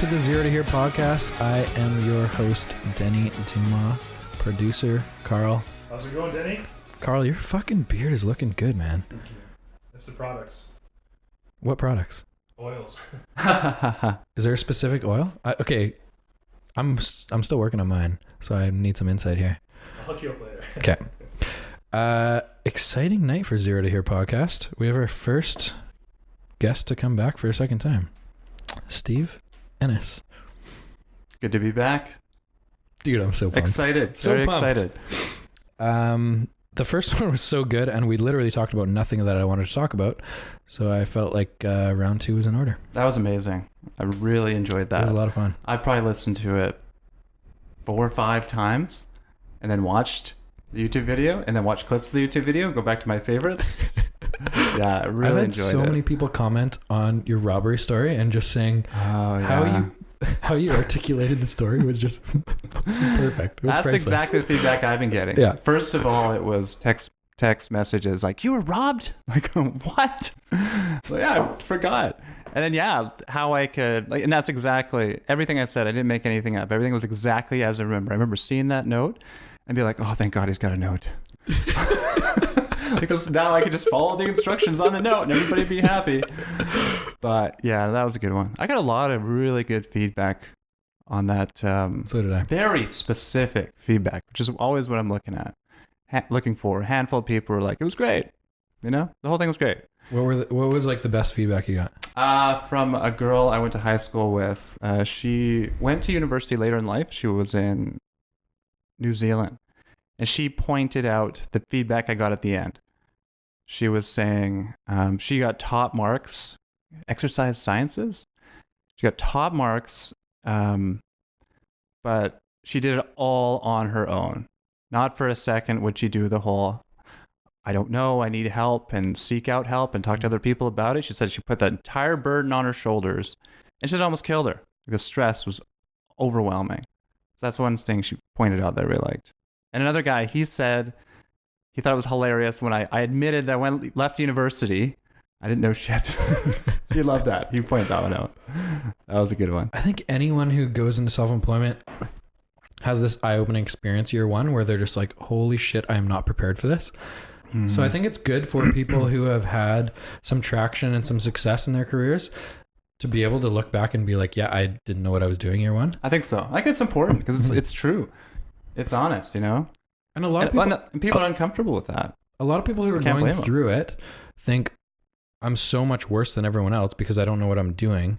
to the Zero to Here podcast. I am your host, Denny Dumas, producer, Carl. How's it going, Denny? Carl, your fucking beard is looking good, man. Thank you. It's the products. What products? Oils. Is there a specific oil? Okay, I'm still working on mine, so I need some insight here. I'll hook you up later. Okay. Exciting night for Zero to Here podcast. We have our first guest to come back for a second time. Steve Ennis. Good to be back. Dude, I'm so pumped. Excited. So Very pumped. excited. The first one was so good, and we literally talked about nothing that I wanted to talk about. So I felt like round two was in order. That was amazing. I really enjoyed that. It was a lot of fun. I probably listened to it 4 or 5 times and then watched the YouTube video and then watched clips of the YouTube video, go back to my favorites. Yeah, I really I've had enjoyed so it. many people comment on your robbery story and just saying how you articulated the story was just perfect. It was That's priceless. exactly the feedback I've been getting. Yeah. First of all, it was text messages like, "You were robbed?" Like, what? Like, yeah, I forgot. And then, yeah, how I could, like, and that's exactly everything I said. I didn't make anything up. Everything was exactly as I remember. I remember seeing that note and be like, "Oh, thank God he's got a note." Because now I could just follow the instructions on the note and everybody be happy. But yeah, that was a good one. I got a lot of really good feedback on that. So did I. Very specific feedback, which is always what I'm looking at. Looking for a handful of people were like, it was great. You know, the whole thing was great. What was like the best feedback you got? From a girl I went to high school with. She went to university later in life. She was in New Zealand. And she pointed out the feedback I got at the end. She was saying she got top marks, exercise sciences. She got top marks, but she did it all on her own. Not for a second would she do the whole, I don't know, I need help, and seek out help and talk to other people about it. She said she put that entire burden on her shoulders, and it almost killed her because stress was overwhelming. So that's one thing she pointed out that I really liked. And another guy, he said he thought it was hilarious when I admitted that I left university. I didn't know shit. He loved that. He pointed that one out. That was a good one. I think anyone who goes into self-employment has this eye-opening experience year one where they're just like, holy shit, I am not prepared for this. Mm-hmm. So I think it's good for people who have had some traction and some success in their careers to be able to look back and be like, yeah, I didn't know what I was doing year one. I think so. I think it's important because it's true. It's honest, you know? And a lot of people... And people are uncomfortable with that. A lot of people who are going through it think I'm so much worse than everyone else because I don't know what I'm doing.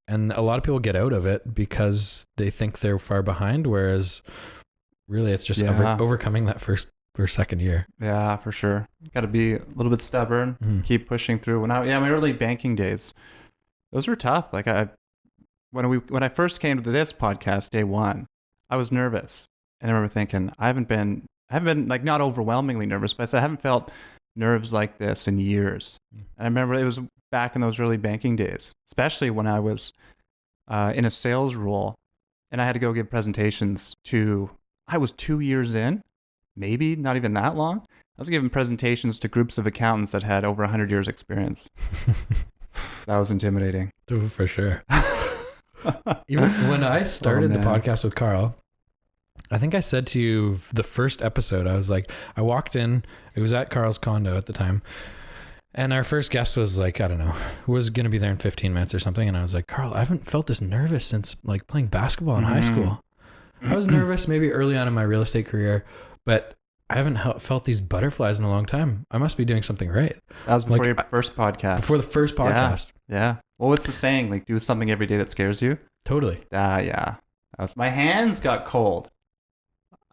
And a lot of people get out of it because they think they're far behind, whereas really it's just overcoming that first or second year. Yeah, for sure. Got to be a little bit stubborn, keep pushing through. My early banking days, those were tough. Like when I first came to this podcast, day one, I was nervous. And I remember thinking, I haven't been like not overwhelmingly nervous, but I haven't felt nerves like this in years. And I remember it was back in those early banking days, especially when I was in a sales role and I had to go give presentations I was 2 years in, maybe not even that long. I was giving presentations to groups of accountants that had over 100 years experience. That was intimidating. For sure. Even when I started the podcast with Carl, I think I said to you the first episode, I was like, I walked in, it was at Carl's condo at the time. And our first guest was like, I don't know, was going to be there in 15 minutes or something. And I was like, Carl, I haven't felt this nervous since like playing basketball in high school. I was nervous maybe early on in my real estate career, but I haven't felt these butterflies in a long time. I must be doing something right. That was before your first podcast. Before the first podcast. Yeah. Well, what's the saying? Like, do something every day that scares you? Totally. Yeah. My hands got cold.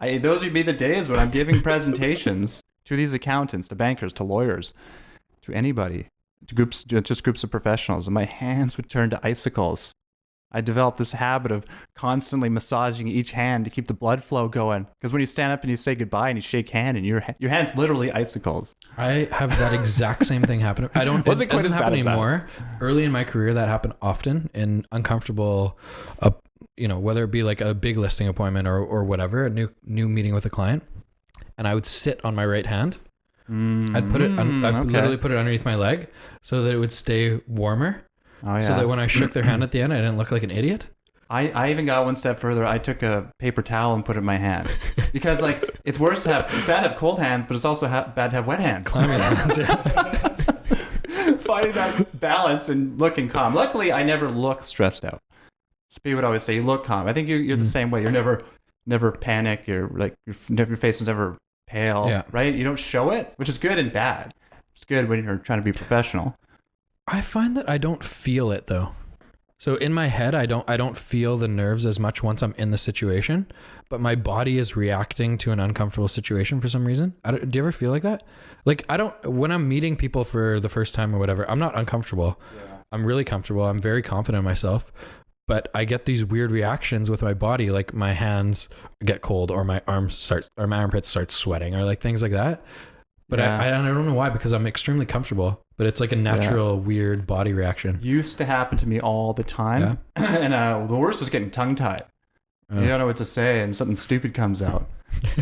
Those would be the days when I'm giving presentations to these accountants, to bankers, to lawyers, to anybody, to just groups of professionals, and my hands would turn to icicles. I developed this habit of constantly massaging each hand to keep the blood flow going. Because when you stand up and you say goodbye and you shake hand, and your hand's literally icicles. I have that exact same thing happen. It doesn't happen anymore. Early in my career, that happened often in uncomfortable, whether it be like a big listing appointment or whatever, a new meeting with a client, and I would sit on my right hand. I'd literally put it underneath my leg so that it would stay warmer. Oh, yeah. So that when I shook their hand at the end, I didn't look like an idiot. I even got one step further. I took a paper towel and put it in my hand because like it's worse to have, it's bad to have cold hands, but it's also bad to have wet hands. Clammy hands, yeah. Finding that balance and looking calm. Luckily, I never look stressed out. Speed would always say, "You look calm." I think you're the same way. You're never panic. You're like your face is never pale, right? You don't show it, which is good and bad. It's good when you're trying to be professional. I find that I don't feel it though. So in my head, I don't feel the nerves as much once I'm in the situation, but my body is reacting to an uncomfortable situation for some reason. Do you ever feel like that? Like when I'm meeting people for the first time or whatever, I'm not uncomfortable. Yeah. I'm really comfortable. I'm very confident in myself, but I get these weird reactions with my body. Like my hands get cold or my armpits start sweating or like things like that. But I don't know why, because I'm extremely comfortable, but it's like a natural weird body reaction. Used to happen to me all the time. Yeah. And the worst was getting tongue-tied. You don't know what to say and something stupid comes out.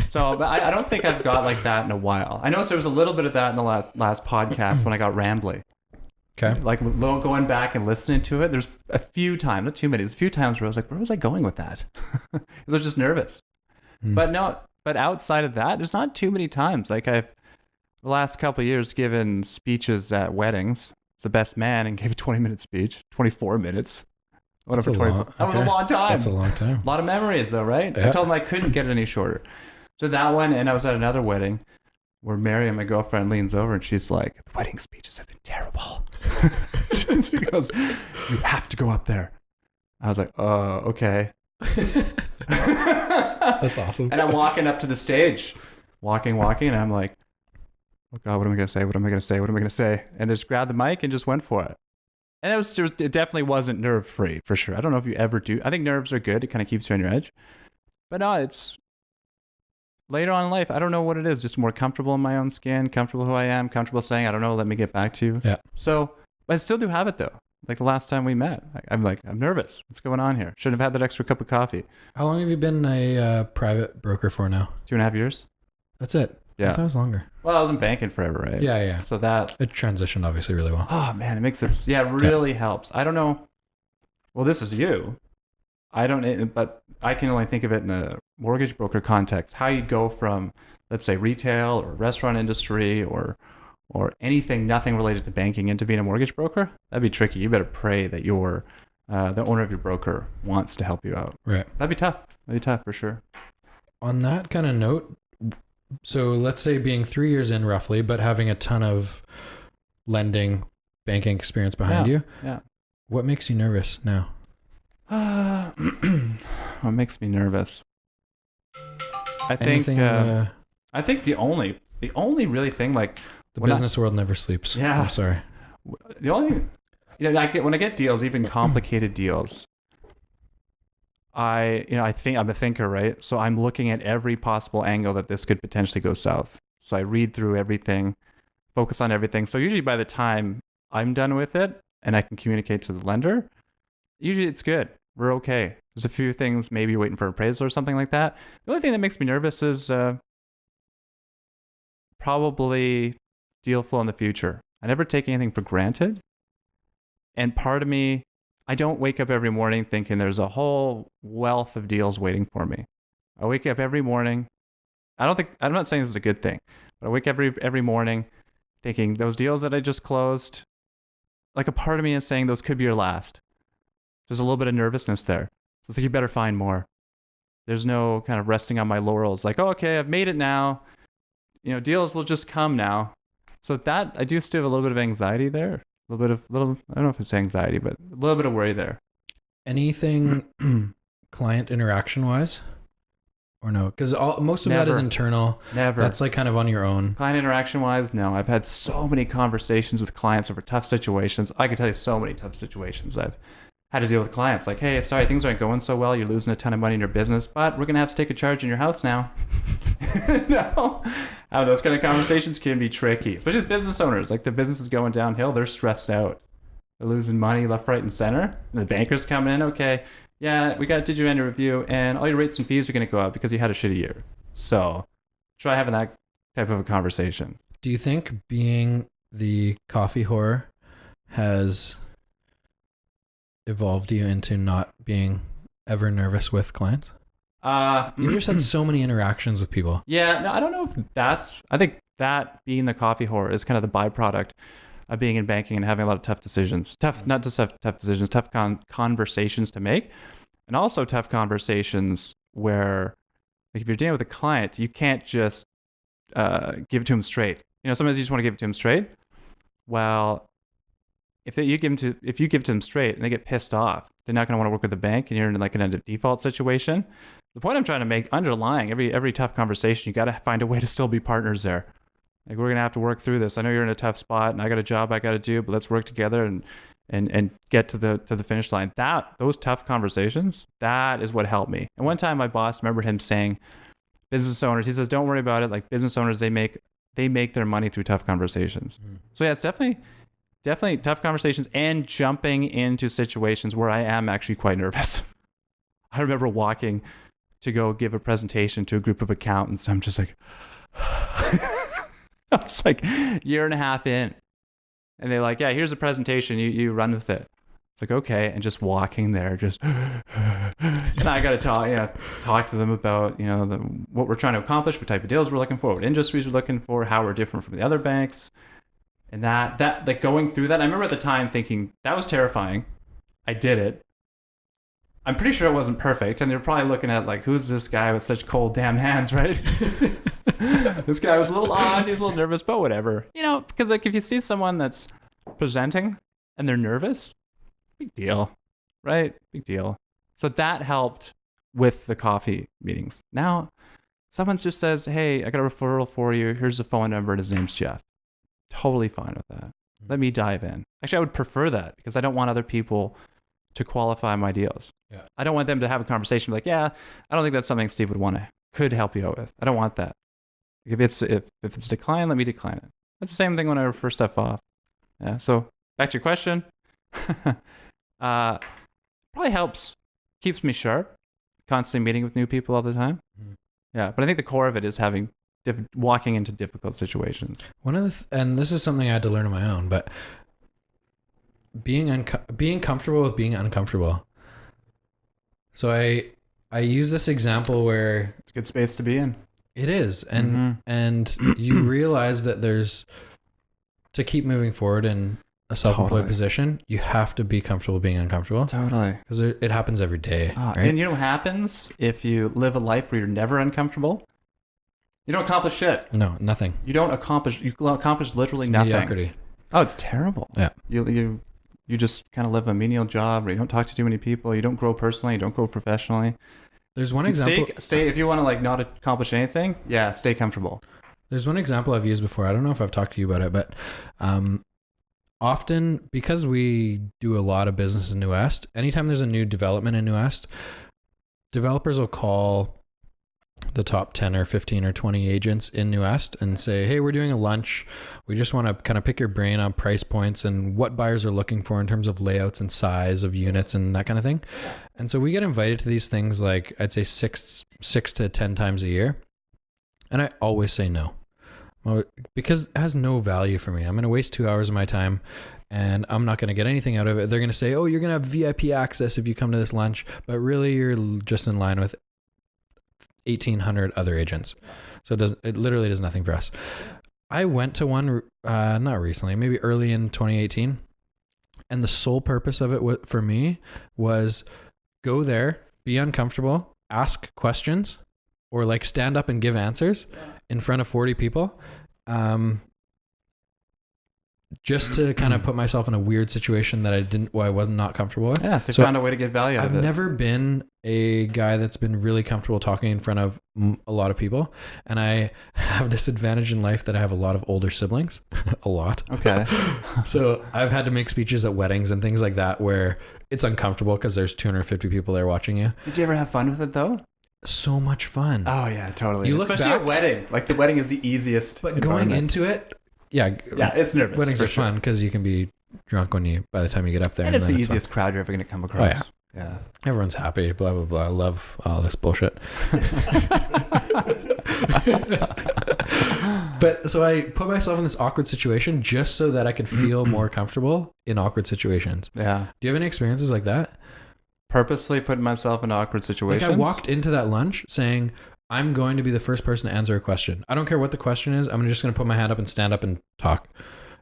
So but I don't think I've got like that in a while. I noticed there was a little bit of that in the last podcast when I got rambly. Okay. Like going back and listening to it. There's a few times, not too many, there's a few times where I was like, where was I going with that? I was just nervous. But outside of that, there's not too many times. Like the last couple of years given speeches at weddings. It's the best man and gave a 20-minute speech, 24 minutes. That was a long time. That's a long time. A lot of memories though, right? Yeah. I told him I couldn't get it any shorter. So that one, and I was at another wedding where Mary, my girlfriend, leans over and she's like, the wedding speeches have been terrible. She goes, you have to go up there. I was like, oh, okay. That's awesome. And I'm walking up to the stage, walking, and I'm like, oh God, what am I going to say? What am I going to say? What am I going to say? And just grabbed the mic and just went for it. And it definitely wasn't nerve free for sure. I don't know if you ever do. I think nerves are good. It kind of keeps you on your edge. But no, it's later on in life. I don't know what it is. Just more comfortable in my own skin, comfortable who I am, comfortable saying, I don't know, let me get back to you. Yeah. So, but I still do have it though. Like the last time we met, I'm nervous. What's going on here? Shouldn't have had that extra cup of coffee. How long have you been a private broker for now? 2.5 years. That's it. Yeah. I thought it was longer. Well, I wasn't banking forever, right? Yeah. So that... It transitioned obviously really well. Oh, man, it makes it... Yeah, it really helps. I don't know... Well, this is you. But I can only think of it in the mortgage broker context. How you go from, let's say, retail or restaurant industry or anything, nothing related to banking into being a mortgage broker. That'd be tricky. You better pray that the owner of your broker wants to help you out. Right. That'd be tough. That'd be tough for sure. On that kind of note... So let's say being 3 years in roughly, but having a ton of lending, banking experience behind you. Yeah. What makes you nervous now? What makes me nervous? I think the only really thing, like the business world never sleeps. Yeah. I'm sorry. The only when I get deals, even complicated deals, I think I'm a thinker, right? So I'm looking at every possible angle that this could potentially go south. So I read through everything, focus on everything. So usually by the time I'm done with it and I can communicate to the lender, usually it's good. We're okay. There's a few things, maybe you're waiting for appraisal or something like that. The only thing that makes me nervous is probably deal flow in the future. I never take anything for granted. And part of me, I don't wake up every morning thinking there's a whole wealth of deals waiting for me. I wake up every morning. I'm not saying this is a good thing, but I wake up every morning thinking those deals that I just closed, like a part of me is saying those could be your last. There's a little bit of nervousness there. So it's like, you better find more. There's no kind of resting on my laurels. Like, oh, okay, I've made it now. Deals will just come now. So that I do still have a little bit of anxiety there. I don't know if it's anxiety, but a little bit of worry there. Anything client interaction wise or no? Because most of that is internal. Never. That's like kind of on your own. Client interaction wise, no. I've had so many conversations with clients over tough situations. I can tell you so many tough situations I've had to deal with clients. Like, hey, sorry, things aren't going so well. You're losing a ton of money in your business, but we're going to have to take a charge in your house now. No. Those kind of conversations can be tricky, especially with business owners. Like the business is going downhill. They're stressed out. They're losing money left, right, and center. And the bankers come in. Okay, yeah, we did your annual review, and all your rates and fees are going to go up because you had a shitty year. So try having that type of a conversation. Do you think being the coffee whore has evolved you into not being ever nervous with clients? You've just had so many interactions with people. Yeah, no, I don't know if I think that being the coffee whore is kind of the byproduct of being in banking and having a lot of tough decisions. Not just tough decisions, tough conversations to make, and also tough conversations where, like, if you're dealing with a client, you can't just give it to them straight. Sometimes you just want to give it to them straight. Well, if you give it to them straight and they get pissed off, they're not going to want to work with the bank, and you're in like a default situation. The point I'm trying to make, underlying every tough conversation, you got to find a way to still be partners there. Like, we're going to have to work through this. I know you're in a tough spot, and I got a job I got to do, but let's work together and get to the finish line. Those tough conversations, that is what helped me. And one time, my boss, remembered him saying, business owners, he says, don't worry about it. Like, business owners, they make their money through tough conversations. So yeah, it's definitely tough conversations and jumping into situations where I am actually quite nervous. I remember walking to go give a presentation to a group of accountants. I'm just like, I was like year and a half in, and they're like, yeah, here's a presentation. You run with it. It's like, okay. And just walking there, and I got to talk to them about, what we're trying to accomplish, what type of deals we're looking for, what industries we're looking for, how we're different from the other banks. And that like going through that, I remember at the time thinking that was terrifying. I did it. I'm pretty sure it wasn't perfect. And they're probably looking at like, who's this guy with such cold damn hands, right? This guy was a little odd. He's a little nervous, but whatever. Because like if you see someone that's presenting and they're nervous, big deal, right? Big deal. So that helped with the coffee meetings. Now, someone just says, hey, I got a referral for you. Here's the phone number and his name's Jeff. Totally fine with that. Let me dive in. Actually, I would prefer that because I don't want other people to qualify my deals. Yeah. I don't want them to have a conversation like, yeah, I don't think that's something Steve could help you out with. I don't want that. If it's decline, let me decline it. That's the same thing when I refer stuff off. Yeah. So back to your question. Probably helps, keeps me sharp, constantly meeting with new people all the time. Yeah. But I think the core of it is walking into difficult situations. And this is something I had to learn on my own, but being comfortable with being uncomfortable. So I use this example where it's a good space to be in. It is, and you realize that to keep moving forward in a self-employed position, you have to be comfortable being uncomfortable. Totally, because it happens every day. Right? And what happens if you live a life where you're never uncomfortable? You don't accomplish shit. No, nothing. You accomplish literally nothing. Mediocrity. Oh, it's terrible. Yeah. You just kind of live a menial job where you don't talk to too many people. You don't grow personally. You don't grow professionally. There's one example. Stay if you want to like not accomplish anything. Yeah, stay comfortable. There's one example I've used before. I don't know if I've talked to you about it, but often because we do a lot of business in New West, anytime there's a new development in New West, developers will call the top 10 or 15 or 20 agents in New West and say, hey, we're doing a lunch. We just want to kind of pick your brain on price points and what buyers are looking for in terms of layouts and size of units and that kind of thing. And so we get invited to these things like I'd say 6 to 10 times a year. And I always say no because it has no value for me. I'm going to waste 2 hours of my time and I'm not going to get anything out of it. They're going to say, oh, you're going to have VIP access if you come to this lunch. But really you're just in line with 1,800 other agents. So it literally does nothing for us. I went to one, not recently, maybe early in 2018. And the sole purpose of it for me was go there, be uncomfortable, ask questions, or like stand up and give answers in front of 40 people. Just to kind of put myself in a weird situation that I was not comfortable with. Yeah, so you found a way to get value out of it. I've never been a guy that's been really comfortable talking in front of a lot of people. And I have this advantage in life that I have a lot of older siblings. A lot. Okay. So I've had to make speeches at weddings and things like that where it's uncomfortable because there's 250 people there watching you. Did you ever have fun with it though? So much fun. Oh yeah, totally. You look Especially back, at wedding. Like the wedding is the easiest. But going into it, yeah, it's nervous. Weddings are fun because you can be drunk by the time you get up there. And it's the easiest crowd you're ever going to come across. Oh, yeah. Everyone's happy, blah, blah, blah. I love all this bullshit. But so I put myself in this awkward situation just so that I could feel more comfortable in awkward situations. Yeah. Do you have any experiences like that? purposely putting myself in awkward situations. Like I walked into that lunch saying, I'm going to be the first person to answer a question. I don't care what the question is. I'm just going to put my hand up and stand up and talk.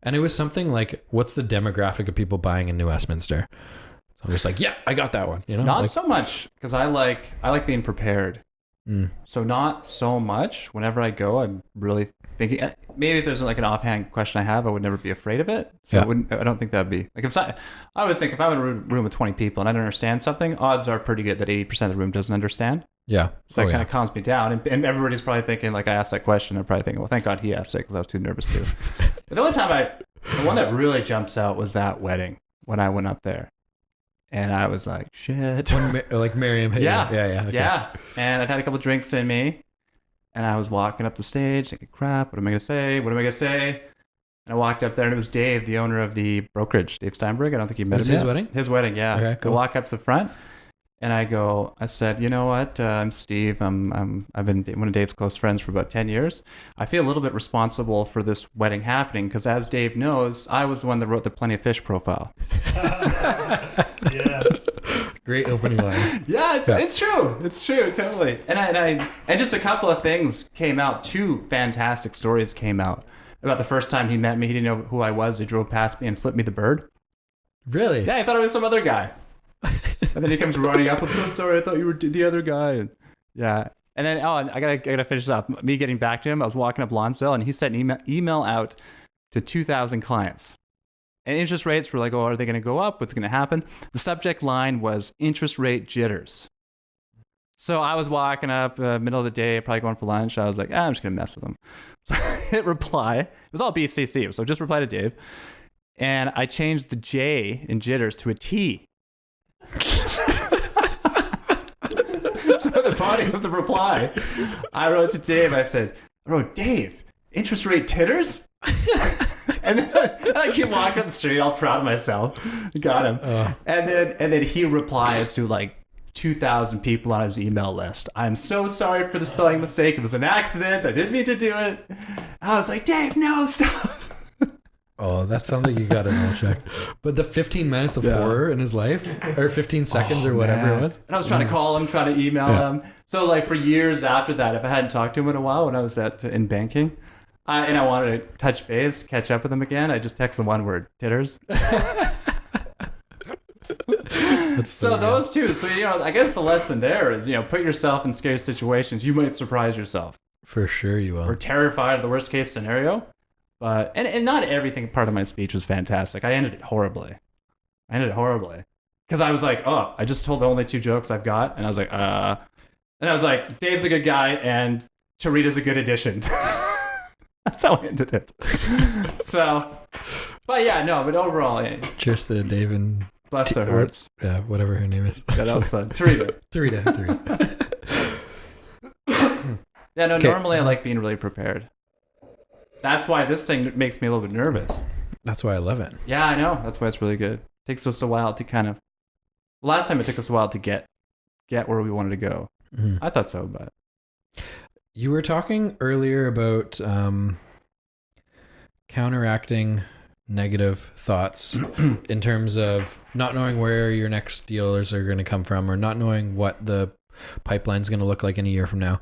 And it was something like, what's the demographic of people buying in New Westminster? So I'm just like, yeah, I got that one. You know, not so much because I like being prepared. So not so much. Whenever I go, I'm really thinking. Maybe if there's like an offhand question I have, I would never be afraid of it. So I don't think that'd be like if I always think if I'm in a room with 20 people and I don't understand something, odds are pretty good that 80% of the room doesn't understand. Yeah. So it kind of calms me down. And everybody's probably thinking like I asked that question. I'm probably thinking, well, thank God he asked it because I was too nervous too. But the only time the one that really jumps out was that wedding when I went up there. And I was like, shit. Like Miriam hit you. Yeah. Okay. Yeah. And I'd had a couple drinks in me. And I was walking up the stage thinking, crap, what am I going to say? What am I going to say? And I walked up there and it was Dave, the owner of the brokerage, Dave Steinberg. I don't think you met him yet. His wedding? His wedding, yeah. Okay, cool. I walk up to the front and I said, you know what? I'm Steve. I've been one of Dave's close friends for about 10 years. I feel a little bit responsible for this wedding happening because as Dave knows, I was the one that wrote the Plenty of Fish profile. Yes. Great opening line. Yeah, it's true. It's true, totally. And just a couple of things came out. 2 fantastic stories came out about the first time he met me. He didn't know who I was. He drove past me and flipped me the bird. Really? Yeah, I thought it was some other guy. And then he comes running up. I'm so sorry. I thought you were the other guy. And yeah. And then and I gotta finish this up. Me getting back to him. I was walking up Lonsdale and he sent an email out to 2,000 clients. And interest rates were like, oh, are they going to go up? What's going to happen? The subject line was interest rate jitters. So I was walking up middle of the day, probably going for lunch. I was like, I'm just going to mess with them. So I hit reply. It was all BCC. So just reply to Dave. And I changed the J in jitters to a T. So at the body of the reply, I wrote to Dave. I wrote, Dave, interest rate titters? And then I keep walking up the street, all proud of myself. Got him. And then he replies to like 2,000 people on his email list. I'm so sorry for the spelling mistake. It was an accident. I didn't mean to do it. I was like, Dave, no, stop. Oh, that's something you got to know, check. But the 15 minutes of horror in his life, or 15 seconds or whatever it was. And I was trying to call him, trying to email him. So like for years after that, if I hadn't talked to him in a while when I was in banking, and I wanted to touch base, catch up with him again, I just text him one word, titters. So those 2. So, I guess the lesson there is, put yourself in scary situations. You might surprise yourself. For sure you will. Or terrified of the worst case scenario. But, and not everything part of my speech was fantastic. I ended it horribly. Because I was like, oh, I just told the only 2 jokes I've got. And I was like, And I was like, Dave's a good guy and Tarita's a good addition. That's how I ended it. So, but yeah, no, but overall. Yeah. Cheers to Dave and... Bless their hearts. Yeah, whatever her name is. Yeah, that was fun. Tarita. Yeah, no, normally I like being really prepared. That's why this thing makes me a little bit nervous. That's why I love it. Yeah, I know. That's why it's really good. It takes us a while to kind of... Last time it took us a while to get where we wanted to go. Mm-hmm. I thought so, but... You were talking earlier about counteracting negative thoughts in terms of not knowing where your next dealers are going to come from or not knowing what the pipeline's going to look like in a year from now.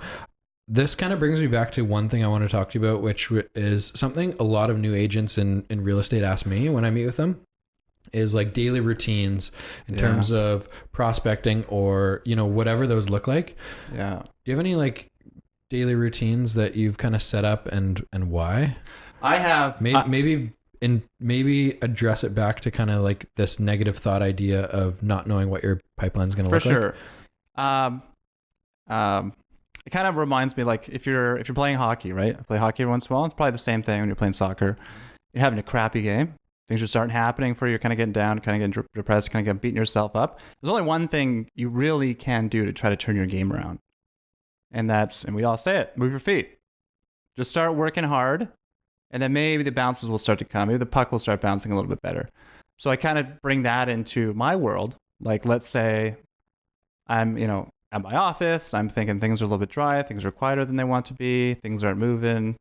This kind of brings me back to one thing I want to talk to you about, which is something a lot of new agents in real estate ask me when I meet with them, is like daily routines in terms of prospecting or, whatever those look like. Yeah. Do you have any like daily routines that you've kind of set up and why? I have. Maybe address it back to kind of like this negative thought idea of not knowing what your pipeline's going to look like. For sure. It kind of reminds me like if you're playing hockey, right? I play hockey every once in a while. It's probably the same thing when you're playing soccer. You're having a crappy game. Things are starting happening for you. You're kind of getting down, kind of getting depressed, kind of getting beating yourself up. There's only one thing you really can do to try to turn your game around. And we all say it, move your feet. Just start working hard. And then maybe the bounces will start to come. Maybe the puck will start bouncing a little bit better. So I kind of bring that into my world. Like, let's say I'm, at my office. I'm thinking things are a little bit dry. Things are quieter than they want to be. Things aren't moving.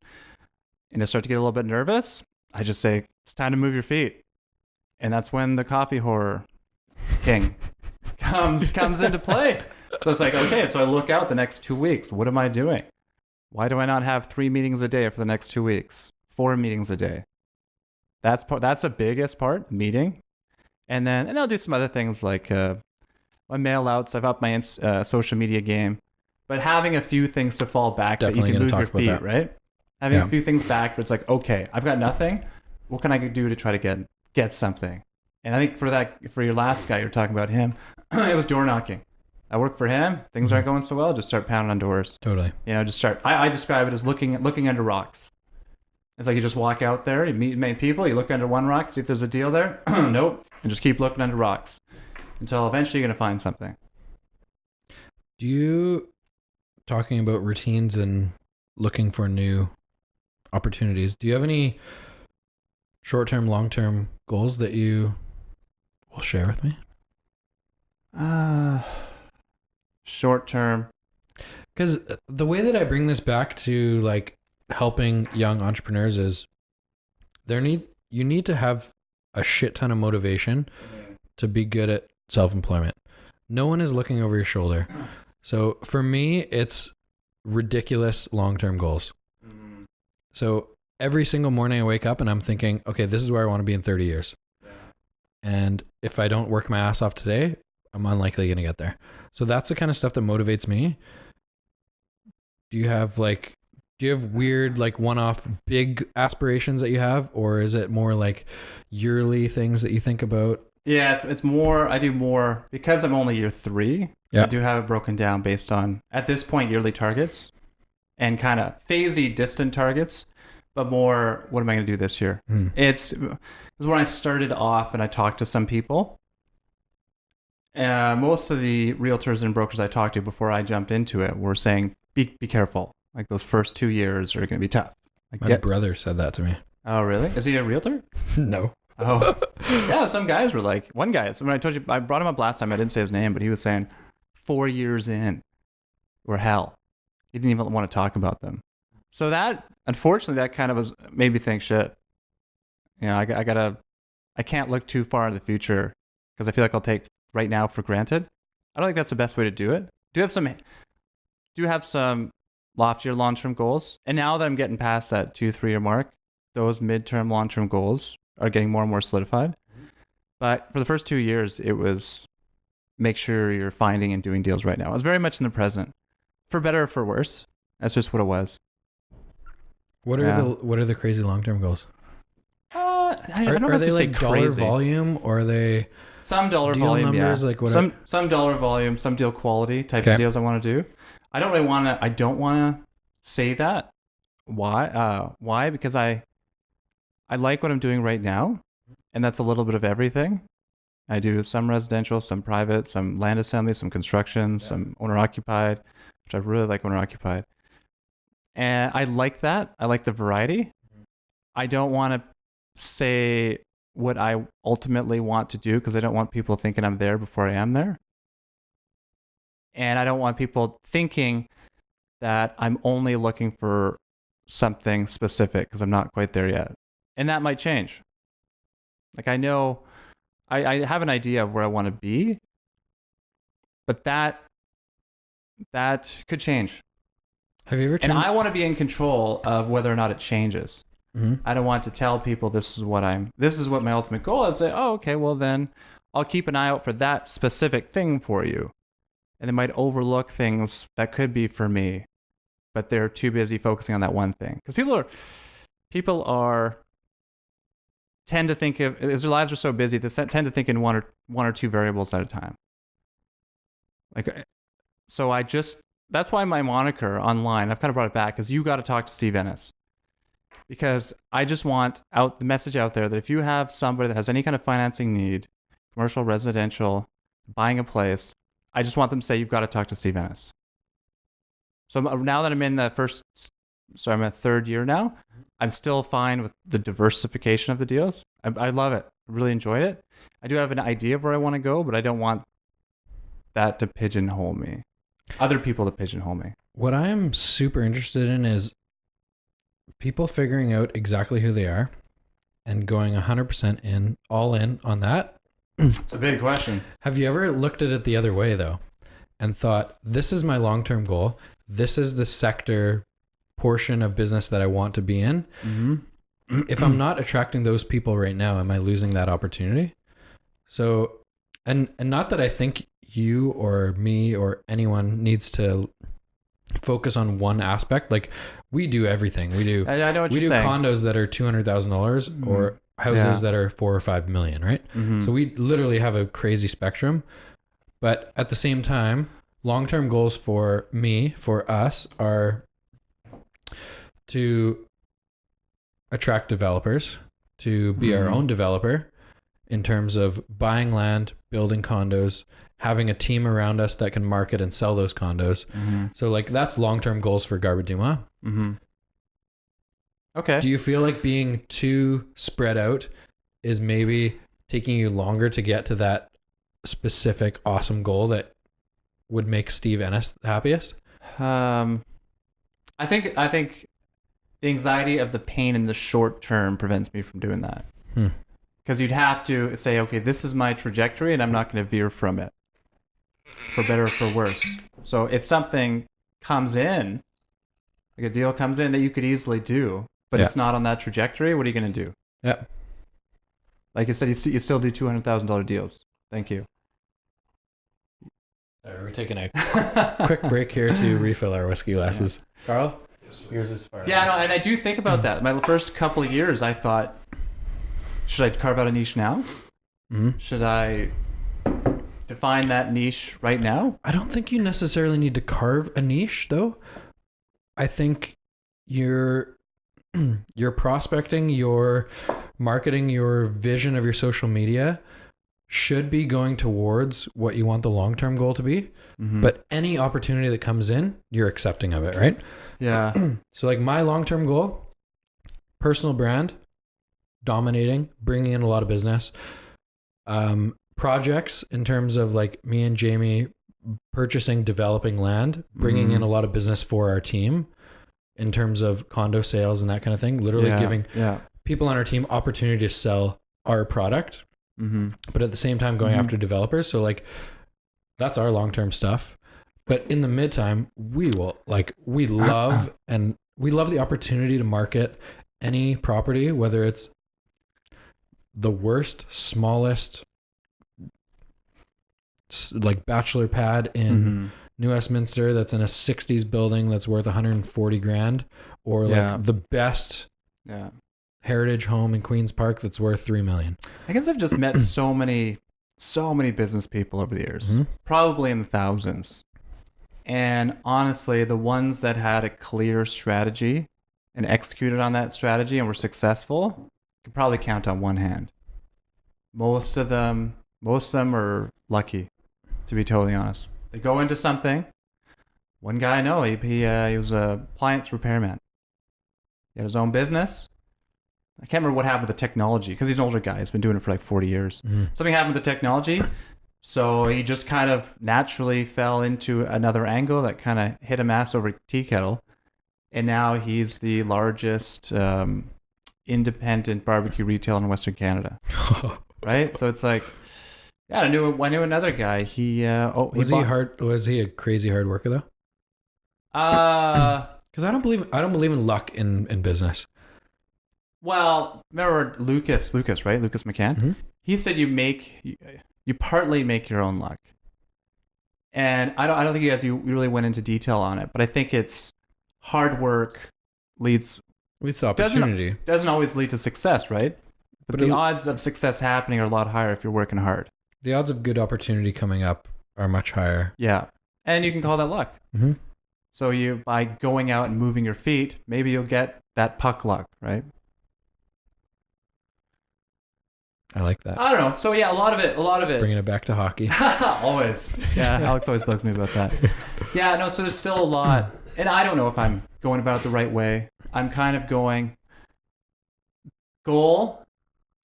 And I start to get a little bit nervous. I just say, it's time to move your feet. And that's when the coffee horror king comes into play. So it's like, okay, so I look out the next 2 weeks. What am I doing? Why do I not have 3 meetings a day for the next 2 weeks? 4 meetings a day. That's the biggest part, meeting. And I'll do some other things like my mail outs. I've upped my social media game. But having a few things to fall back Definitely that you can move your feet, that. right? Having a few things back where it's like, okay, I've got nothing. What can I do to try to get something? And I think for your last guy, you're talking about him, it was door knocking. I work for him. Things aren't going so well. Just start pounding on doors. Totally. Just start. I describe it as looking under rocks. It's like you just walk out there, you meet people, you look under one rock, see if there's a deal there. Nope. And just keep looking under rocks until eventually you're going to find something. Talking about routines and looking for new opportunities, do you have any short-term, long-term goals that you will share with me? Short-term. Because the way that I bring this back to like helping young entrepreneurs is you need to have a shit ton of motivation to be good at self-employment. No one is looking over your shoulder. So for me, it's ridiculous long-term goals. Mm-hmm. So every single morning I wake up and I'm thinking, okay, this is where I want to be in 30 years. Yeah. And if I don't work my ass off today, I'm unlikely going to get there. So that's the kind of stuff that motivates me. Do you have weird, like one-off big aspirations that you have, or is it more like yearly things that you think about? Yeah, it's more, I do more because I'm only year 3. Yeah. I do have it broken down based on, at this point, yearly targets and kind of phasey, distant targets, but more, what am I going to do this year? It's when I started off and I talked to some people. Most of the realtors and brokers I talked to before I jumped into it were saying, be careful. Like those first 2 years are going to be tough. Like, my brother said that to me. Oh, really? Is he a realtor? No. Oh, yeah. Some guys were like, one guy, so when I told you, I brought him up last time, I didn't say his name, but he was saying 4 years in were hell. He didn't even want to talk about them. So that, unfortunately, that kind of made me think, shit, I can't look too far in the future because I feel like I'll take right now for granted. I don't think that's the best way to do it. Do have some loftier long-term goals. And now that I'm getting past that 2-3 year mark, those midterm long-term goals are getting more and more solidified. But for the first 2 years, it was make sure you're finding and doing deals right now. I was very much in the present, for better or for worse. That's just what it was. What are the crazy long-term goals? I don't know are they like dollar volume, or are they some dollar deal volume? Numbers, yeah, like some dollar volume, some deal quality types of deals I want to do. I don't want to say that. Why? Why? Because I like what I'm doing right now, and that's a little bit of everything. I do some residential, some private, some land assembly, some construction, some owner-occupied, which I really like owner-occupied. And I like that. I like the variety. I don't want to say what I ultimately want to do because I don't want people thinking I'm there before I am there. And I don't want people thinking that I'm only looking for something specific because I'm not quite there yet. And that might change. Like I know, I have an idea of where I want to be, but that could change. Have you ever? And I want to be in control of whether or not it changes. Mm-hmm. I don't want to tell people this is what my ultimate goal is. Say, oh, okay, well then I'll keep an eye out for that specific thing for you. And they might overlook things that could be for me, but they're too busy focusing on that one thing. Because people tend to think of, as their lives are so busy, they tend to think in one or two variables at a time. Like, so that's why my moniker online, I've kind of brought it back, because you got to talk to Steve Ennis. Because I just want the message out there that if you have somebody that has any kind of financing need, commercial, residential, buying a place, I just want them to say, you've got to talk to Steve Ennis. So now that I'm in I'm a third year now, I'm still fine with the diversification of the deals. I love it. I really enjoyed it. I do have an idea of where I want to go, but I don't want that to pigeonhole me. Other people to pigeonhole me. What I am super interested in is people figuring out exactly who they are and going 100% all in on that, It's a big question. Have you ever looked at it the other way though and thought, this is my long-term goal. This is the sector portion of business that I want to be in. Mm-hmm. If I'm not attracting those people right now, am I losing that opportunity? So, and not that I think you or me or anyone needs to focus on one aspect. Like we do everything. We do. I know what we you're do saying. Condos that are $200,000 or houses that are $4 or $5 million, right? Mm-hmm. So we literally have a crazy spectrum. But at the same time, long-term goals for me, for us, are to attract developers, to be our own developer in terms of buying land, building condos, having a team around us that can market and sell those condos. Mm-hmm. So like that's long-term goals for Garbaduma. Mm-hmm. Okay. Do you feel like being too spread out is maybe taking you longer to get to that specific awesome goal that would make Steve Ennis happiest? I think the anxiety of the pain in the short term prevents me from doing that. Because you'd have to say, okay, this is my trajectory and I'm not going to veer from it, for better or for worse. So if something comes in, like a deal comes in that you could easily do, but it's not on that trajectory, what are you going to do? Yeah. Like you said, you still do $200,000 deals. Thank you. We're taking a quick break here to refill our whiskey glasses. Yeah. Carl? Yours is far. Yeah, no, and I do think about that. My first couple of years, I thought, should I carve out a niche now? Mm-hmm. Should I define that niche right now? I don't think you necessarily need to carve a niche, though. I think your prospecting, your marketing, your vision of your social media should be going towards what you want the long-term goal to be. Mm-hmm. But any opportunity that comes in, you're accepting of it, right? Yeah. So like my long-term goal, personal brand, dominating, bringing in a lot of business, projects in terms of like me and Jamie purchasing, developing land, bringing in a lot of business for our team in terms of condo sales and that kind of thing, literally giving people on our team opportunity to sell our product, but at the same time going after developers. So like that's our long-term stuff. But in the midtime, we love the opportunity to market any property, whether it's the worst, smallest, like bachelor pad in New Westminster that's in a 60s building that's worth 140 grand, or like the best heritage home in Queen's Park that's worth 3 million. I guess I've just met so many business people over the years, probably in the thousands. And honestly, the ones that had a clear strategy and executed on that strategy and were successful, you could probably count on one hand. Most of them are lucky, to be totally honest. They go into something. One guy I know, he was a appliance repairman. He had his own business. I can't remember what happened with the technology because he's an older guy. He's been doing it for like 40 years. Something happened with the technology. So he just kind of naturally fell into another angle that kind of hit him ass over tea kettle. And now he's the largest independent barbecue retail in Western Canada. Right? So it's like, yeah, I knew another guy. Was he a crazy hard worker though? Because I don't believe in luck in business. Well, remember Lucas, right? Lucas McCann? He said you partly make your own luck. And I don't think you really went into detail on it, but I think it's hard work leads to opportunity. Doesn't always lead to success, right? But the odds of success happening are a lot higher if you're working hard. The odds of good opportunity coming up are much higher. Yeah. And you can call that luck. So by going out and moving your feet, maybe you'll get that puck luck, right? I like that. I don't know. So yeah, a lot of it. Bringing it back to hockey. Always. Yeah, Alex always bugs me about that. Yeah, no, so there's still a lot. And I don't know if I'm going about it the right way. I'm kind of going goal,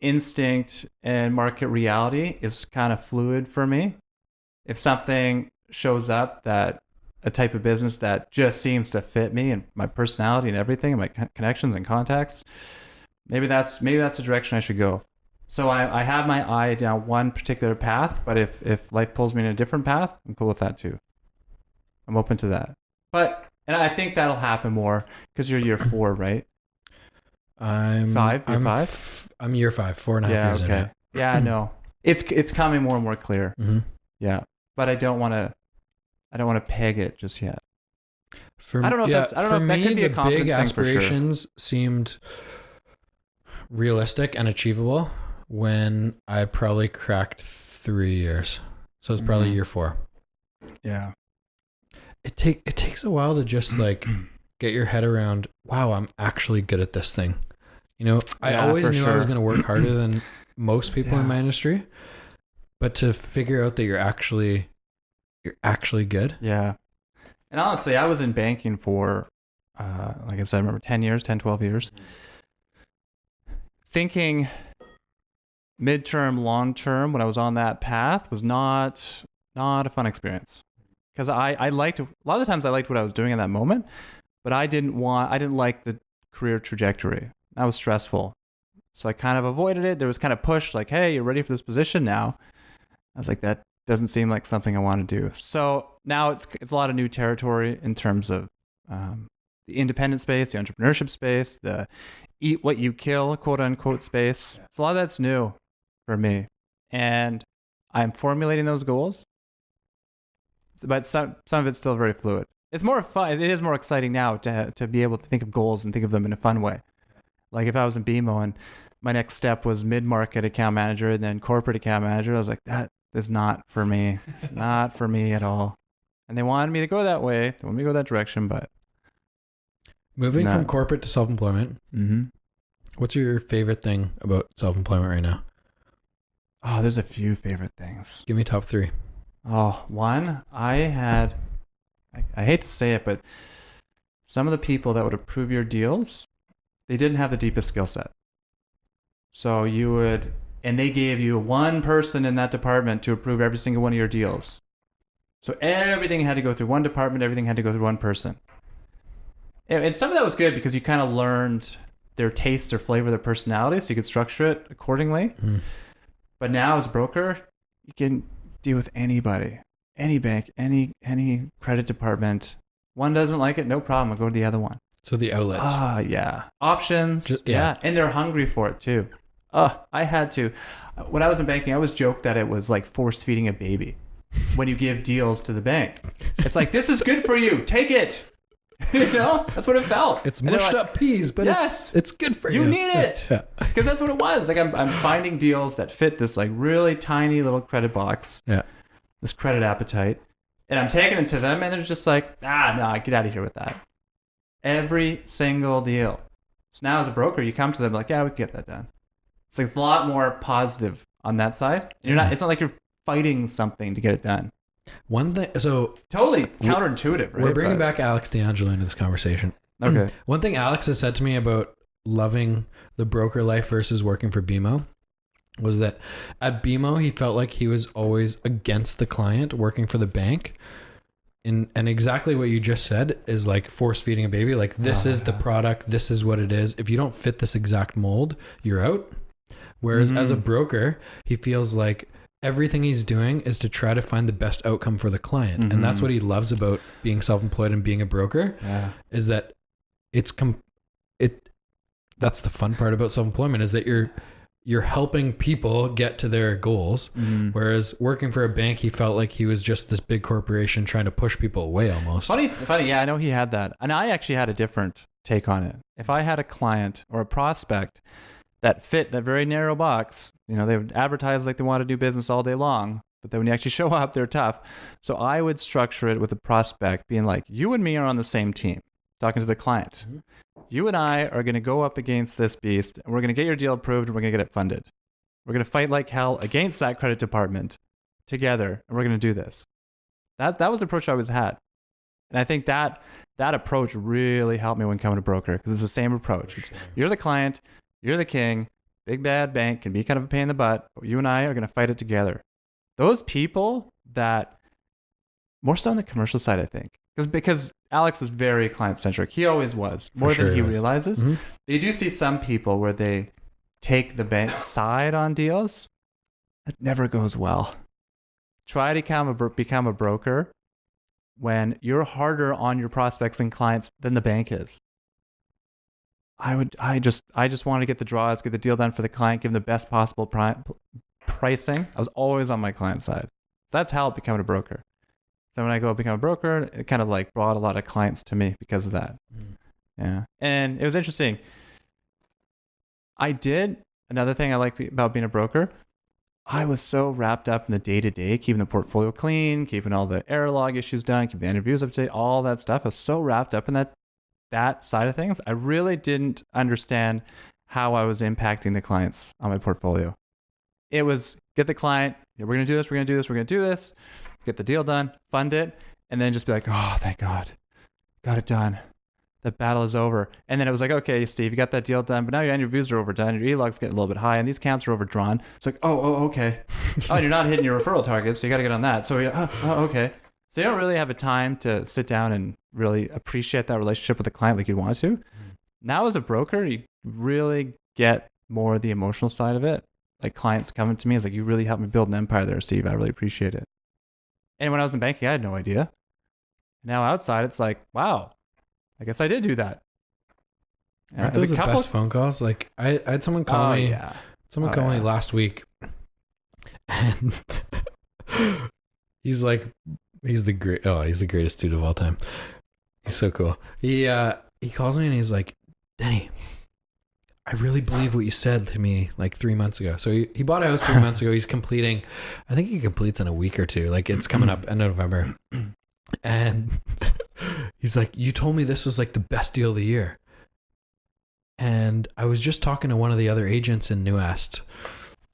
instinct, and market reality is kind of fluid for me. If something shows up that a type of business that just seems to fit me and my personality and everything and my connections and contacts, maybe that's the direction I should go. So I have my eye down one particular path, but if life pulls me in a different path, I'm cool with that too. I'm open to that. And I think that'll happen more because you're year 4, right? I'm five. I'm year 5, 4.5 years in. Okay. Yeah, no. It's coming more and more clear. Mm-hmm. Yeah. But I don't want to peg it just yet. I don't know if that's, I don't know if that could be a confidence thing for sure. Big aspirations seemed realistic and achievable when I probably cracked 3 years. So it's probably year 4. Yeah. It takes a while to just like get your head around, wow, I'm actually good at this thing. You know, I always knew I was going to work harder than most people in my industry, but to figure out that you're actually good. Yeah. And honestly, I was in banking for, like I said, I remember 10, 12 years. Thinking midterm, long term, when I was on that path was not a fun experience. Because I liked, a lot of the times I liked what I was doing in that moment, but I didn't like the career trajectory. That was stressful. So I kind of avoided it. There was kind of push like, hey, you're ready for this position now. I was like, that doesn't seem like something I want to do. So now it's a lot of new territory in terms of the independent space, the entrepreneurship space, the eat what you kill, quote unquote space. So a lot of that's new for me. And I'm formulating those goals. But some of it's still very fluid. It's more fun. It is more exciting now to be able to think of goals and think of them in a fun way. Like if I was in BMO and my next step was mid-market account manager and then corporate account manager, I was like, that is not for me. Not for me at all. And they wanted me to go that way. They wanted me to go that direction, but... Moving from corporate to self-employment, what's your favorite thing about self-employment right now? Oh, there's a few favorite things. Give me top 3. Oh, one, I hate to say it, but some of the people that would approve your deals, they didn't have the deepest skill set. So and they gave you one person in that department to approve every single one of your deals. So everything had to go through one department, everything had to go through one person. And some of that was good because you kind of learned their taste, their flavor, their personality, so you could structure it accordingly. But now as a broker, you can deal with anybody, any bank, any credit department. One doesn't like it, no problem. I'll go to the other one. So the outlets. Yeah. Options. Yeah. And they're hungry for it too. I had to. When I was in banking, I always joked that it was like force feeding a baby when you give deals to the bank. It's like, this is good for you. Take it. You know, that's what it felt. It's mushed up peas, but it's good for you. You need it. Because that's what it was. Like I'm finding deals that fit this like really tiny little credit box. Yeah. This credit appetite. And I'm taking it to them and they're just like, no, get out of here with that. Every single deal. So now as a broker, you come to them like, yeah, we can get that done. It's like it's a lot more positive on that side. It's not like you're fighting something to get it done. One thing, so totally counterintuitive, right? We're bringing back Alex D'Angelo into this conversation. Okay. One thing Alex has said to me about loving the broker life versus working for BMO was that at BMO, he felt like he was always against the client working for the bank. And exactly what you just said is like force feeding a baby. Like this is the product. This is what it is. If you don't fit this exact mold, you're out. Whereas as a broker, he feels like everything he's doing is to try to find the best outcome for the client. And that's what he loves about being self-employed and being a broker is that that's the fun part about self-employment is that you're helping people get to their goals. Whereas working for a bank, he felt like he was just this big corporation trying to push people away almost. Funny. Yeah, I know he had that. And I actually had a different take on it. If I had a client or a prospect that fit that very narrow box, you know, they would advertise like they want to do business all day long, but then when you actually show up, they're tough. So I would structure it with a prospect being like, you and me are on the same team, talking to the client. You and I are going to go up against this beast, and we're going to get your deal approved, and we're going to get it funded. We're going to fight like hell against that credit department together, and we're going to do this. That was the approach I always had. And I think that approach really helped me when coming to broker, because it's the same approach. You're the client, you're the king, big bad bank can be kind of a pain in the butt, but you and I are going to fight it together. Those people that, more so on the commercial side, I think, because Alex was very client-centric. He always was, more than he realizes. But you do see some people where they take the bank side on deals, it never goes well. Try to become a broker when you're harder on your prospects and clients than the bank is. I just want to get the draws, get the deal done for the client, give them the best possible pricing. I was always on my client side. So that's how I became a broker. So when I go become a broker, it kind of like brought a lot of clients to me because of that. Yeah. And it was interesting. Another thing I like about being a broker, I was so wrapped up in the day-to-day, keeping the portfolio clean, keeping all the error log issues done, keeping the interviews up to date, all that stuff. I was so wrapped up in that side of things. I really didn't understand how I was impacting the clients on my portfolio. It was get the client, we're going to do this, we're going to do this, we're going to do this, get the deal done, fund it, and then just be like, oh, thank God, got it done. The battle is over. And then it was like, okay, Steve, you got that deal done, but now your interviews are overdone, your E-logs get a little bit high, and these counts are overdrawn. It's like, okay. Oh, and you're not hitting your referral targets, so you got to get on that. So, okay. So you don't really have a time to sit down and really appreciate that relationship with the client like you want to. Now as a broker, you really get more of the emotional side of it. Like clients coming to me, it's like, you really helped me build an empire there, Steve. I really appreciate it. And when I was in banking, I had no idea. Now outside, it's like, wow, I guess I did do that. Aren't those the best phone calls? Like I had someone call me. Yeah. Someone called me last week, and he's like, he's the greatest dude of all time. He's so cool. He calls me and he's like, Denny, I really believe what you said to me like 3 months ago. So he bought a house 3 months ago. He's completing. I think he completes in a week or two. Like it's coming up end of November. And he's like, you told me this was like the best deal of the year. And I was just talking to one of the other agents in New Est,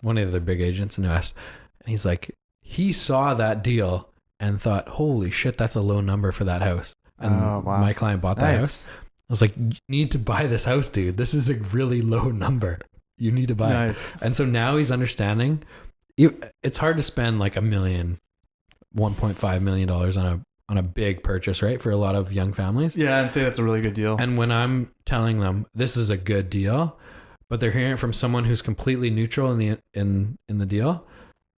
one of the other big agents in New Est. And he's like, he saw that deal and thought, holy shit, that's a low number for that house. And my client bought that house. I was like, you need to buy this house, dude. This is a really low number. You need to buy it. And so now he's understanding. It's hard to spend like $1.5 million on a big purchase, right? For a lot of young families. Yeah, and say that's a really good deal. And when I'm telling them this is a good deal, but they're hearing it from someone who's completely neutral in the deal,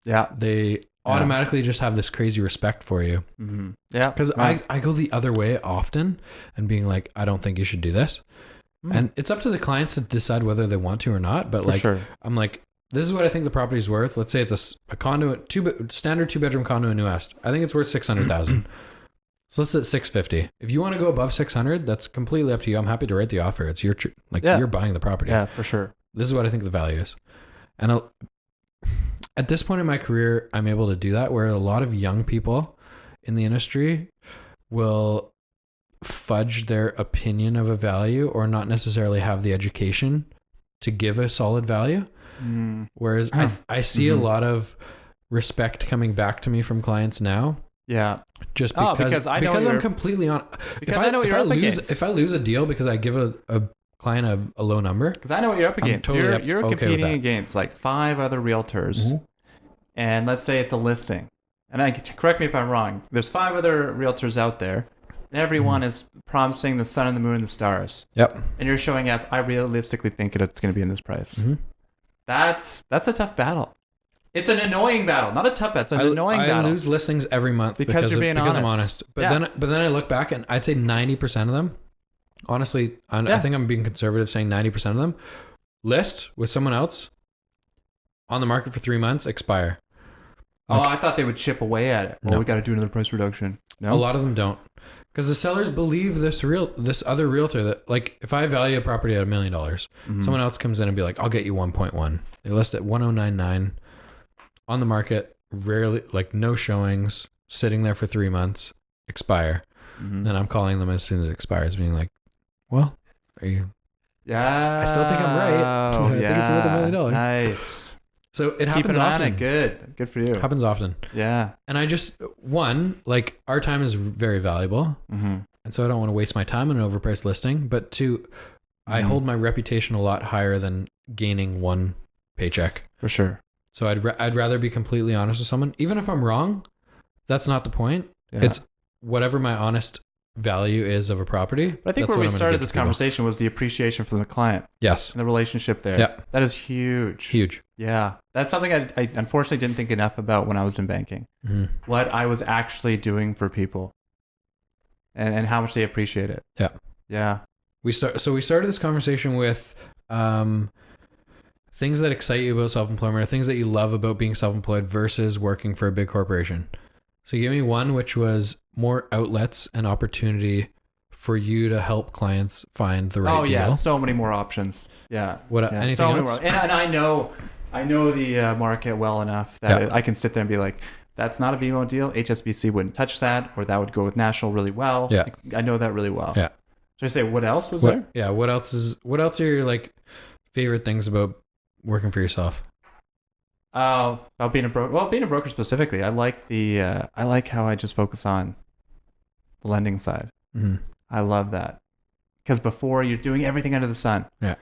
they automatically just have this crazy respect for you. Mm-hmm. Yeah. Because I go the other way often and being like, I don't think you should do this. And it's up to the clients to decide whether they want to or not. But I'm like, this is what I think the property's worth. Let's say it's a condo, standard 2-bedroom condo in New Est. I think it's worth $600,000. So let's say $650,000. If you want to go above $600,000, that's completely up to you. I'm happy to write the offer. It's your you're buying the property. Yeah, for sure. This is what I think the value is. And at this point in my career, I'm able to do that, where a lot of young people in the industry will fudge their opinion of a value or not necessarily have the education to give a solid value. Whereas I see a lot of respect coming back to me from clients now. Yeah. Just because I'm completely on. Because I know what you're up against. If I lose a deal because I give a client a low number. Because I know what you're up against. Totally you're competing against like 5 other realtors. Mm-hmm. And let's say it's a listing. And correct me if I'm wrong. There's 5 other realtors out there. And everyone is promising the sun and the moon and the stars. Yep. And you're showing up, I realistically think it's going to be in this price. Mm-hmm. That's a tough battle. It's an annoying battle, not a tough battle. It's an annoying battle. I lose listings every month because you're being honest. I'm honest. But then I look back and I'd say 90% of them, honestly, I think I'm being conservative saying 90% of them list with someone else on the market for 3 months, expire. I thought they would chip away at it. Well, we got to do another price reduction. No, a lot of them don't, because the sellers believe this other realtor that, like, if I value a property at $1 million, someone else comes in and be like, I'll get you 1.1. They list at 1,099 on the market, rarely, like, no showings, sitting there for 3 months, expire. And I'm calling them as soon as it expires, being like, well, are you? Yeah, I still think I'm right. I think it's worth $1 million. Nice. So it happens often. Good for you. Happens often. Yeah. And I just, like, our time is very valuable. And so I don't want to waste my time on an overpriced listing. But 2, I hold my reputation a lot higher than gaining one paycheck. For sure. So I'd rather be completely honest with someone. Even if I'm wrong, that's not the point. Yeah. It's whatever my honest value is of a property. But I think where we started this conversation was the appreciation from the client. Yes. And the relationship there. Yeah. That is huge. Huge. Yeah. That's something I unfortunately didn't think enough about when I was in banking. Mm-hmm. What I was actually doing for people and how much they appreciate it. Yeah. Yeah. We started this conversation with things that excite you about self-employment, or things that you love about being self-employed versus working for a big corporation. So give me one, which was more outlets and opportunity for you to help clients find the right deal. Oh yeah, so many more options. Yeah. Anything so else? And I know the market well enough that I can sit there and be like, that's not a BMO deal. HSBC wouldn't touch that, or that would go with National really well. Yeah. I know that really well. Yeah. Should I say what else was there? Yeah. What else are your like favorite things about working for yourself? About being a broker. Well, being a broker specifically, I like I like how I just focus on the lending side. Mm-hmm. I love that, because before you're doing everything under the sun. Yeah.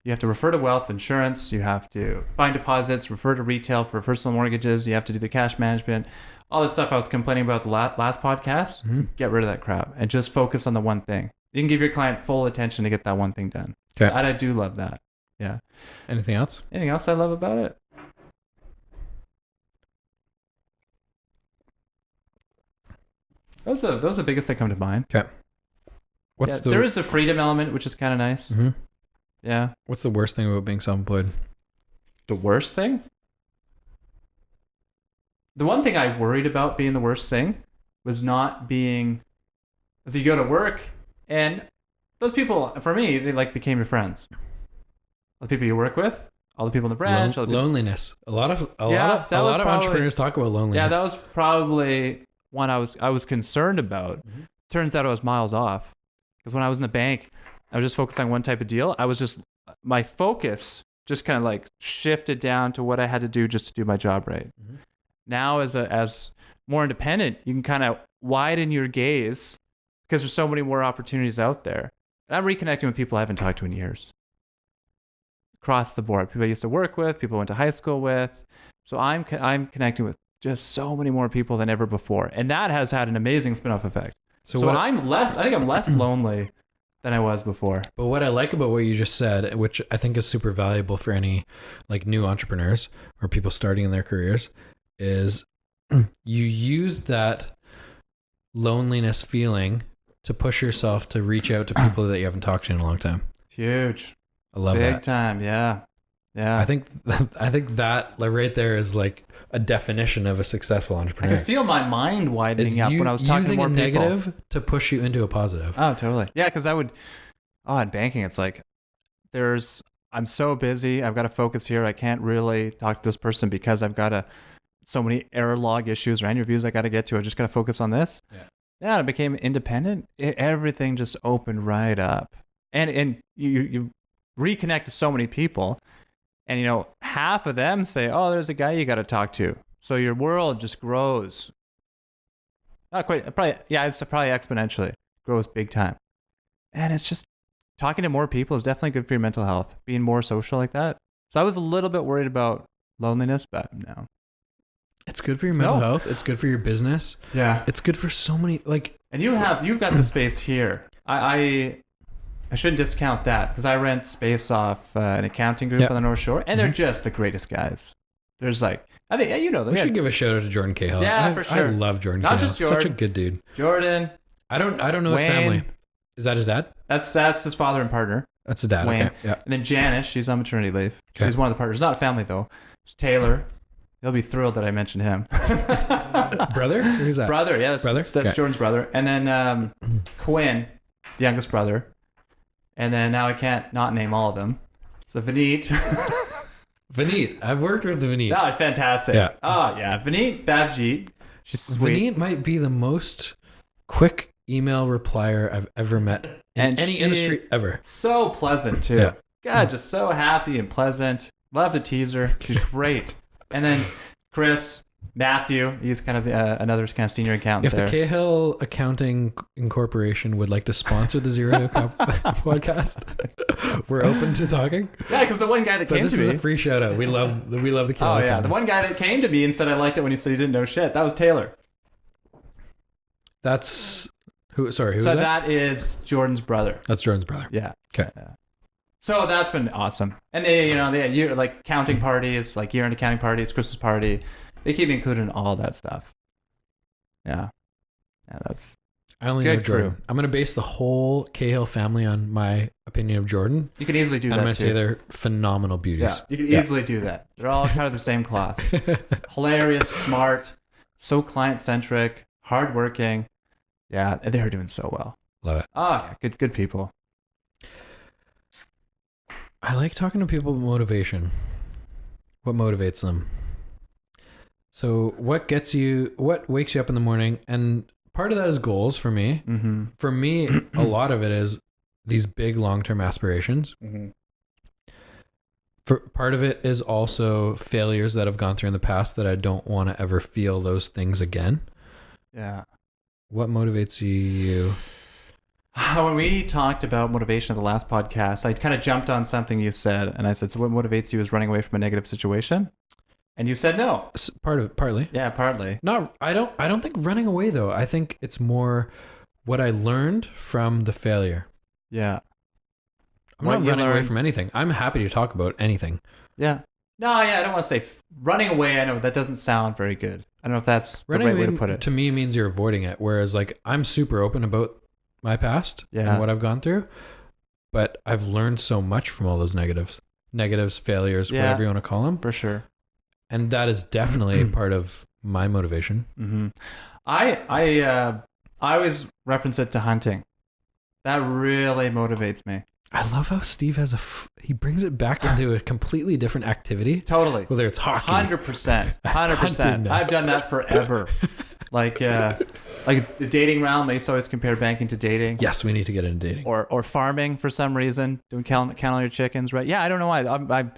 You have to refer to wealth insurance. You have to find deposits, refer to retail for personal mortgages. You have to do the cash management, all that stuff I was complaining about the last podcast. Mm-hmm. Get rid of that crap and just focus on the one thing. You can give your client full attention to get that one thing done. Okay. I do love that. Yeah. Anything else? Anything else I love about it? Those are the biggest that come to mind. Okay. There is the freedom element, which is kind of nice. Mm-hmm. Yeah. What's the worst thing about being self-employed? The worst thing? The one thing I worried about being the worst thing was not being, as you go to work, and those people, for me, they like became your friends. All the people you work with, all the people in the branch, loneliness. A lot of entrepreneurs talk about loneliness. Yeah, that was probably one I was concerned about. Mm-hmm. Turns out I was miles off, because when I was in the bank, I was just focused on one type of deal. My focus just kind of like shifted down to what I had to do just to do my job right. Mm-hmm. Now, as more independent, you can kind of widen your gaze, because there's so many more opportunities out there. And I'm reconnecting with people I haven't talked to in years. Across the board, people I used to work with, people I went to high school with. So I'm connecting with just so many more people than ever before, and that has had an amazing spin-off effect. So I think I'm less lonely than I was before. But what I like about what you just said, which I think is super valuable for any like new entrepreneurs or people starting in their careers, is you use that loneliness feeling to push yourself to reach out to people that you haven't talked to in a long time. Huge. I love that. Big time. Yeah. Yeah. I think that like right there is like a definition of a successful entrepreneur. I can feel my mind widening up when I was talking to more people. Using a negative to push you into a positive. Oh, totally. Yeah, because in banking, it's like I'm so busy. I've got to focus here. I can't really talk to this person because I've got so many error log issues or interviews I got to get to. I just got to focus on this. Yeah, I became independent. Everything just opened right up. And you reconnect to so many people. And, half of them say, oh, there's a guy you got to talk to. So your world just grows. Not quite, probably, yeah, it's probably exponentially. Grows big time. And it's just, talking to more people is definitely good for your mental health. Being more social like that. So I was a little bit worried about loneliness, but no. It's good for your mental health. It's good for your business. Yeah. It's good for so many, like. And you've got the space here. I shouldn't discount that, because I rent space off an accounting group on the North Shore, and they're just the greatest guys. There's like, I think, we should give a shout out to Jordan Cahill. Yeah, for sure. I love Jordan Not Cahill. just Jordan. Such a good dude. Jordan. I don't know Wayne, his family. Is that his dad? That's his father and partner. That's his dad. Wayne. Okay. Yeah. And then Janice, she's on maternity leave. Okay. She's one of the partners. Not family though. It's Taylor. He'll be thrilled that I mentioned him. Brother? Who's that? Brother, yeah. That's Okay. Jordan's brother. And then Quinn, the youngest brother. And then now I can't not name all of them. So Vineet. Vineet. I've worked with Vineet. Oh, fantastic. Yeah. Oh, yeah. Vineet Bavjeet. She's sweet. Vineet might be the most quick email replier I've ever met in any industry ever. So pleasant, too. Yeah. God, just so happy and pleasant. Love to tease her. She's great. And then Chris, Matthew, he's kind of another kind of senior accountant there. If the Cahill Accounting Incorporation would like to sponsor the Zero to podcast, we're open to talking. Yeah, because the one guy that came to me. This is a free shout out. We love the Cahill. Oh, yeah. The one guy that came to me and said I liked it when he said he didn't know shit. That was Taylor. That's Who? Sorry, who's So that? that is Jordan's brother. That's Jordan's brother. Yeah. Okay. Yeah. So that's been awesome. And they year like counting parties, like year-end accounting parties, Christmas party. They keep me included in all that stuff. Yeah. Yeah, that's I only good know Jordan. crew. I'm going to base the whole Cahill family on my opinion of Jordan. You can easily do And that. I'm going to too. say they're phenomenal beauties. Yeah, you can easily do that. They're all kind of the same cloth. Hilarious, smart, so client-centric, hardworking. Yeah, they're doing so well. Love it. Oh, yeah, good people. I like talking to people about motivation. What motivates them? So what wakes you up in the morning? And part of that is goals for me. Mm-hmm. For me, a lot of it is these big long-term aspirations. Mm-hmm. Part of it is also failures that I've gone through in the past that I don't want to ever feel those things again. Yeah. What motivates you? When we talked about motivation at the last podcast, I kind of jumped on something you said, and I said, so what motivates you is running away from a negative situation? And you said no. Partly. Yeah, partly. I don't think running away though. I think it's more what I learned from the failure. Yeah. I'm not running away from anything. I'm happy to talk about anything. Yeah. No, yeah, I don't want to say running away. I know that doesn't sound very good. I don't know if that's the right way to put it. To me means you're avoiding it. Whereas like I'm super open about my past and what I've gone through, but I've learned so much from all those negatives, failures, whatever you want to call them. For sure. And that is definitely part of my motivation. Mm-hmm. I always reference it to hunting. That really motivates me. I love how Steve has he brings it back into a completely different activity. Totally. Whether it's hockey. 100%. 100%. I've done that forever. Like the dating realm, they used to always compare banking to dating. Yes, we need to get into dating. Or farming for some reason, doing count on your chickens, right? Yeah, I don't know why. I'm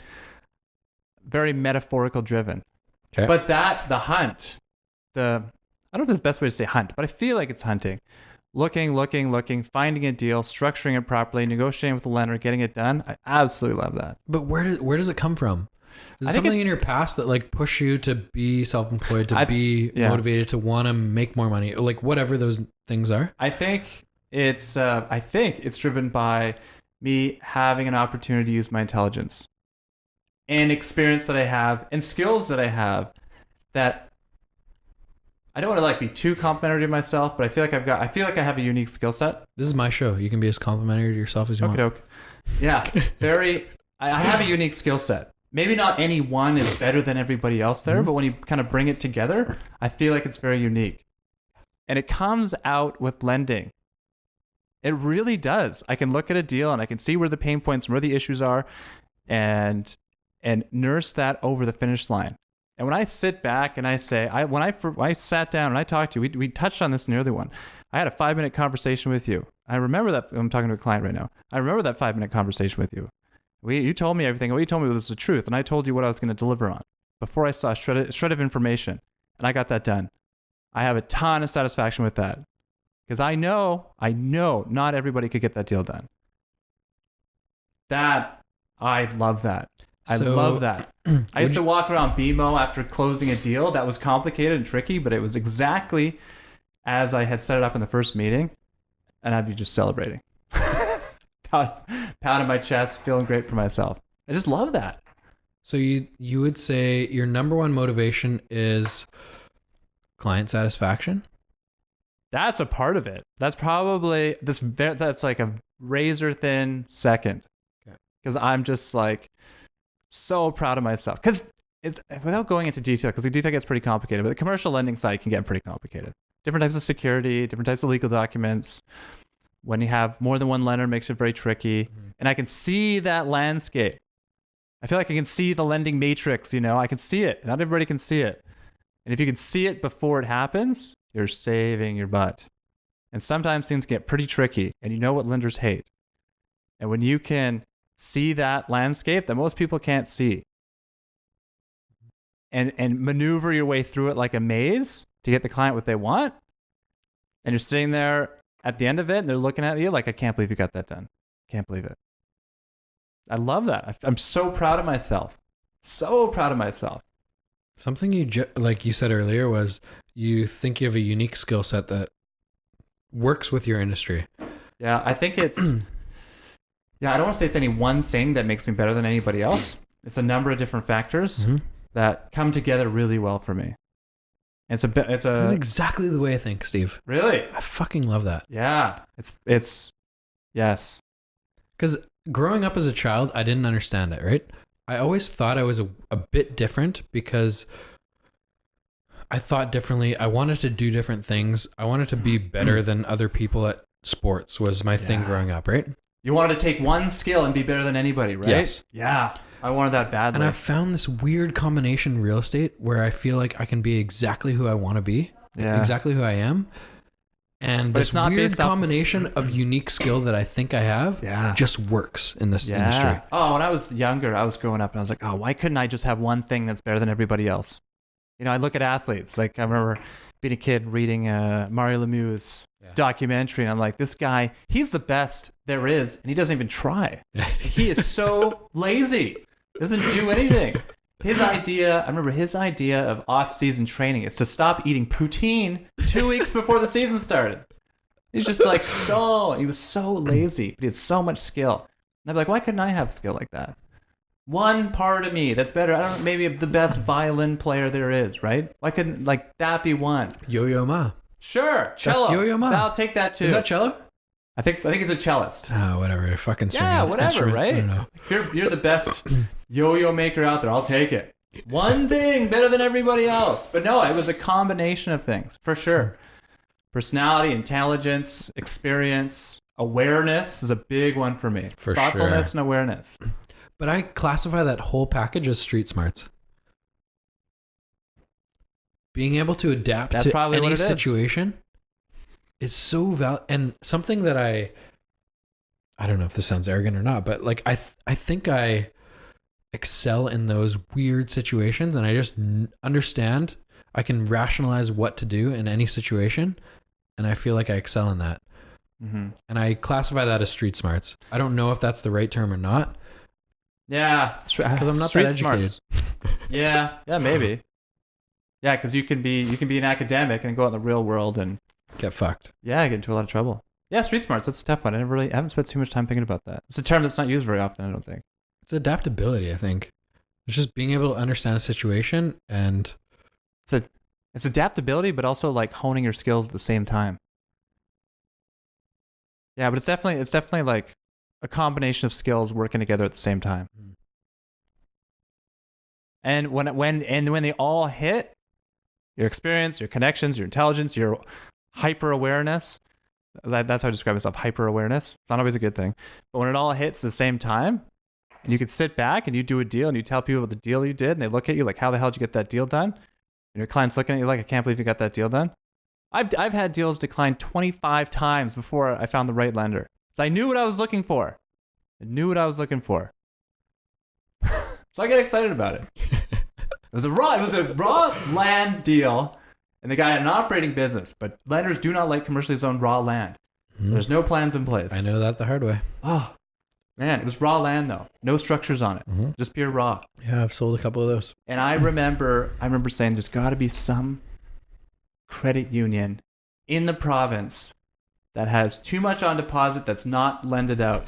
very metaphorical driven. Okay. But the hunt, I don't know if that's the best way to say hunt, but I feel like it's hunting. Looking, finding a deal, structuring it properly, negotiating with the lender, getting it done. I absolutely love that. But where does it come from? Is it something in your past that like push you to be self-employed, to be motivated, to want to make more money, like whatever those things are? I think it's driven by me having an opportunity to use my intelligence and experience that I have and skills that I have that I don't want to like be too complimentary to myself, but I feel like I have a unique skill set. This is my show. You can be as complimentary to yourself as you want. Yeah, I have a unique skill set. Maybe not any one is better than everybody else there, but when you kind of bring it together, I feel like it's very unique. And it comes out with lending. It really does. I can look at a deal and I can see where the pain points and where the issues are and nurse that over the finish line. And when I sit back and I say, when I sat down and I talked to you, we touched on this in the early one. I had a 5-minute conversation with you. I remember that. I'm talking to a client right now. I remember that 5-minute conversation with you. You told me everything. What you told me was the truth, and I told you what I was going to deliver on before I saw a shred of information, and I got that done. I have a ton of satisfaction with that because I know not everybody could get that deal done. I love that. I love that. I used to walk around BMO after closing a deal that was complicated and tricky, but it was exactly as I had set it up in the first meeting, and I'd be just celebrating. Pounding my chest, feeling great for myself. I just love that. So you would say your number one motivation is client satisfaction? That's a part of it. That's probably that's like a razor thin second. Because I'm just like so proud of myself. Because it's without going into detail, because the detail gets pretty complicated, but the commercial lending side can get pretty complicated. Different types of security, different types of legal documents. When you have more than one lender, it makes it very tricky. Mm-hmm. And I can see that landscape. I feel like I can see the lending matrix, I can see it. Not everybody can see it. And if you can see it before it happens, you're saving your butt. And sometimes things get pretty tricky, and you know what lenders hate. And when you can see that landscape that most people can't see and maneuver your way through it like a maze to get the client what they want, and you're sitting there at the end of it, and they're looking at you like, I can't believe you got that done. Can't believe it. I love that. I'm so proud of myself. So proud of myself. Something like you said earlier was you think you have a unique skill set that works with your industry? Yeah, I think it's. Yeah, I don't want to say it's any one thing that makes me better than anybody else. It's a number of different factors that come together really well for me. It's That's exactly the way I think, Steve. Really? I fucking love that. Yeah. It's yes. Because growing up as a child, I didn't understand it, right? I always thought I was a bit different because I thought differently. I wanted to do different things. I wanted to be better than other people at sports was my thing growing up, right? You wanted to take one skill and be better than anybody, right? Yes. Yeah. I wanted that badly. And I found this weird combination in real estate where I feel like I can be exactly who I want to be, exactly who I am. And this weird combination of unique skill that I think I have just works in this industry. Oh, when I was younger, I was growing up and I was like, oh, why couldn't I just have one thing that's better than everybody else? You know, I look at athletes. Like I remember being a kid reading Mario Lemieux's documentary, and I'm like, this guy, he's the best there is, and he doesn't even try. He is so lazy. Doesn't do anything. I remember his idea of off-season training is to stop eating poutine 2 weeks before the season started. He's just like he was so lazy, but he had so much skill. And I'd be like, why couldn't I have skill like that? One part of me that's better. I don't know, maybe the best violin player there is, right? Why couldn't that be one? Yo-Yo Ma. Sure, cello. That's Yo-Yo Ma. I'll take that too. Is that cello? I think it's a cellist. Oh, whatever. Fucking string. Yeah, whatever, right? I don't know. If you're the best yo-yo maker out there, I'll take it. One thing better than everybody else. But no, it was a combination of things, for sure. Personality, intelligence, experience, awareness is a big one for me. For Thoughtfulness and awareness. But I classify that whole package as street smarts. Being able to adapt to any situation is so and something that I don't know if this sounds arrogant or not, but like I think I excel in those weird situations, and I just understand. I can rationalize what to do in any situation, and I feel like I excel in that. Mm-hmm. And I classify that as street smarts. I don't know if that's the right term or not. Yeah, because I'm not that educated. yeah, maybe. Yeah, because you can be an academic and go out in the real world and get fucked. Yeah, get into a lot of trouble. Yeah, street smarts. That's a tough one. I haven't spent too much time thinking about that. It's a term that's not used very often, I don't think. It's adaptability, I think. It's just being able to understand a situation, and it's adaptability, but also like honing your skills at the same time. Yeah, but it's definitely like a combination of skills working together at the same time. And when they all hit, your experience, your connections, your intelligence, your hyper awareness. That's how I describe myself, hyper awareness. It's not always a good thing. But when it all hits at the same time, and you can sit back and you do a deal and you tell people about the deal you did, and they look at you like, how the hell did you get that deal done? And your client's looking at you like, I can't believe you got that deal done. I've had deals declined 25 times before I found the right lender. So I knew what I was looking for. So I get excited about it. It was a raw land deal, and the guy had an operating business, but lenders do not like commercially zoned raw land. There's no plans in place. I know that the hard way. Oh, man, it was raw land though. No structures on it. Just pure raw. Yeah, I've sold a couple of those. And I remember saying there's got to be some credit union in the province that has too much on deposit that's not lended out.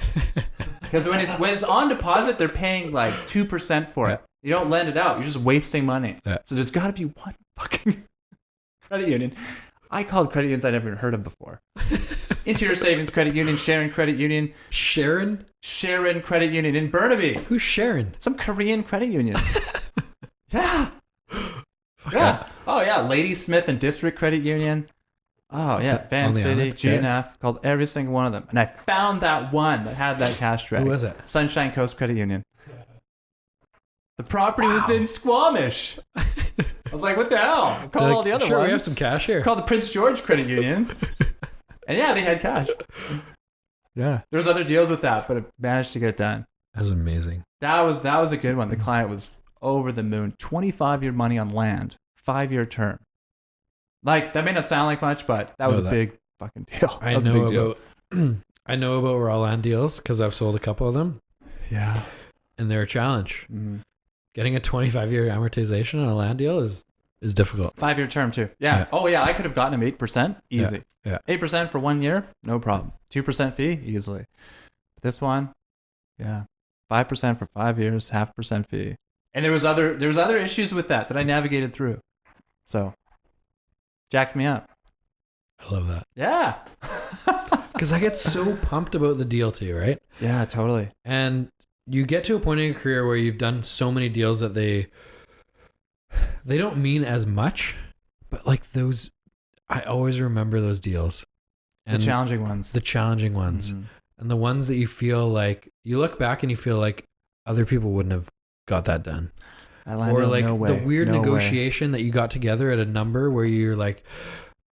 Because when it's on deposit, they're paying like 2% for it. You don't lend it out. You're just wasting money. Yeah. So there's got to be one fucking credit union. I called credit unions I'd never heard of before. Interior Savings Credit Union, Sharon Credit Union. Sharon Credit Union in Burnaby. Who's Sharon? Some Korean credit union. Yeah. Fuck yeah. that. Oh, yeah. Lady Smith and District Credit Union. Oh, yeah. Van City, GNF. Called every single one of them. And I found that one that had that cash drag. Who was it? Sunshine Coast Credit Union. The property was in Squamish. I was like, what the hell? I called all the other ones. We have some cash here. Called the Prince George Credit Union. And yeah, they had cash. Yeah. There was other deals with that, but it managed to get it done. That was amazing. That was a good one. The client was over the moon. 25-year money on land. 5-year term. Like, that may not sound like much, but that was a big fucking deal. I know about raw land deals because I've sold a couple of them. Yeah. And they're a challenge. Getting a 25-year amortization on a land deal is is difficult. 5-year term too. Yeah. Oh yeah, I could have gotten him 8%, easy. Yeah. 8% for 1 year, no problem. 2% fee, easily. This one, yeah, 5% for 5 years, 0.5% fee. And there was other issues with that I navigated through. So, jacks me up. I love that. Yeah. Because I get so pumped about the deal too, right? Yeah, totally. And you get to a point in your career where you've done so many deals that they don't mean as much, but like those, I always remember those deals. And the challenging ones. Mm-hmm. And the ones that you feel like, you look back and you feel like other people wouldn't have got that done. Or like the weird negotiation that you got together at a number where you're like,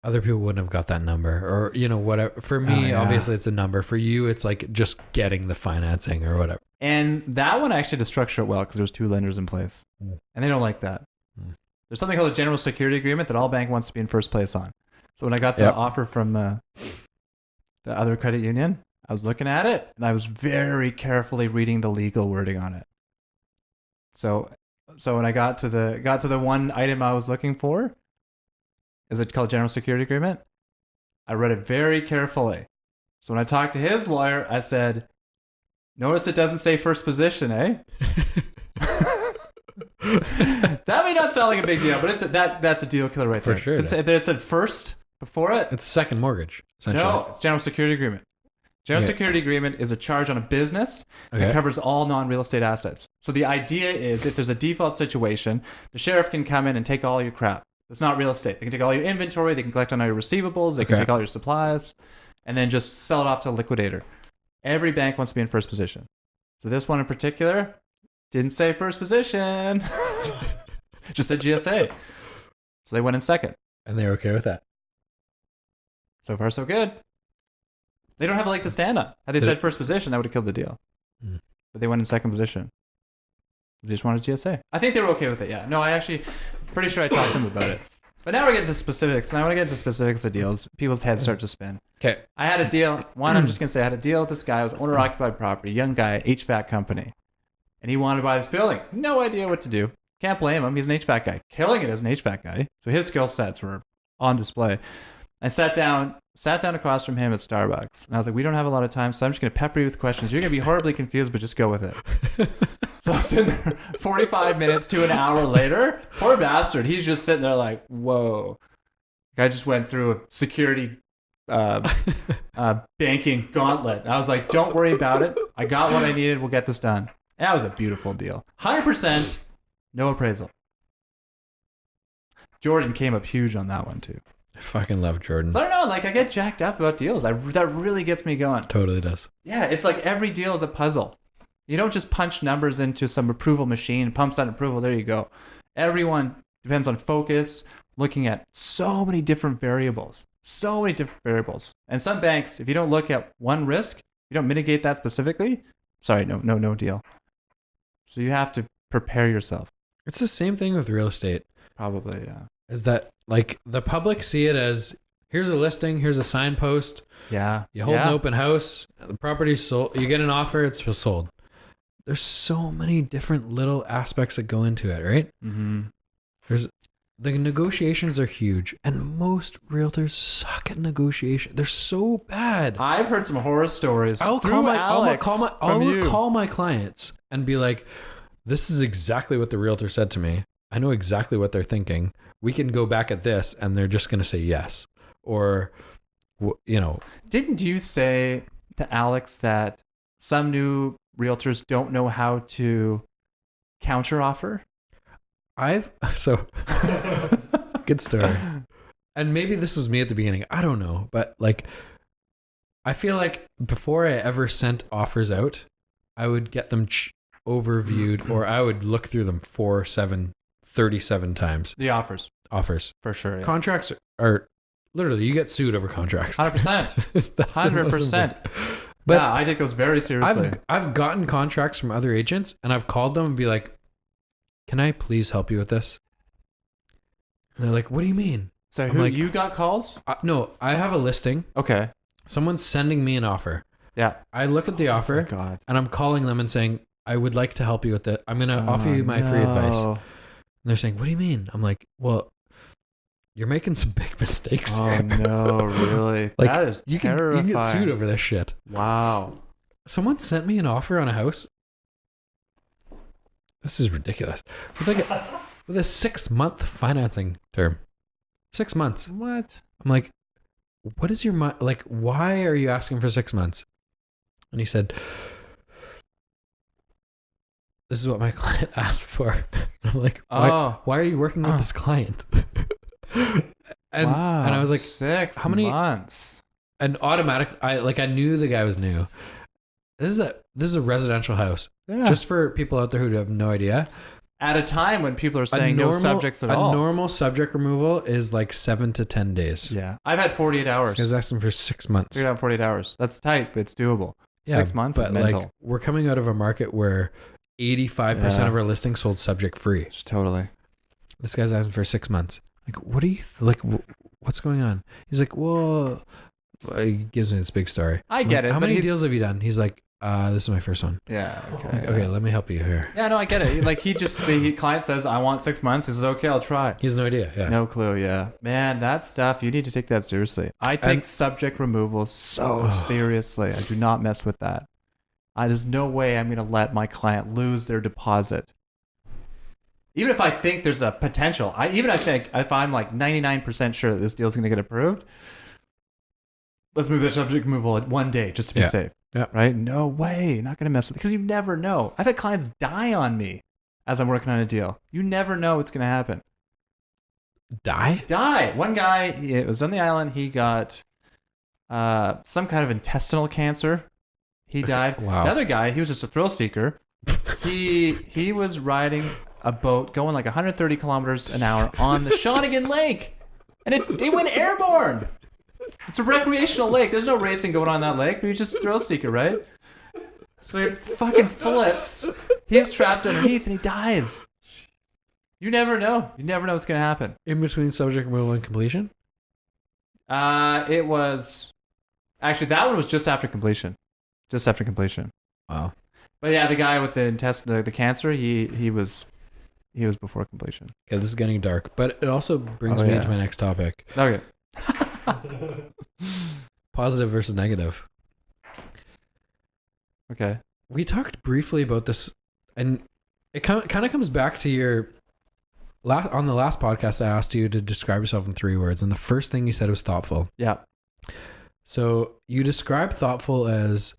other people wouldn't have got that number, or, you know, whatever. For me, obviously it's a number. For you, it's like just getting the financing or whatever. And that one I actually had to structure it well because there was 2 lenders in place, and they don't like that. There's something called a general security agreement that all bank wants to be in first place on. So when I got the offer from the other credit union, I was looking at it and I was very carefully reading the legal wording on it. So when I got to the one item I was looking for, is it called general security agreement? I read it very carefully. So when I talked to his lawyer, I said, "Notice it doesn't say first position, eh?" That may not sound like a big deal, but that's a deal killer right there. For sure. It said first before it. It's second mortgage, essentially. No, it's general security agreement. General security agreement is a charge on a business that covers all non-real estate assets. So the idea is if there's a default situation, the sheriff can come in and take all your crap. It's not real estate. They can take all your inventory. They can collect on all your receivables. They can take all your supplies and then just sell it off to a liquidator. Every bank wants to be in first position. So this one in particular didn't say first position. Just said GSA. So they went in second. And they're okay with that. So far, so good. They don't have a leg to stand on. Had they said first position, that would have killed the deal. But they went in second position. They just wanted GSA. I think they were okay with it, yeah. No, I actually, pretty sure I talked to them about it. But now we're getting to specifics. And I want to get into specifics of deals. People's heads start to spin. Okay. I had a deal. I'm just going to say I had a deal with this guy. It was owner-occupied property, young guy, HVAC company. And he wanted to buy this building. No idea what to do. Can't blame him. He's an HVAC guy. Killing it as an HVAC guy. So his skill sets were on display. I sat down across from him at Starbucks. And I was like, we don't have a lot of time, so I'm just going to pepper you with questions. You're going to be horribly confused, but just go with it. So I was sitting there 45 minutes to an hour later. Poor bastard. He's just sitting there like, whoa. I just went through a security banking gauntlet. And I was like, don't worry about it. I got what I needed. We'll get this done. And that was a beautiful deal. 100%, no appraisal. Jordan came up huge on that one too. I fucking love Jordan. So I don't know, like I get jacked up about deals. That really gets me going. Totally does. Yeah, it's like every deal is a puzzle. You don't just punch numbers into some approval machine, pumps out approval, there you go. Everyone depends on focus, looking at so many different variables. And some banks, if you don't look at one risk, you don't mitigate that specifically, sorry, no deal. So you have to prepare yourself. It's the same thing with real estate. Probably, yeah. Is that like the public see it as here's a listing, here's a signpost. Yeah. You hold an open house, the property's sold, you get an offer, it's sold. There's so many different little aspects that go into it, right? Mm-hmm. The negotiations are huge, and most realtors suck at negotiation. They're so bad. I've heard some horror stories. I'll call my clients and be like, this is exactly what the realtor said to me. I know exactly what they're thinking. We can go back at this, and they're just going to say yes. Or, you know. Didn't you say to Alex that some new realtors don't know how to counteroffer? Good story. And maybe this was me at the beginning. I don't know. But like, I feel like before I ever sent offers out, I would get them overviewed, or I would look through them 37 times. The offers. For sure. Yeah. Contracts are literally, you get sued over contracts. 100%. 100%. But yeah, I take those very seriously. I've gotten contracts from other agents, and I've called them and be like, can I please help you with this? And they're like, what do you mean? So you got calls? No, I have a listing. Okay. Someone's sending me an offer. Yeah. I look at the offer, and I'm calling them and saying, I would like to help you with it. I'm going to offer you my free advice. they're saying, what do you mean? I'm like, well, you're making some big mistakes Oh here. no, really? Like, That is you terrifying. can get sued over this shit. Wow. Someone sent me an offer on a house. This is ridiculous. With a 6-month financing term. 6 months. What? I'm like, what is your like? Why are you asking for 6 months? And he said, this is what my client asked for. I'm like, why are you working with this client? And I was like, 6 how many months? And I knew the guy was new. This is a residential house. Yeah. Just for people out there who have no idea. At a time when people are saying no subjects at all. A normal subject removal is like 7 to 10 days. Yeah. I've had 48 hours. This guy's asking for 6 months. Figured out 48 hours. That's tight, but it's doable. Yeah, 6 months is mental. Like, we're coming out of a market where 85% of our listings sold subject free. Totally. This guy's asking for 6 months. Like, what do you what's going on? He's like, well, he gives me this big story. I get it. How many deals have you done? He's like, this is my first one. Yeah. Okay. Like, okay, let me help you here. Yeah, no, I get it. Like the client says, I want 6 months. He says, okay, I'll try. He has no idea. Yeah. No clue. Yeah. Man, that stuff, you need to take that seriously. I take subject removal so seriously. I do not mess with that. There's no way I'm going to let my client lose their deposit. Even if I think there's a potential, if I'm like 99% sure that this deal is going to get approved, let's move that subject removal at 1 day just to be safe. Yeah. Right? No way. Not going to mess with it because you never know. I've had clients die on me as I'm working on a deal. You never know what's going to happen. Die. One guy, it was on the island. He got some kind of intestinal cancer. He died. Wow. Another guy, he was just a thrill seeker. He was riding a boat going like 130 kilometers an hour on the Shawnigan Lake. And it went airborne. It's a recreational lake. There's no racing going on that lake, but he's just a thrill seeker, right? So he fucking flips. He's trapped underneath and he dies. You never know. You never know what's going to happen. In between subject removal and completion? It was... Actually, that one was just after completion. Just after completion. Wow. But yeah, the guy with the cancer, he was before completion. Okay, this is getting dark, but it also brings me into my next topic. Okay. Positive versus negative. Okay. We talked briefly about this, and it kind of comes back to your on the last podcast. I asked you to describe yourself in 3 words, and the first thing you said was thoughtful. Yeah. So you describe thoughtful as,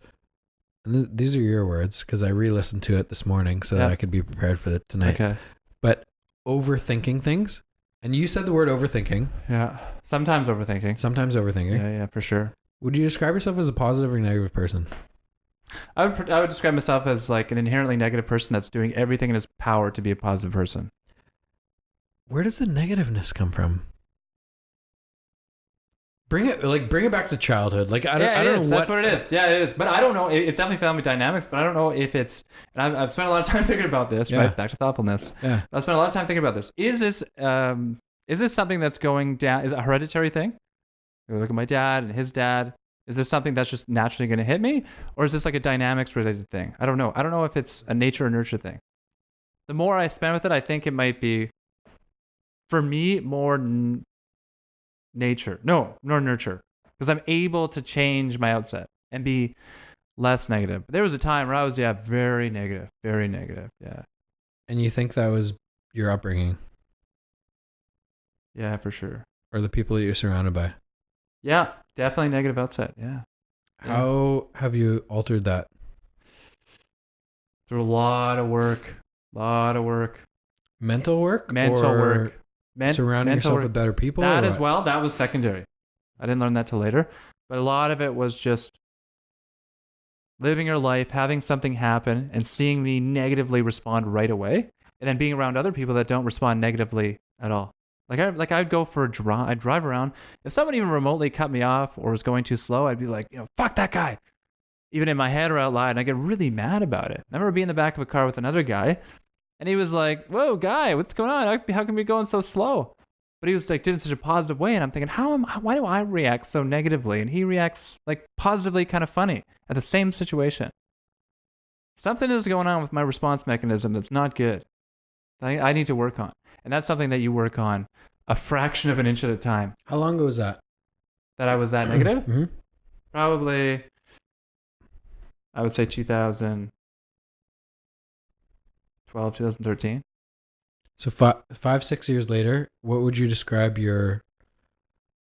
and these are your words because I re-listened to it this morning so that I could be prepared for it tonight. Okay. But overthinking things, and you said the word overthinking. Yeah. Sometimes overthinking. Yeah, for sure. Would you describe yourself as a positive or negative person? I would describe myself as like an inherently negative person that's doing everything in his power to be a positive person. Where does the negativeness come from? Bring it back to childhood. Like I don't know what. That's what it is. Yeah, it is. But I don't know. It's definitely family dynamics. But I don't know if it's. And I've spent a lot of time thinking about this. Yeah. Right, back to thoughtfulness. Yeah. I've spent a lot of time thinking about this. Is this something that's going down? Is it a hereditary thing? You look at my dad and his dad. Is this something that's just naturally going to hit me, or is this like a dynamics related thing? I don't know. I don't know if it's a nature or nurture thing. The more I spend with it, I think it might be, for me, more nature. No, nor nurture. Because I'm able to change my outset and be less negative. There was a time where I was, very negative. Very negative, yeah. And you think that was your upbringing? Yeah, for sure. Or the people that you're surrounded by? Yeah, definitely negative outset, yeah. How have you altered that? Through a lot of work. Mental work? Surrounding yourself with better people? That as well. That was secondary. I didn't learn that till later. But a lot of it was just living your life, having something happen, and seeing me negatively respond right away, and then being around other people that don't respond negatively at all. I'd go for a drive. I'd drive around. If someone even remotely cut me off or was going too slow, I'd be like, fuck that guy. Even in my head or out loud, and I get really mad about it. I remember being in the back of a car with another guy, and he was like, "Whoa, guy, what's going on? How come you're going so slow?" But he was like, did it in such a positive way, and I'm thinking, why do I react so negatively, and he reacts like positively, kind of funny at the same situation. Something is going on with my response mechanism that's not good. I need to work on. And that's something that you work on a fraction of an inch at a time. How long ago was that? That I was that negative? Mm-hmm. Probably, I would say 2012, 2013. So 5, 6 years later, what would you describe your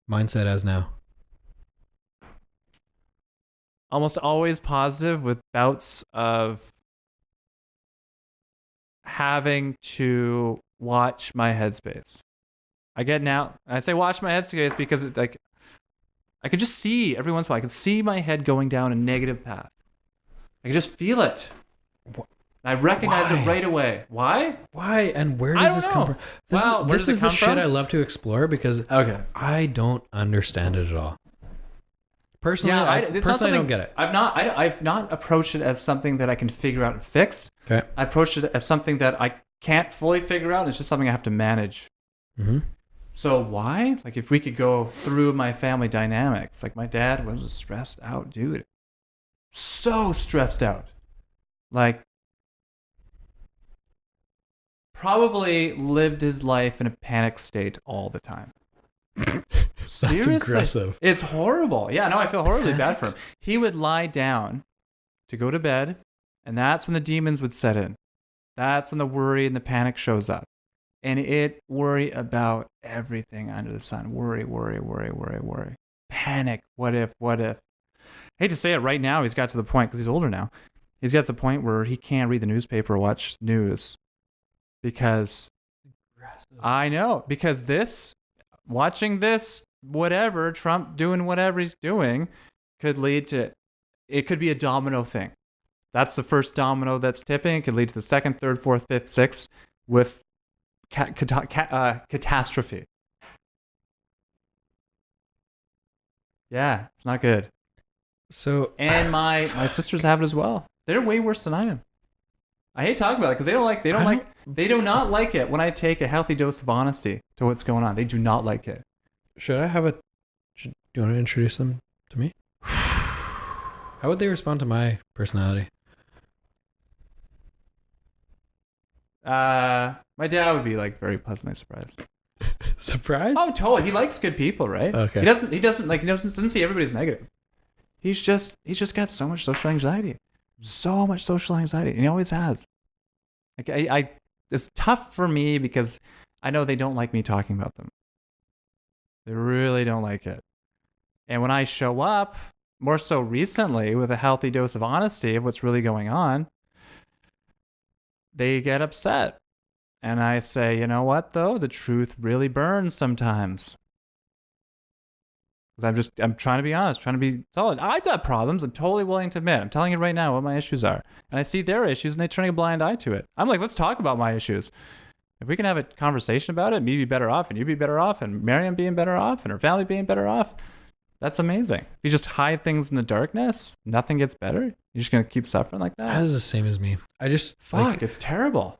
mindset as now? Almost always positive with bouts of having to watch my headspace. I'd say watch my headspace because it, like, I could just see every once in a while. I could see my head going down a negative path. I could just feel it. I recognize it right away. Why? Why? And where does this come from? This is the shit I love to explore because I don't understand it at all. Personally, I don't get it. I've not approached it as something that I can figure out and fix. Okay. I approached it as something that I can't fully figure out. It's just something I have to manage. Mm-hmm. So why? Like, if we could go through my family dynamics, like my dad was a stressed out dude. So stressed out. Like, probably lived his life in a panic state all the time. Seriously? That's aggressive. It's horrible. Yeah, no, I feel horribly bad for him. He would lie down to go to bed, and that's when the demons would set in. That's when the worry and the panic shows up. And it worry about everything under the sun. Worry. Panic. What if? I hate to say it right now, he's got to the point, because he's older now, he's got to the point where he can't read the newspaper or watch news. Because I know, because watching this, whatever, Trump doing whatever he's doing, could lead to, it could be a domino thing. That's the first domino that's tipping. It could lead to the second, third, fourth, fifth, sixth with catastrophe. Yeah, it's not good. So, and my sisters have it as well. They're way worse than I am. I hate talking about it because they do not like it when I take a healthy dose of honesty to what's going on. They do not like it. Do you want to introduce them to me? How would they respond to my personality? My dad would be like very pleasantly surprised. Surprised? Oh, totally. He likes good people, right? Okay. He doesn't see everybody as negative. He's just got so much social anxiety. So much social anxiety. And he always has. Like it's tough for me because I know they don't like me talking about them. They really don't like it. And when I show up, more so recently, with a healthy dose of honesty of what's really going on, they get upset. And I say, you know what, though? The truth really burns sometimes. Because I'm trying to be honest, trying to be solid. I've got problems. I'm totally willing to admit. I'm telling you right now what my issues are. And I see their issues, and they turn a blind eye to it. I'm like, let's talk about my issues. If we can have a conversation about it, me be better off, and you be better off, and Miriam being better off, and her family being better off, that's amazing. If you just hide things in the darkness, nothing gets better. You're just going to keep suffering like that. That is the same as me. It's terrible.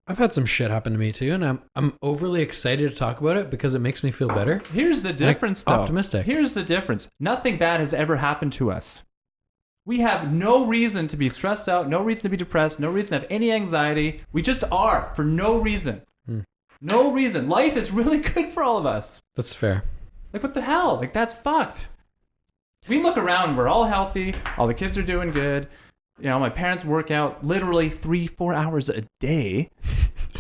I've had some shit happen to me too, and I'm overly excited to talk about it because it makes me feel better. Here's the difference, though. Optimistic. Here's the difference. Nothing bad has ever happened to us. We have no reason to be stressed out, no reason to be depressed, no reason to have any anxiety. We just are for no reason. No reason. Life is really good for all of us. That's fair. Like, what the hell? Like, that's fucked. We look around, we're all healthy, all the kids are doing good. You know, my parents work out literally 3-4 hours a day.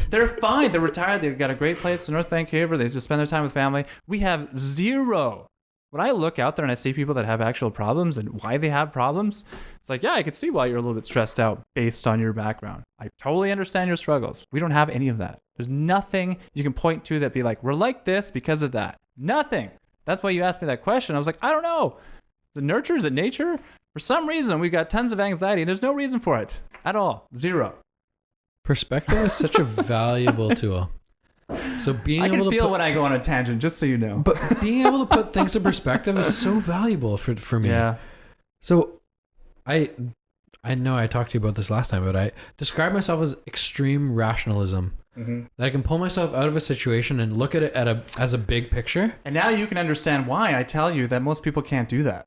They're fine. They're retired. They've got a great place in North Vancouver. They just spend their time with family. We have zero. When I look out there and I see people that have actual problems and why they have problems, it's like, yeah, I can see why you're a little bit stressed out based on your background. I totally understand your struggles. We don't have any of that. There's nothing you can point to that be like, we're like this because of that. Nothing. That's why you asked me that question. I was like, I don't know. Is it nurture? Is it nature? For some reason, we've got tons of anxiety. There's no reason for it at all. Zero. Perspective is such a valuable tool. So I can feel when I go on a tangent, just so you know. But being able to put things in perspective is so valuable for me. Yeah. So I know I talked to you about this last time, but I describe myself as extreme rationalism. Mm-hmm. That I can pull myself out of a situation and look at it as a big picture. And now you can understand why I tell you that most people can't do that.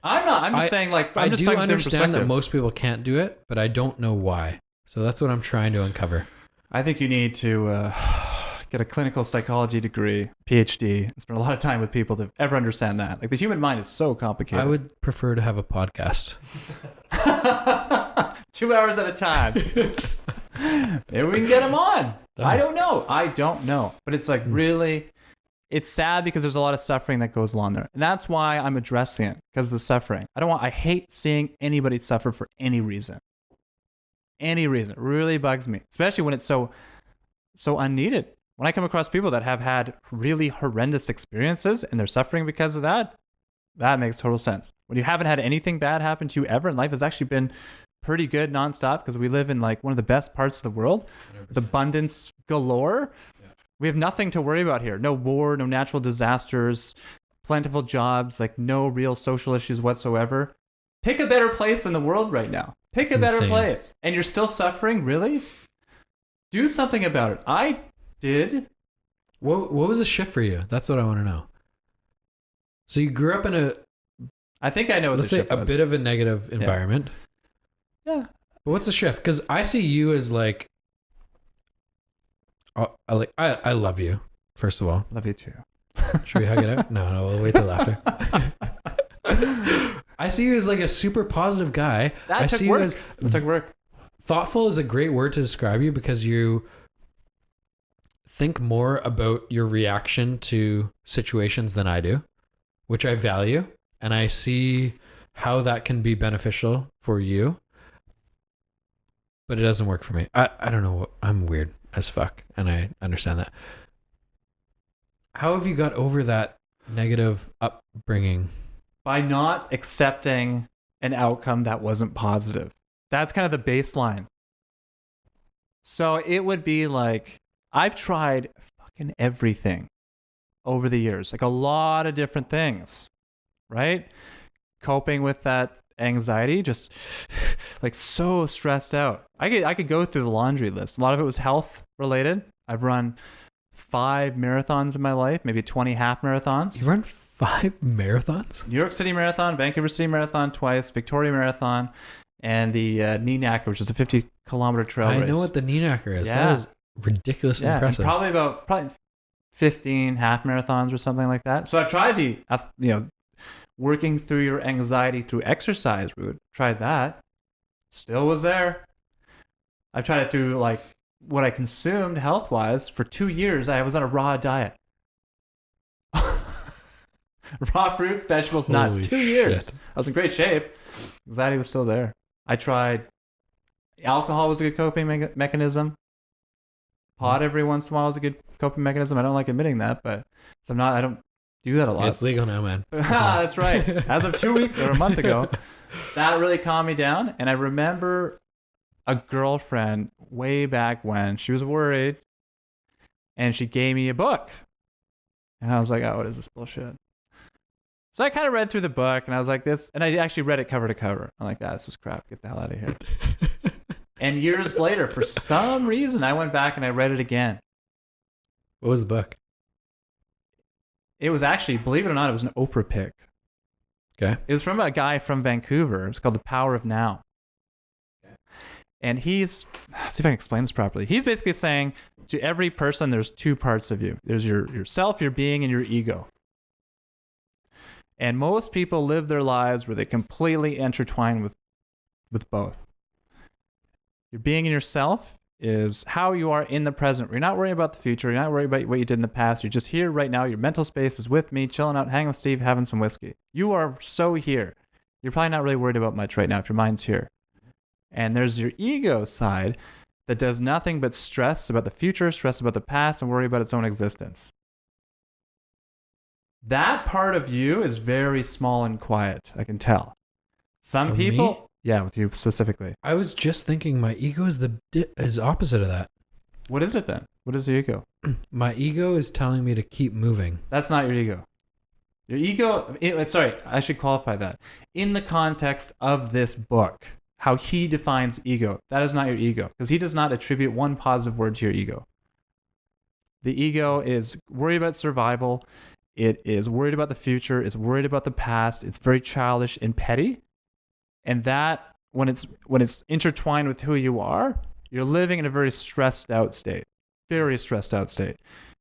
I'm just saying, like, I'm just I do talking understand that most people can't do it, but I don't know why. So that's what I'm trying to uncover. I think you need to get a clinical psychology degree, PhD, and spend a lot of time with people to ever understand that. Like the human mind is so complicated. I would prefer to have a podcast. 2 hours at a time. Maybe we can get them on. I don't know. But it's like really, it's sad because there's a lot of suffering that goes along there. And that's why I'm addressing it, because of the suffering. I hate seeing anybody suffer for any reason. Any reason. It really bugs me, especially when it's so unneeded. When I come across people that have had really horrendous experiences and they're suffering because of that, that makes total sense. When you haven't had anything bad happen to you ever, and life has actually been pretty good nonstop because we live in like one of the best parts of the world, 100%. With abundance galore. Yeah. We have nothing to worry about here. No war, no natural disasters, plentiful jobs, like no real social issues whatsoever. Pick a better place in the world right now. Pick a better place. And you're still suffering? Really? Do something about it. I did. What was the shift for you? That's what I want to know. So you grew up in I think I know what the shift was. A bit of a negative environment. Yeah. But what's the shift? Because I see you as like, I love you, first of all. Love you too. Should we hug it out? No, we'll wait till after. I see you as like a super positive guy. That took work. Thoughtful is a great word to describe you because you think more about your reaction to situations than I do, which I value. And I see how that can be beneficial for you. But it doesn't work for me. I don't know. I'm weird as fuck. And I understand that. How have you got over that negative upbringing? By not accepting an outcome that wasn't positive. That's kind of the baseline. So it would be like, I've tried fucking everything over the years, like a lot of different things, right? Coping with that anxiety, just like so stressed out. I could go through the laundry list. A lot of it was health related. I've run 5 marathons in my life, maybe 20 half marathons. You run 5 marathons? New York City Marathon, Vancouver City Marathon twice, Victoria Marathon, and the Neenacker, which is a 50-kilometer trail race. I know what the Neenacker is. Yeah. That is ridiculously impressive. Probably 15 half marathons or something like that. So I've tried the, working through your anxiety through exercise route. Tried that. Still was there. I've tried it through like what I consumed health-wise. For 2 years, I was on a raw diet. Raw fruits, vegetables, nuts. 2 years. I was in great shape. Anxiety was still there. I tried. Alcohol was a good coping mechanism. Pot every once in a while was a good coping mechanism. I don't like admitting that, but I don't do that a lot. It's legal now, man. That's right. As of 2 weeks or a month ago, that really calmed me down. And I remember a girlfriend way back when, she was worried and she gave me a book. And I was like, oh, what is this bullshit? So I kind of read through the book and I was like this, and I actually read it cover to cover. I'm like, this is crap. Get the hell out of here. And years later, for some reason, I went back and I read it again. What was the book? It was actually, believe it or not, it was an Oprah pick. Okay. It was from a guy from Vancouver. It's called The Power of Now. Okay. And let's see if I can explain this properly. He's basically saying to every person, there's 2 parts of you. There's yourself, your being, and your ego. And most people live their lives where they completely intertwine with both. Your being and yourself is how you are in the present. You're not worrying about the future. You're not worried about what you did in the past. You're just here right now. Your mental space is with me, chilling out, hanging with Steve, having some whiskey. You are so here. You're probably not really worried about much right now if your mind's here. And there's your ego side that does nothing but stress about the future, stress about the past, and worry about its own existence. That part of you is very small and quiet, I can tell. Some people... Me? Yeah, with you specifically. I was just thinking my ego is opposite of that. What is it then? What is your ego? My ego is telling me to keep moving. That's not your ego. Your ego... sorry, I should qualify that. In the context of this book, how he defines ego, that is not your ego. Because he does not attribute one positive word to your ego. The ego is worried about survival. It is worried about the future. It's worried about the past. It's very childish and petty. And that, when it's intertwined with who you are, You're living in a very stressed out state. Very stressed out state.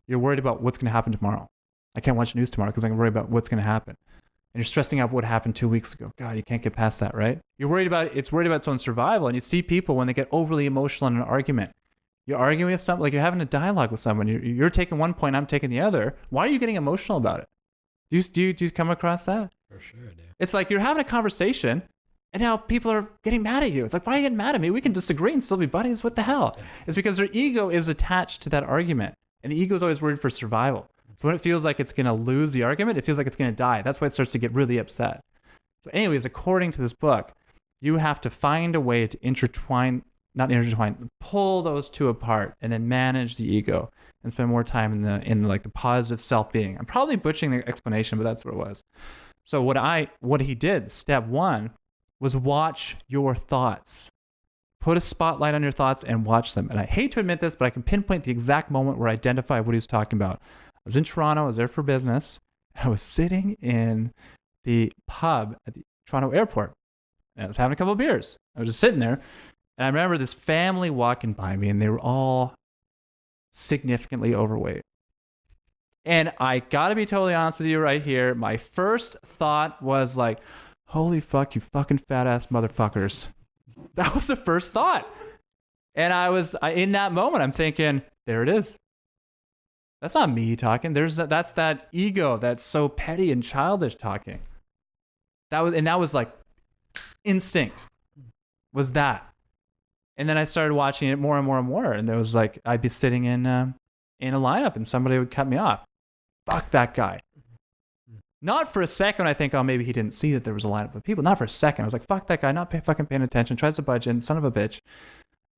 You're worried about what's going to happen tomorrow. I can't watch news tomorrow because I'm worried about what's going to happen. And you're stressing out what happened 2 weeks ago. God, you can't get past that, right? You're worried about it's worried about its own survival. And you see people when they get overly emotional in an argument. You're arguing with someone, like you're having a dialogue with someone. You're taking one point, I'm taking the other. Why are you getting emotional about it? Do you come across that? For sure, dude. It's like you're having a conversation, and now people are getting mad at you. It's like, why are you getting mad at me? We can disagree and still be buddies. What the hell? It's because their ego is attached to that argument, and the ego is always worried for survival. So when it feels like it's going to lose the argument, it feels like it's going to die. That's why it starts to get really upset. So anyways, according to this book, you have to find a way to pull those two apart and then manage the ego and spend more time in the positive self-being. I'm probably butchering the explanation, but that's what it was. So what he did, step one, was watch your thoughts. Put a spotlight on your thoughts and watch them. And I hate to admit this, but I can pinpoint the exact moment where I identify what he was talking about. I was in Toronto. I was there for business. I was sitting in the pub at the Toronto airport. And I was having a couple of beers. I was just sitting there. And I remember this family walking by me, and they were all significantly overweight. And I got to be totally honest with you right here. My first thought was like, holy fuck, you fucking fat ass motherfuckers. That was the first thought. And in that moment, I'm thinking, there it is. That's not me talking. That's that ego that's so petty and childish talking. That was like instinct. Was that. And then I started watching it more and more and more. And there was like, I'd be sitting in a lineup and somebody would cut me off. Fuck that guy. Not for a second I think, oh, maybe he didn't see that there was a lineup of people. Not for a second. I was like, fuck that guy, not fucking paying attention, tries to budge in, son of a bitch.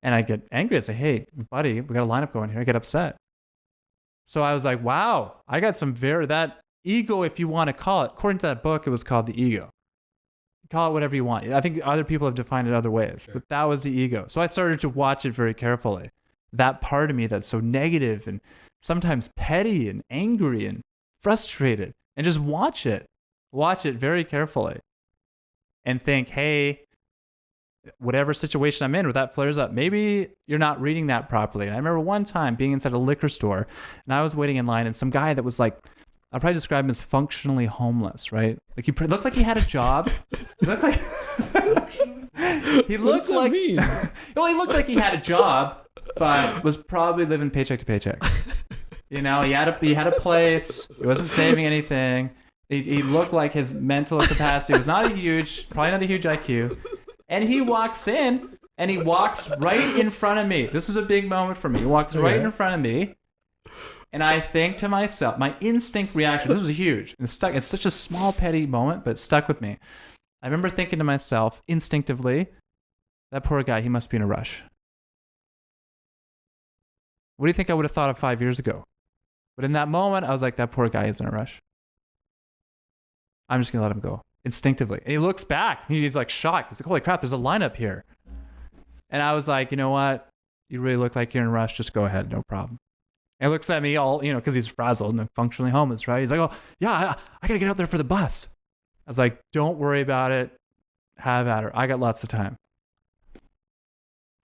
And I get angry. I say, hey, buddy, we got a lineup going here. I get upset. So I was like, wow, I got that ego, if you want to call it. According to that book, it was called the ego. Call it whatever you want. I think other people have defined it other ways, sure. But that was the ego. So I started to watch it very carefully. That part of me that's so negative and sometimes petty and angry and frustrated, and just watch it very carefully and think, hey, whatever situation I'm in where that flares up, maybe you're not reading that properly. And I remember one time being inside a liquor store and I was waiting in line and some guy that was like, I'll probably describe him as functionally homeless, right? Like he looked like he had a job. He looked like he looked like well, he looked like he had a job, but was probably living paycheck to paycheck. You know, he had a place. He wasn't saving anything. He looked like his mental capacity was probably not a huge IQ. And he walks in and he walks right in front of me. This is a big moment for me. He walks right in front of me. And I think to myself, my instinct reaction, this was huge. And it's such a small, petty moment, but it stuck with me. I remember thinking to myself instinctively, that poor guy, he must be in a rush. What do you think I would have thought of 5 years ago? But in that moment, I was like, that poor guy is in a rush. I'm just going to let him go instinctively. And he looks back. He's like shocked. He's like, holy crap, there's a lineup here. And I was like, you know what? You really look like you're in a rush. Just go ahead. No problem. And he looks at me all, because he's frazzled and functionally homeless, right? He's like, oh, yeah, I got to get out there for the bus. I was like, don't worry about it. Have at her. I got lots of time.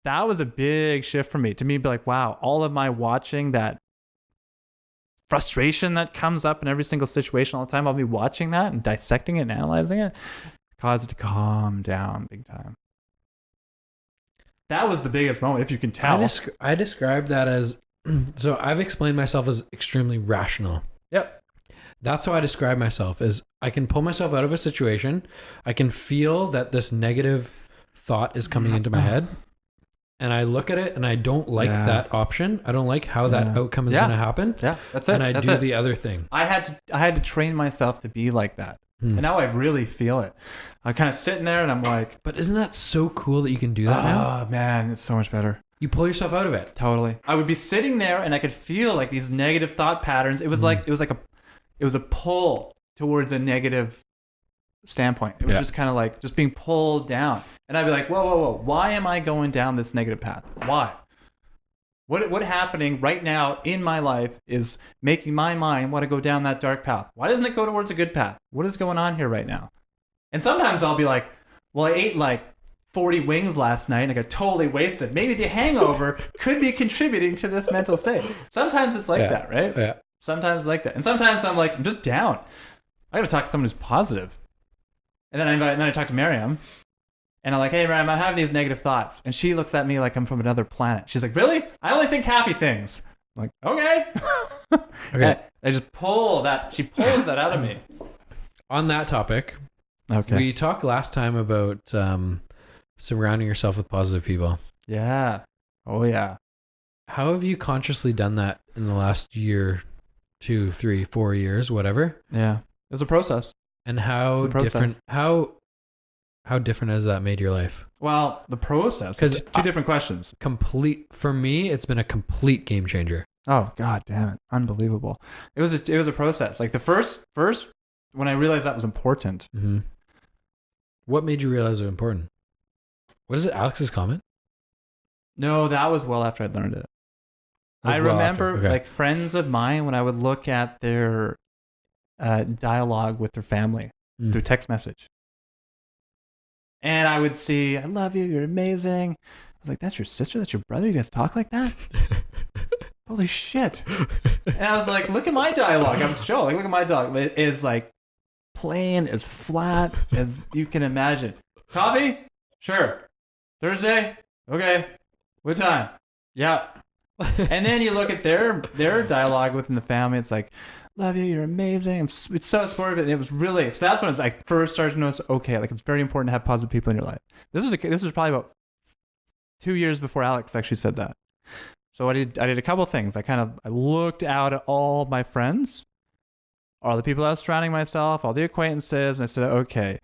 That was a big shift for me. To me, be like, wow, all of my watching that frustration that comes up in every single situation all the time, I'll be watching that and dissecting it and analyzing it, cause it to calm down big time. That was the biggest moment, if you can tell. I describe that as, so I've explained myself as extremely rational. Yep. That's how I describe myself, is I can pull myself out of a situation. I can feel that this negative thought is coming into my head. And I look at it and I don't like that option. I don't like how that outcome is going to happen. Yeah, that's it. And I do the other thing. I had to train myself to be like that. And now I really feel it. I'm kind of sitting there and I'm like... But isn't that so cool that you can do that now? Oh, man, it's so much better. You pull yourself out of it. Totally. I would be sitting there and I could feel like these negative thought patterns. It was like it was a pull towards a negative standpoint. It was just kind of like just being pulled down. And I'd be like, whoa. Why am I going down this negative path? Why? What happening right now in my life is making my mind want to go down that dark path? Why doesn't it go towards a good path? What is going on here right now? And sometimes I'll be like, well, I ate like 40 wings last night and I got totally wasted. Maybe the hangover could be contributing to this mental state. Sometimes it's like that, right? Yeah. Sometimes like that. And sometimes I'm like, I'm just down. I got to talk to someone who's positive. And then I talk to Miriam and I'm like, hey, Miriam, I have these negative thoughts. And she looks at me like I'm from another planet. She's like, really? I only think happy things. I'm like, okay. Okay. I just pull that. She pulls that out of me. On that topic, we talked last time about surrounding yourself with positive people. Yeah. Oh, yeah. How have you consciously done that in the last year, 2, 3, 4 years, whatever? Yeah. It was a process. And how different has that made your life? Well, the process. Because two different questions. For me, it's been a complete game changer. Oh, God damn it. Unbelievable. It was a process. Like the first when I realized that was important. Mm-hmm. What made you realize it was important? What is it, Alex's comment? No, that was well after I'd learned it. I remember like friends of mine, when I would look at their dialogue with their family through text message. And I would see, I love you, you're amazing. I was like, that's your sister? That's your brother? You guys talk like that? Holy shit. And I was like, look at my dialogue. I'm chill. Like, look at my dialogue. It is like plain, as flat as you can imagine. Coffee? Sure. Thursday? Okay. What time? Yeah. And then you look at their dialogue within the family. It's like, love you, you're amazing. It's so supportive. And it was really, so that's when I first started to notice, okay, like it's very important to have positive people in your life. This was probably about 2 years before Alex actually said that. So I did a couple things. I looked out at all my friends, all the people I was surrounding myself, all the acquaintances, and I said, okay,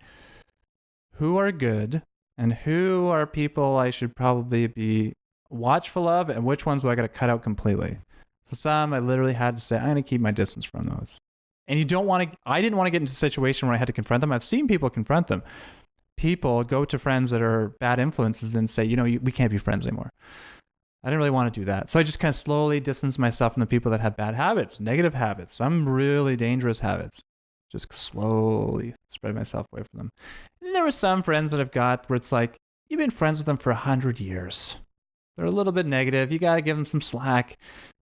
who are good and who are people I should probably be watchful of, and which ones do I got to cut out completely? So some I literally had to say, I'm going to keep my distance from those. And I didn't want to get into a situation where I had to confront them. I've seen people confront them. People go to friends that are bad influences and say, we can't be friends anymore. I didn't really want to do that. So I just kind of slowly distanced myself from the people that have bad habits, negative habits, some really dangerous habits. Just slowly spread myself away from them. And there were some friends that I've got where it's like, you've been friends with them for 100 years. They're a little bit negative. You got to give them some slack.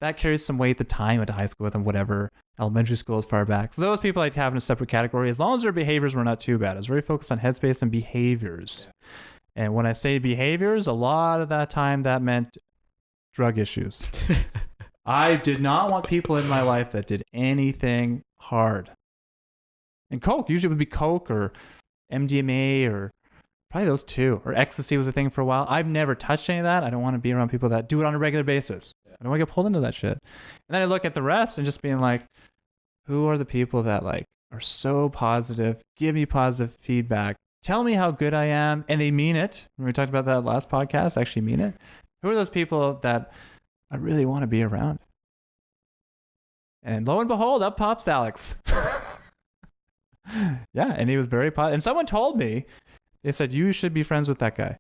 That carries some weight at the time. I went to high school with them, whatever. Elementary school as far back. So those people I'd have in a separate category, as long as their behaviors were not too bad. I was very focused on headspace and behaviors. And when I say behaviors, a lot of that time that meant drug issues. I did not want people in my life that did anything hard. And coke, usually it would be coke or MDMA or probably those two. Or ecstasy was a thing for a while. I've never touched any of that. I don't want to be around people that do it on a regular basis. I don't want to get pulled into that shit. And then I look at the rest and just being like, who are the people that like are so positive, give me positive feedback, tell me how good I am, and they mean it. When we talked about that last podcast, actually mean it. Who are those people that I really want to be around? And lo and behold, up pops Alex. Yeah, and he was very positive. And someone told me, they said, you should be friends with that guy.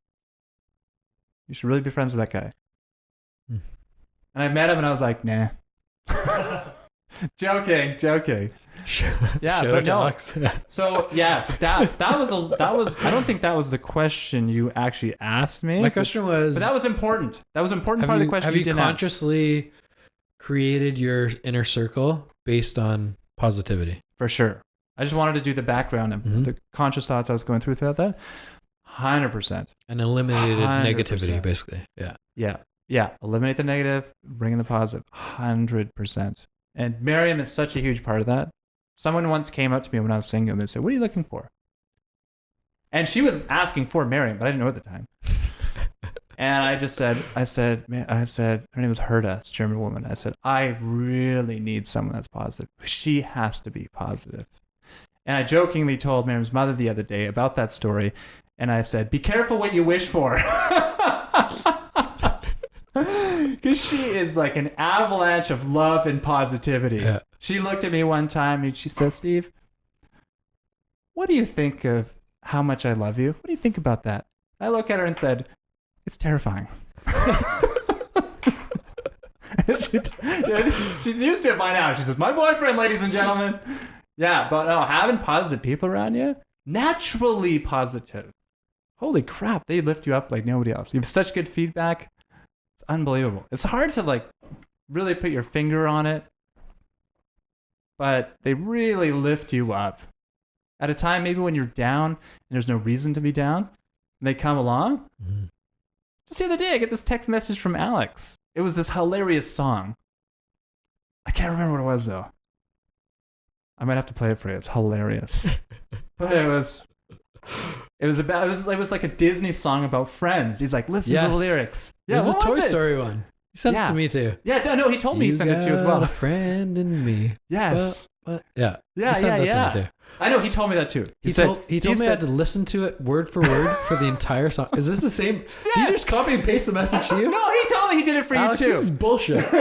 You should really be friends with that guy. And I met him and I was like, nah. Joking. Yeah, but no. So that was I don't think that was the question you actually asked me. My question was, but that was important. That was an important part of the question. Have you consciously created your inner circle based on positivity? For sure. I just wanted to do the background and the conscious thoughts I was going through throughout that. 100%. And eliminated 100%. Negativity, basically. Yeah. Eliminate the negative, bring in the positive. 100%. And Miriam is such a huge part of that. Someone once came up to me when I was single and they said, what are you looking for? And she was asking for Miriam, but I didn't know at the time. And I said, her name was Herta, it's a German woman. I said, I really need someone that's positive. She has to be positive. And I jokingly told Miriam's mother the other day about that story. And I said, be careful what you wish for. Because she is like an avalanche of love and positivity. Yeah. She looked at me one time and she said, Steve, what do you think of how much I love you? What do you think about that? I look at her and said, it's terrifying. She's used to it by now. She says, my boyfriend, ladies and gentlemen. Yeah, but no, having positive people around you, naturally positive. holy crap, they lift you up like nobody else. You have such good feedback. It's unbelievable. It's hard to like really put your finger on it, but they really lift you up. At a time maybe when you're down and there's no reason to be down, and they come along. Mm-hmm. Just the other day, I get this text message from Alex. It was this hilarious song. I can't remember what it was though. I might have to play it for you. It's hilarious. But it was like a Disney song about friends. He's like, listen to the lyrics. Yeah, there's a Toy Story one. He sent it to me too. Yeah, no, he told me he sent it to you as well. A friend in me. Yes. Yeah. Yeah, he sent that to me too. I know, he told me that too. He told me I had to listen to it word for word for the entire song. Is this the same? Yes. Did you just copy and paste the message to you? No, he told me he did it for Alex, you too. This is bullshit.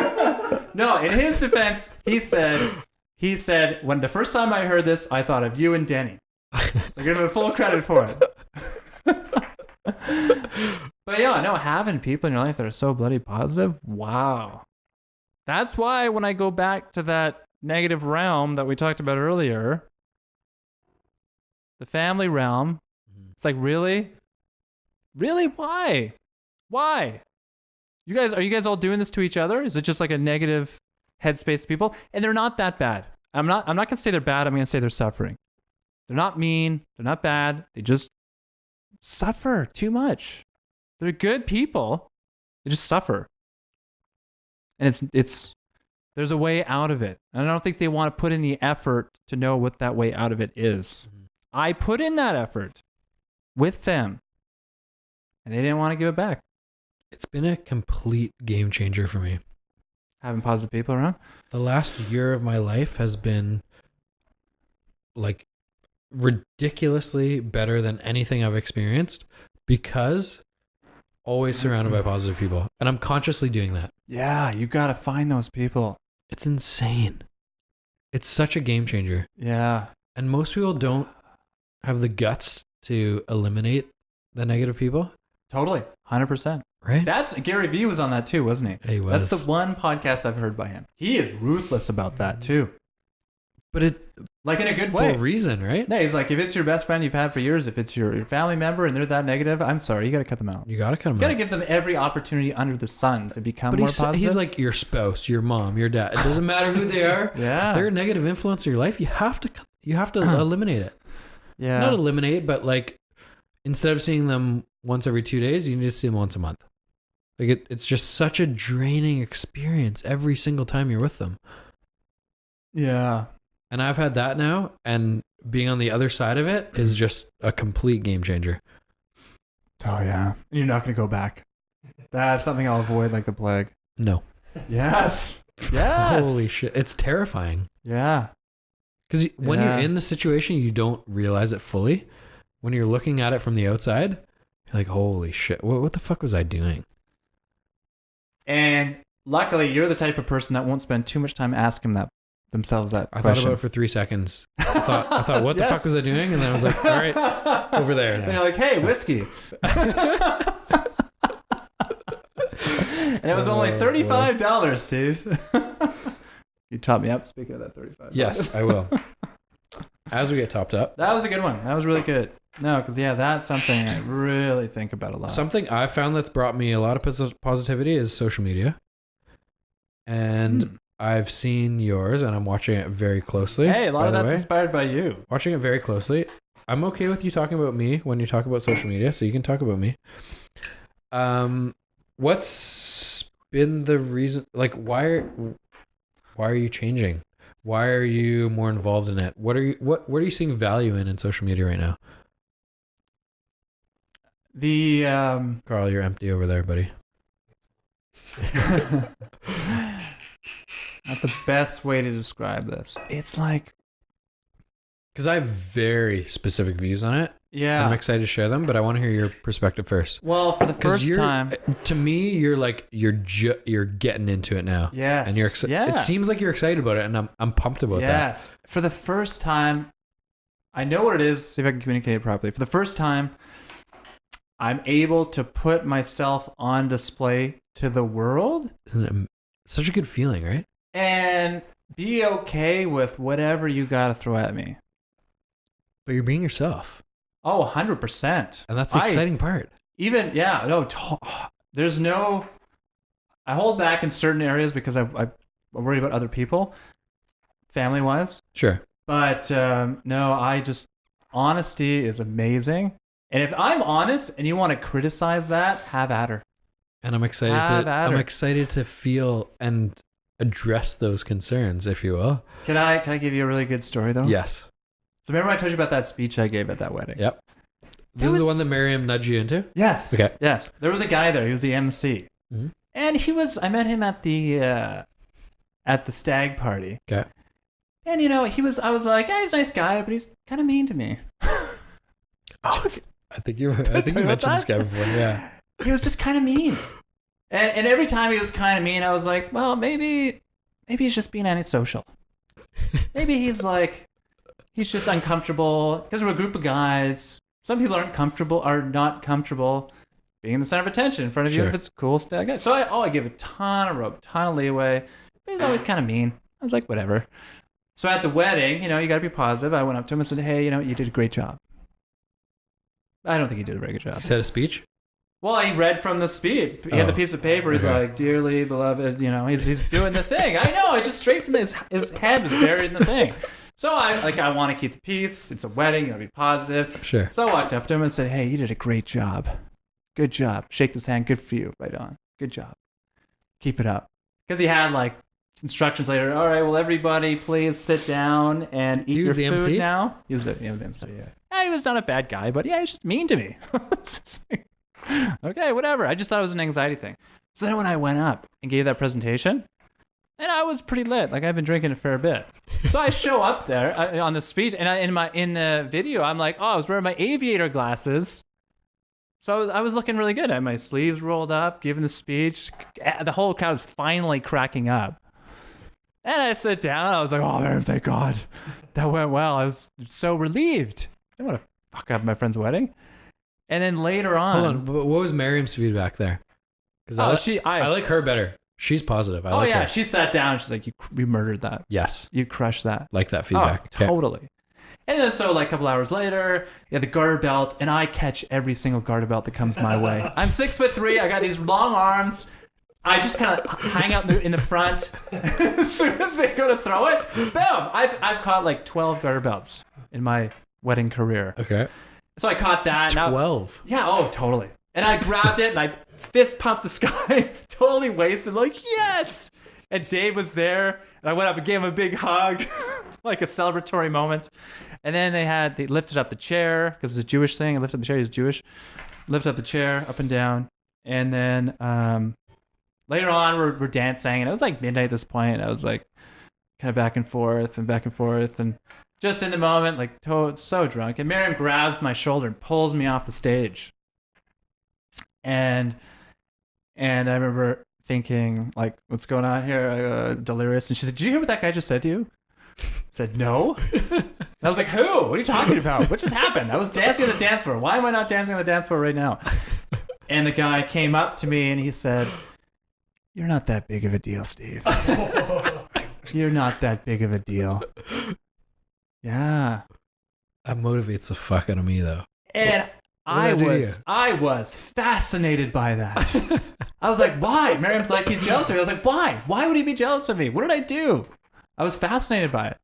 No, in his defense, he said, when the first time I heard this, I thought of you and Denny. So I give him full credit for it. But yeah, no, having people in your life that are so bloody positive, wow. That's why when I go back to that negative realm that we talked about earlier, the family realm, it's like, really? Really? Why? Are you guys all doing this to each other? Is it just like a negative headspace people? And they're not that bad. I'm not gonna say they're bad, I'm gonna say they're suffering. They're not mean, they're not bad, they just suffer too much. They're good people. They just suffer. And it's there's a way out of it. And I don't think they want to put in the effort to know what that way out of it is. Mm-hmm. I put in that effort with them. And they didn't want to give it back. It's been a complete game changer for me. Having positive people around? The last year of my life has been like ridiculously better than anything I've experienced because always surrounded by positive people. And I'm consciously doing that. Yeah, you got to find those people. It's insane. It's such a game changer. Yeah. And most people don't have the guts to eliminate the negative people. Totally. 100%. Right? That's Gary Vee was on that too, wasn't he? He was. That's the one podcast I've heard by him. He is ruthless about that too. But it like in a good way. For a reason, right? No, he's like, if it's your best friend you've had for years, if it's your family member and they're that negative, I'm sorry, you got to cut them out. You got to cut them out. You got to give them every opportunity under the sun to become more positive. He's like your spouse, your mom, your dad. It doesn't matter who they are. Yeah. If they're a negative influence in your life, you have to eliminate it. Yeah. Not eliminate, but like instead of seeing them once every 2 days, you need to see them once a month. Like it's just such a draining experience every single time you're with them. Yeah. And I've had that now, and being on the other side of it is just a complete game changer. Oh, yeah. And you're not going to go back. That's something I'll avoid like the plague. No. Yes. Yes. Holy shit. It's terrifying. Yeah. Because when you're in the situation, you don't realize it fully. When you're looking at it from the outside, you're like, holy shit, what the fuck was I doing? And luckily, you're the type of person that won't spend too much time asking themselves that I question. thought about it for 3 seconds. I thought, what the fuck was I doing? And then I was like, all right, over there. And you're like, hey, whiskey. And it was only $35, Steve. You taught me up. Speaking of that $35. Yes, I will. As we get topped up. That was a good one. That was really good. No, because that's something I really think about a lot. Something I've found that's brought me a lot of positivity is social media. And I've seen yours, and I'm watching it very closely. Hey, a lot of that's inspired by you. Watching it very closely. I'm okay with you talking about me when you talk about social media, so you can talk about me. What's been the reason? Like, why are you changing? Why are you more involved in it? What are you seeing value in social media right now? Carl, you're empty over there, buddy. That's the best way to describe this. It's like, because I have very specific views on it. Yeah, I'm excited to share them, but I want to hear your perspective first. Well, for the first time, to me, you're like you're getting into it now. Yes, and you're It seems like you're excited about it, and I'm pumped about that. Yes, for the first time, I know what it is. See if I can communicate it properly. For the first time, I'm able to put myself on display to the world. Isn't it such a good feeling, right? And be okay with whatever you got to throw at me. But you're being yourself. Oh, 100%. And that's the exciting part. There's no, I hold back in certain areas because I'm worried about other people, family-wise. Sure. But no, honesty is amazing. And if I'm honest and you want to criticize that, have at her. And I'm excited to feel and address those concerns, if you will. Can I give you a really good story though? Yes. So remember I told you about that speech I gave at that wedding? Yep. This is the one that Miriam nudged you into? Yes. Okay. Yes. There was a guy there. He was the MC. Mm-hmm. And I met him at the stag party. Okay. And I was like, yeah, he's a nice guy, but he's kind of mean to me. I think you mentioned this guy before. Yeah. He was just kind of mean. And every time he was kind of mean, I was like, well, maybe he's just being antisocial. Maybe he's just uncomfortable because we're a group of guys. Some people are not comfortable being the center of attention in front of you if it's a cool stag guy. So I give a ton of rope, ton of leeway. But he's always kind of mean. I was like, whatever. So at the wedding, you got to be positive. I went up to him and said, hey, you did a great job. I don't think he did a very good job. He said a speech? Well, he read from the speech. He had the piece of paper. He's like, dearly beloved, he's doing the thing. I know. It just straight from his head was buried in the thing. So I want to keep the peace. It's a wedding. You got to be positive. Sure. So I walked up to him and said, hey, you did a great job. Good job. Shake his hand. Good for you. Right on. Good job. Keep it up. Because he had instructions later. All right, well, everybody please sit down and eat your food MC? now. He was the MC, yeah. He was not a bad guy, but yeah, he's just mean to me. Okay, whatever. I just thought it was an anxiety thing. So then when I went up and gave that presentation, and I was pretty lit. I've been drinking a fair bit. So I show up there on the speech, and in the video, I'm like, I was wearing my aviator glasses. So I was looking really good. I had my sleeves rolled up, giving the speech. The whole crowd was finally cracking up. And I sit down. I was like, oh, man, thank God. That went well. I was so relieved. I didn't want to fuck up my friend's wedding. And then later on... Hold on. What was Miriam's feedback there? Because I like her better. She's positive. I like her. She sat down. She's like, you murdered that. Yes. You crushed that. Like that feedback. Oh, totally. And then so a couple hours later, the garter belt, and I catch every single garter belt that comes my way. I'm 6'3". I got these long arms. I just kind of hang out in the front. As soon as they go to throw it, boom! I've caught 12 garter belts in my wedding career. Okay. So I caught that. 12. Yeah. Oh, totally. And I grabbed it and I fist pumped the sky, totally wasted. Yes. And Dave was there, and I went up and gave him a big hug, like a celebratory moment. And then they lifted up the chair because it's a Jewish thing. I lifted up the chair. He's Jewish. Lifted up the chair up and down, and then later on we're dancing, and it was midnight at this point. I was kind of back and forth, and just in the moment, so drunk. And Miriam grabs my shoulder and pulls me off the stage. And I remember thinking, what's going on here? Delirious. And she said, did you hear what that guy just said to you? I said, no. And I was like, who? What are you talking about? What just happened? I was dancing on the dance floor. Why am I not dancing on the dance floor right now? And the guy came up to me and he said, you're not that big of a deal, Steve. You're not that big of a deal. Yeah. That motivates the fuck out of me, though. And I was fascinated by that. I was like, why? Miriam's like, he's jealous of me. I was like, why? Why would he be jealous of me? What did I do? I was fascinated by it.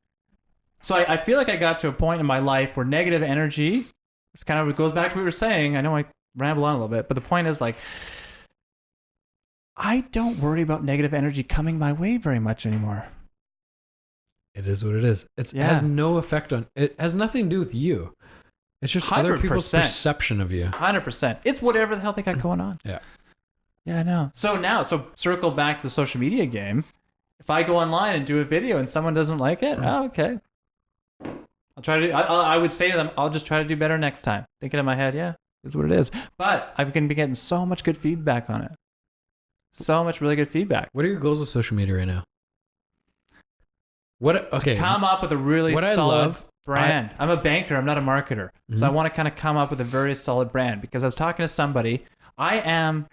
So I feel like I got to a point in my life where negative energy, it's kind of, it goes back to what we were saying. I know I ramble on a little bit, but the point is I don't worry about negative energy coming my way very much anymore. It is what it is. It has no effect on, it has nothing to do with you. It's just 100%. Other people's perception of you. 100%. It's whatever the hell they got going on. Yeah. Yeah, I know. So circle back to the social media game. If I go online and do a video and someone doesn't like it, okay. I'll try to. I would say to them, I'll just try to do better next time. Thinking in my head, yeah, it's what it is. But I'm going to be getting so much good feedback on it. So much really good feedback. What are your goals with social media right now? Come up with a really solid brand. I'm a banker. I'm not a marketer. Mm-hmm. So I want to kind of come up with a very solid brand because I was talking to somebody. I don't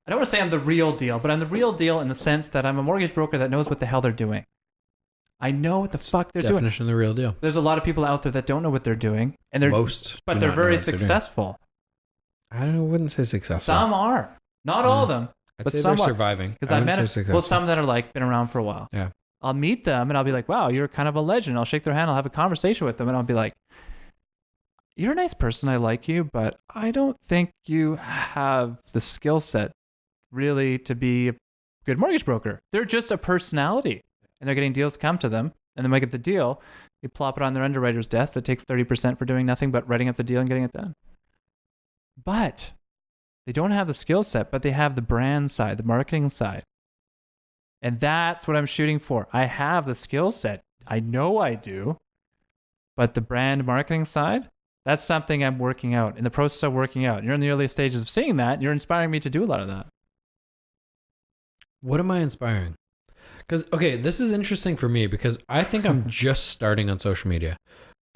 want to say I'm the real deal, but I'm the real deal in the sense that I'm a mortgage broker that knows what the hell they're doing. I know what the fuck they're doing. Definition of the real deal. There's a lot of people out there that don't know what they're doing, and they're but they're very successful. I wouldn't say successful. Some are, not all of them, but some are surviving. Because I met some that are like been around for a while. Yeah, I'll meet them and I'll be like, "Wow, you're kind of a legend." I'll shake their hand. I'll have a conversation with them, and I'll be like, "You're a nice person. I like you, but I don't think you have the skill set really to be a good mortgage broker. They're just a personality, and they're getting deals come to them, and then they get the deal. They plop it on their underwriter's desk that takes 30% for doing nothing but writing up the deal and getting it done. But they don't have the skill set, but they have the brand side, the marketing side. And that's what I'm shooting for. I have the skill set. I know I do. But the brand marketing side, that's something I'm working out, in the process of working out. You're in the early stages of seeing that. You're inspiring me to do a lot of that. What am I inspiring? Because, okay, this is interesting for me because I think I'm just starting on social media.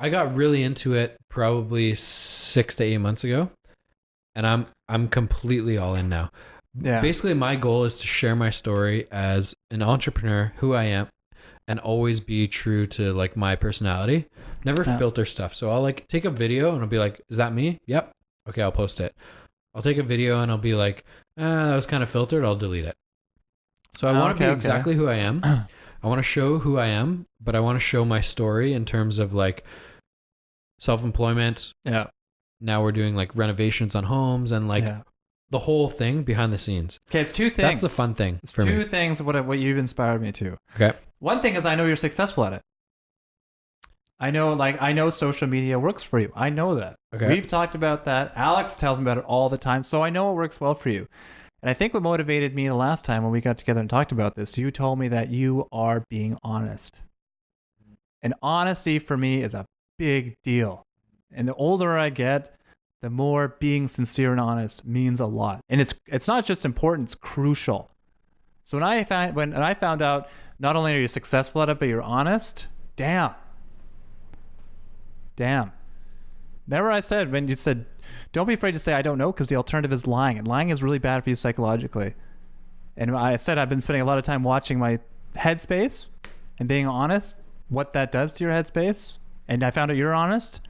I got really into it probably 6 to 8 months ago, and I'm completely all in now. Yeah. Basically, my goal is to share my story as an entrepreneur, who I am, and always be true to like my personality. Never filter stuff. So I'll like take a video and I'll be like, "Is that me?" Yep. Okay, I'll post it. I'll take a video and I'll be like, "That was kind of filtered." I'll delete it. So I want to be exactly who I am. I want to show who I am, but I want to show my story in terms of like self-employment. Yeah. Now we're doing like renovations on homes and like the whole thing behind the scenes. Okay, it's two things. That's the fun thing for me. Two things of what you've inspired me to. Okay. One thing is I know you're successful at it. I know social media works for you. I know that. Okay. We've talked about that. Alex tells me about it all the time. So I know it works well for you. And I think what motivated me the last time when we got together and talked about this, you told me that you are being honest. And honesty for me is a big deal. And the older I get, the more being sincere and honest means a lot. And it's not just important, it's crucial. So when I found out not only are you successful at it, but you're honest, damn. Remember I said, when you said, don't be afraid to say I don't know, because the alternative is lying. And lying is really bad for you psychologically. And I said I've been spending a lot of time watching my headspace and being honest, what that does to your headspace. And I found out you're honest.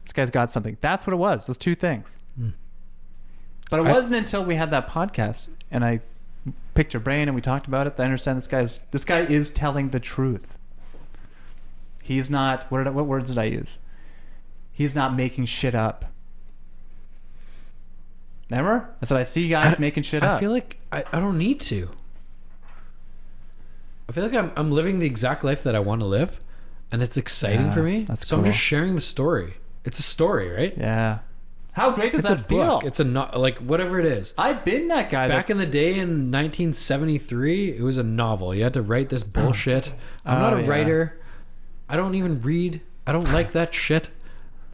This guy's got something. That's what it was, those two things. But it wasn't until we had that podcast and I picked your brain and we talked about it that I understand this guy is telling the truth. He's not, what words did I use? He's not making shit up. Remember? I said I see guys making shit up. I feel like I don't need to. I feel like I'm living the exact life that I want to live, and it's exciting for me. That's so cool. I'm just sharing the story. It's a story, right? Yeah. How great does that feel? Book. It's like whatever it is. I've been that guy. Back in the day in 1973, it was a novel. You had to write this bullshit. I'm not a writer. I don't even read. I don't like that shit.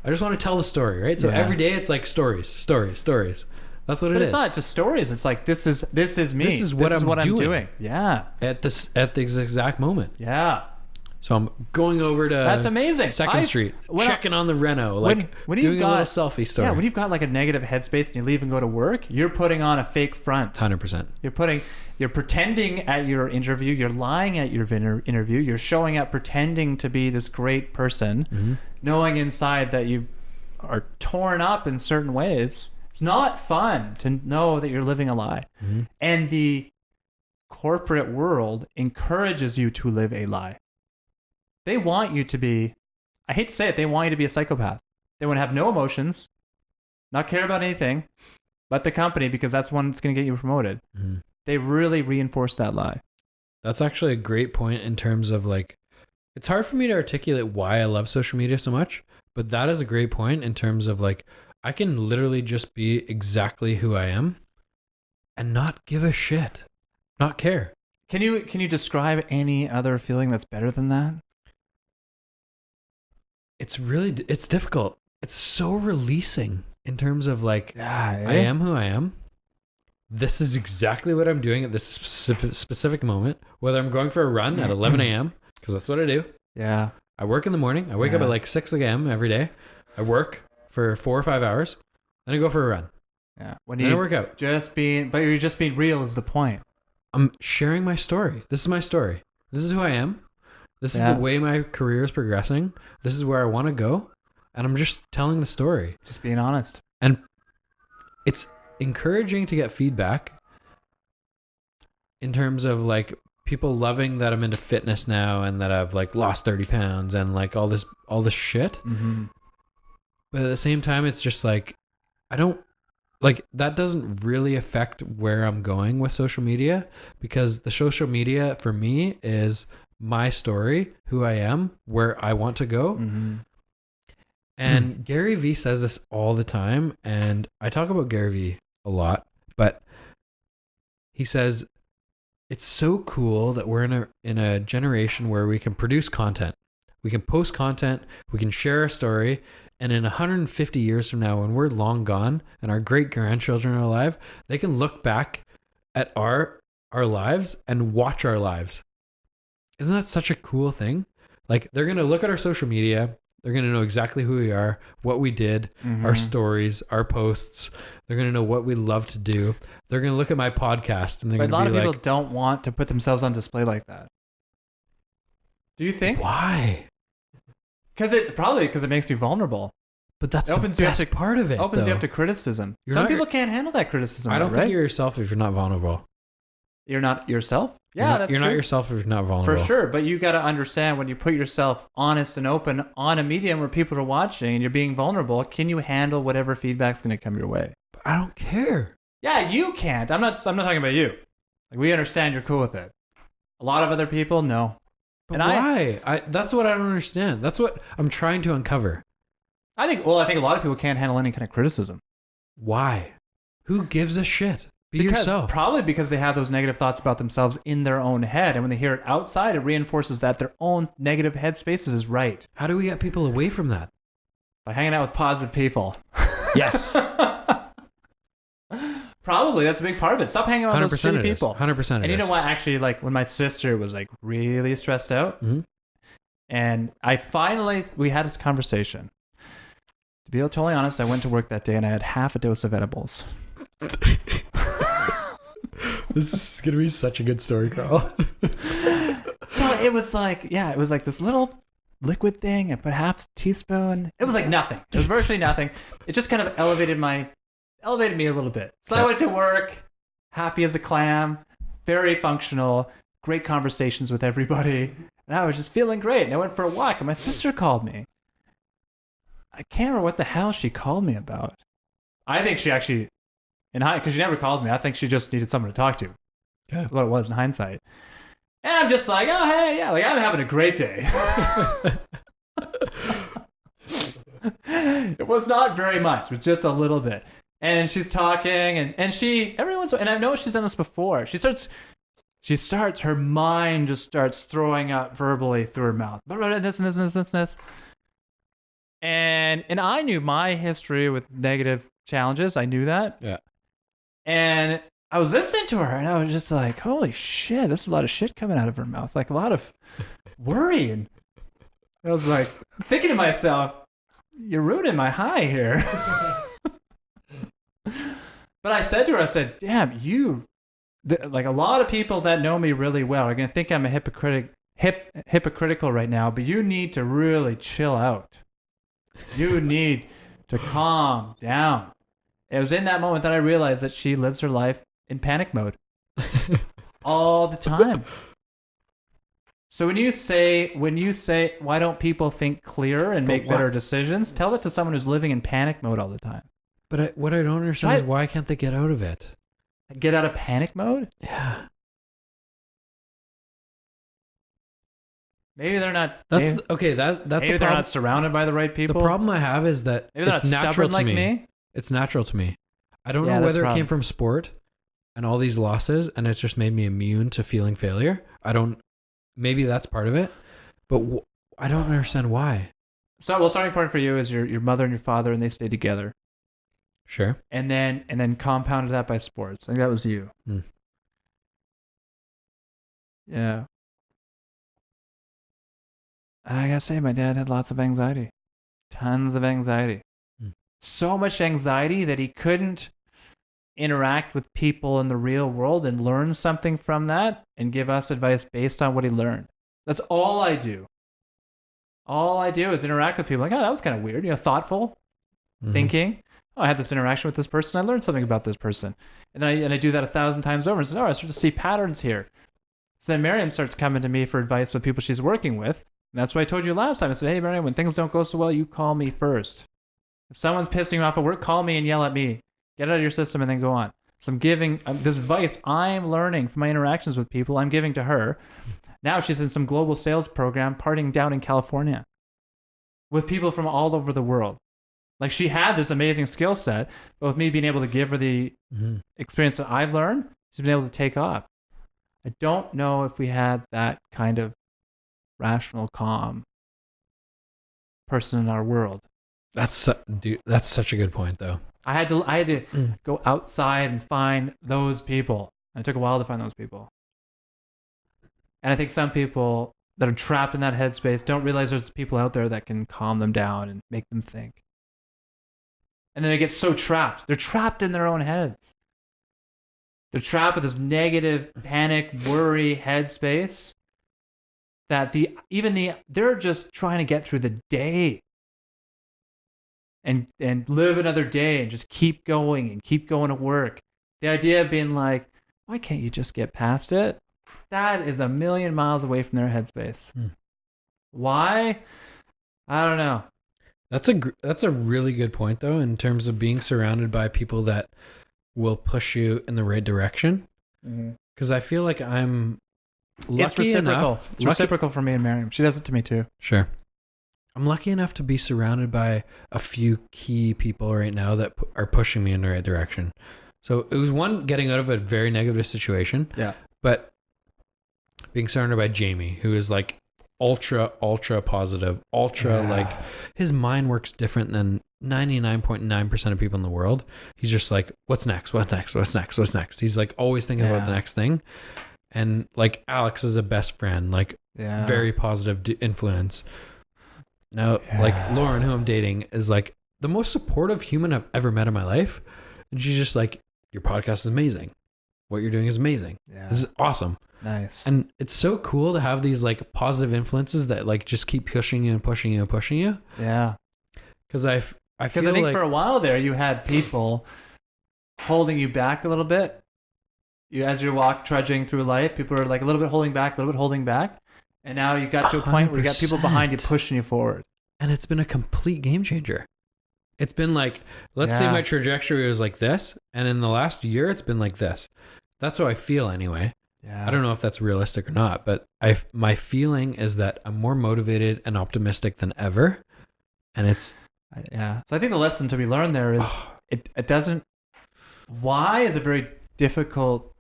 I just want to tell the story, right? So every day it's like stories. That's what it is. But it's not just stories. It's like this is me. This is what I'm doing. Yeah. At the exact moment. Yeah. So I'm going over to that's amazing. 2nd Street, checking on the reno, like doing a little selfie story. Yeah, when you've got like a negative headspace and you leave and go to work, you're putting on a fake front. 100%. You're pretending at your interview. You're lying at your interview. You're showing up pretending to be this great person, knowing inside that you are torn up in certain ways. It's not fun to know that you're living a lie. And the corporate world encourages you to live a lie. They want you to be, I hate to say it, they want you to be a psychopath. They want to have no emotions, not care about anything but the company, because that's one that's going to get you promoted. They really reinforce that lie. That's actually a great point in terms of like, it's hard for me to articulate why I love social media so much, but that is a great point in terms of like, I can literally just be exactly who I am and not give a shit, not care. Can you describe any other feeling that's better than that? It's difficult. It's so releasing in terms of like, I am who I am. This is exactly what I'm doing at this specific moment. Whether I'm going for a run at 11 a.m., because that's what I do. Yeah. I work in the morning. I wake up at like 6 a.m. every day. I work for 4 or 5 hours. Then I go for a run. Yeah. Then I work out. But you're just being real is the point. I'm sharing my story. This is my story. This is who I am. This is the way my career is progressing. This is where I want to go. And I'm just telling the story. Just being honest. And it's encouraging to get feedback in terms of like people loving that I'm into fitness now and that I've like lost 30 pounds and like all this shit. Mm-hmm. But at the same time, it's just like, I don't like that doesn't really affect where I'm going with social media, because the social media for me is my story, who I am, where I want to go. Mm-hmm. And Gary Vee says this all the time, and I talk about Gary Vee a lot, but he says it's so cool that we're in a generation where we can produce content, we can post content, we can share our story, and in 150 years from now, when we're long gone and our great grandchildren are alive, they can look back at our lives and watch our lives. Isn't that such a cool thing? Like, they're gonna look at our social media. They're going to know exactly who we are, what we did, our stories, our posts. They're going to know what we love to do. They're going to look at my podcast and they're going to be like... a lot of people don't want to put themselves on display like that. Do you think? Why? Because it makes you vulnerable. But that's the best part of it. Opens you up to criticism. Some people can't handle that criticism. I don't think you're yourself if you're not vulnerable. You're not yourself? Yeah, that's true. You're not yourself if you're not vulnerable. For sure, but you got to understand, when you put yourself honest and open on a medium where people are watching and you're being vulnerable, can you handle whatever feedback's going to come your way? But I don't care. Yeah, you can't. I'm not talking about you. Like, we understand you're cool with it. A lot of other people, no. But why? That's what I don't understand. That's what I'm trying to uncover. I think a lot of people can't handle any kind of criticism. Why? Who gives a shit? Be yourself. Probably because they have those negative thoughts about themselves in their own head. And when they hear it outside, it reinforces that their own negative headspaces is right. How do we get people away from that? By hanging out with positive people. Yes. Probably. That's a big part of it. Stop hanging out with those shitty people. 100%. And you know what? Actually, like, when my sister was like really stressed out, and we had this conversation. To be totally honest, I went to work that day and I had half a dose of edibles. This is going to be such a good story, Carl. So it was like this little liquid thing. I put half a teaspoon. It was like nothing. It was virtually nothing. It just kind of elevated me a little bit. So I went to work, happy as a clam, very functional, great conversations with everybody. And I was just feeling great. And I went for a walk and my sister called me. I can't remember what the hell she called me about. I think she actually... because she never calls me. I think she just needed someone to talk to. Yeah. What it was in hindsight. And I'm just like, oh, hey, yeah, like, I'm having a great day. It was not very much. It was just a little bit. And she's talking, and I know she's done this before. She starts, her mind just starts throwing out verbally through her mouth. This and this and this and this. And I knew my history with negative challenges. I knew that. Yeah. And I was listening to her and I was just like, holy shit, this is a lot of shit coming out of her mouth. Like a lot of worry. And I was like, thinking to myself, you're ruining my high here. But I said to her, damn, like a lot of people that know me really well are going to think I'm a hypocritical right now, but you need to really chill out. You need to calm down. It was in that moment that I realized that she lives her life in panic mode all the time. So when you say, why don't people think clearer and make better decisions? Tell it to someone who's living in panic mode all the time. But what I don't understand is why can't they get out of it? Get out of panic mode? Yeah. Maybe they're not. That's maybe, okay. That's maybe they're not surrounded by the right people. The problem I have is that maybe it's natural to me. It's natural to me. I don't know whether it came from sport and all these losses, and it's just made me immune to feeling failure. Maybe that's part of it, but I don't understand why. So, starting point for you is your mother and your father, and they stayed together. Sure. And then compounded that by sports. I think that was you. Yeah. I gotta say, my dad had lots of anxiety. Tons of anxiety. So much anxiety that he couldn't interact with people in the real world and learn something from that and give us advice based on what he learned. That's all I do. All I do is interact with people. Like, oh, that was kind of weird. Thoughtful, thinking. Oh, I had this interaction with this person. I learned something about this person. And then I do that 1,000 times over and say, oh, I start to see patterns here. So then Miriam starts coming to me for advice with people she's working with. And that's what I told you last time. I said, hey, Miriam, when things don't go so well, you call me first. If someone's pissing you off at work, call me and yell at me. Get it out of your system and then go on. So I'm giving this advice I'm learning from my interactions with people. I'm giving to her. Now she's in some global sales program partying down in California with people from all over the world. Like, she had this amazing skill set, but with me being able to give her the experience that I've learned, she's been able to take off. I don't know if we had that kind of rational, calm person in our world. That's such a good point, though. I had to go outside and find those people. And it took a while to find those people. And I think some people that are trapped in that headspace don't realize there's people out there that can calm them down and make them think. And then they get so trapped. They're trapped in their own heads. They're trapped with this negative panic, worry headspace that they're just trying to get through the day and live another day and just keep going to work. The idea of being like, why can't you just get past it? That is a million miles away from their headspace. Why? I don't know. That's a really good point, though, in terms of being surrounded by people that will push you in the right direction. Because I feel like I'm lucky It's reciprocal. enough. It's reciprocal for me and Miriam. She does it to me too. Sure. I'm lucky enough to be surrounded by a few key people right now that are pushing me in the right direction. So it was one, getting out of a very negative situation. Yeah. But being surrounded by Jamie, who is like ultra positive, like his mind works different than 99.9% of people in the world. He's just like, what's next? He's like always thinking about the next thing. And like Alex is a best friend, like very positive influence. Now, like Lauren, who I'm dating, is like the most supportive human I've ever met in my life. And she's just like, your podcast is amazing. What you're doing is amazing. Yeah. This is awesome. Nice. And it's so cool to have these like positive influences that like just keep pushing you and pushing you and pushing you. Yeah. Because I think like, for a while there, you had people holding you back a little bit. As you trudging through life, people are like a little bit holding back. And now you got to a point where you got people behind you pushing you forward. And it's been a complete game changer. It's been like, let's say my trajectory was like this. And in the last year, it's been like this. That's how I feel anyway. Yeah. I don't know if that's realistic or not, but my feeling is that I'm more motivated and optimistic than ever. And it's... So I think the lesson to be learned there is it doesn't... Why is a very difficult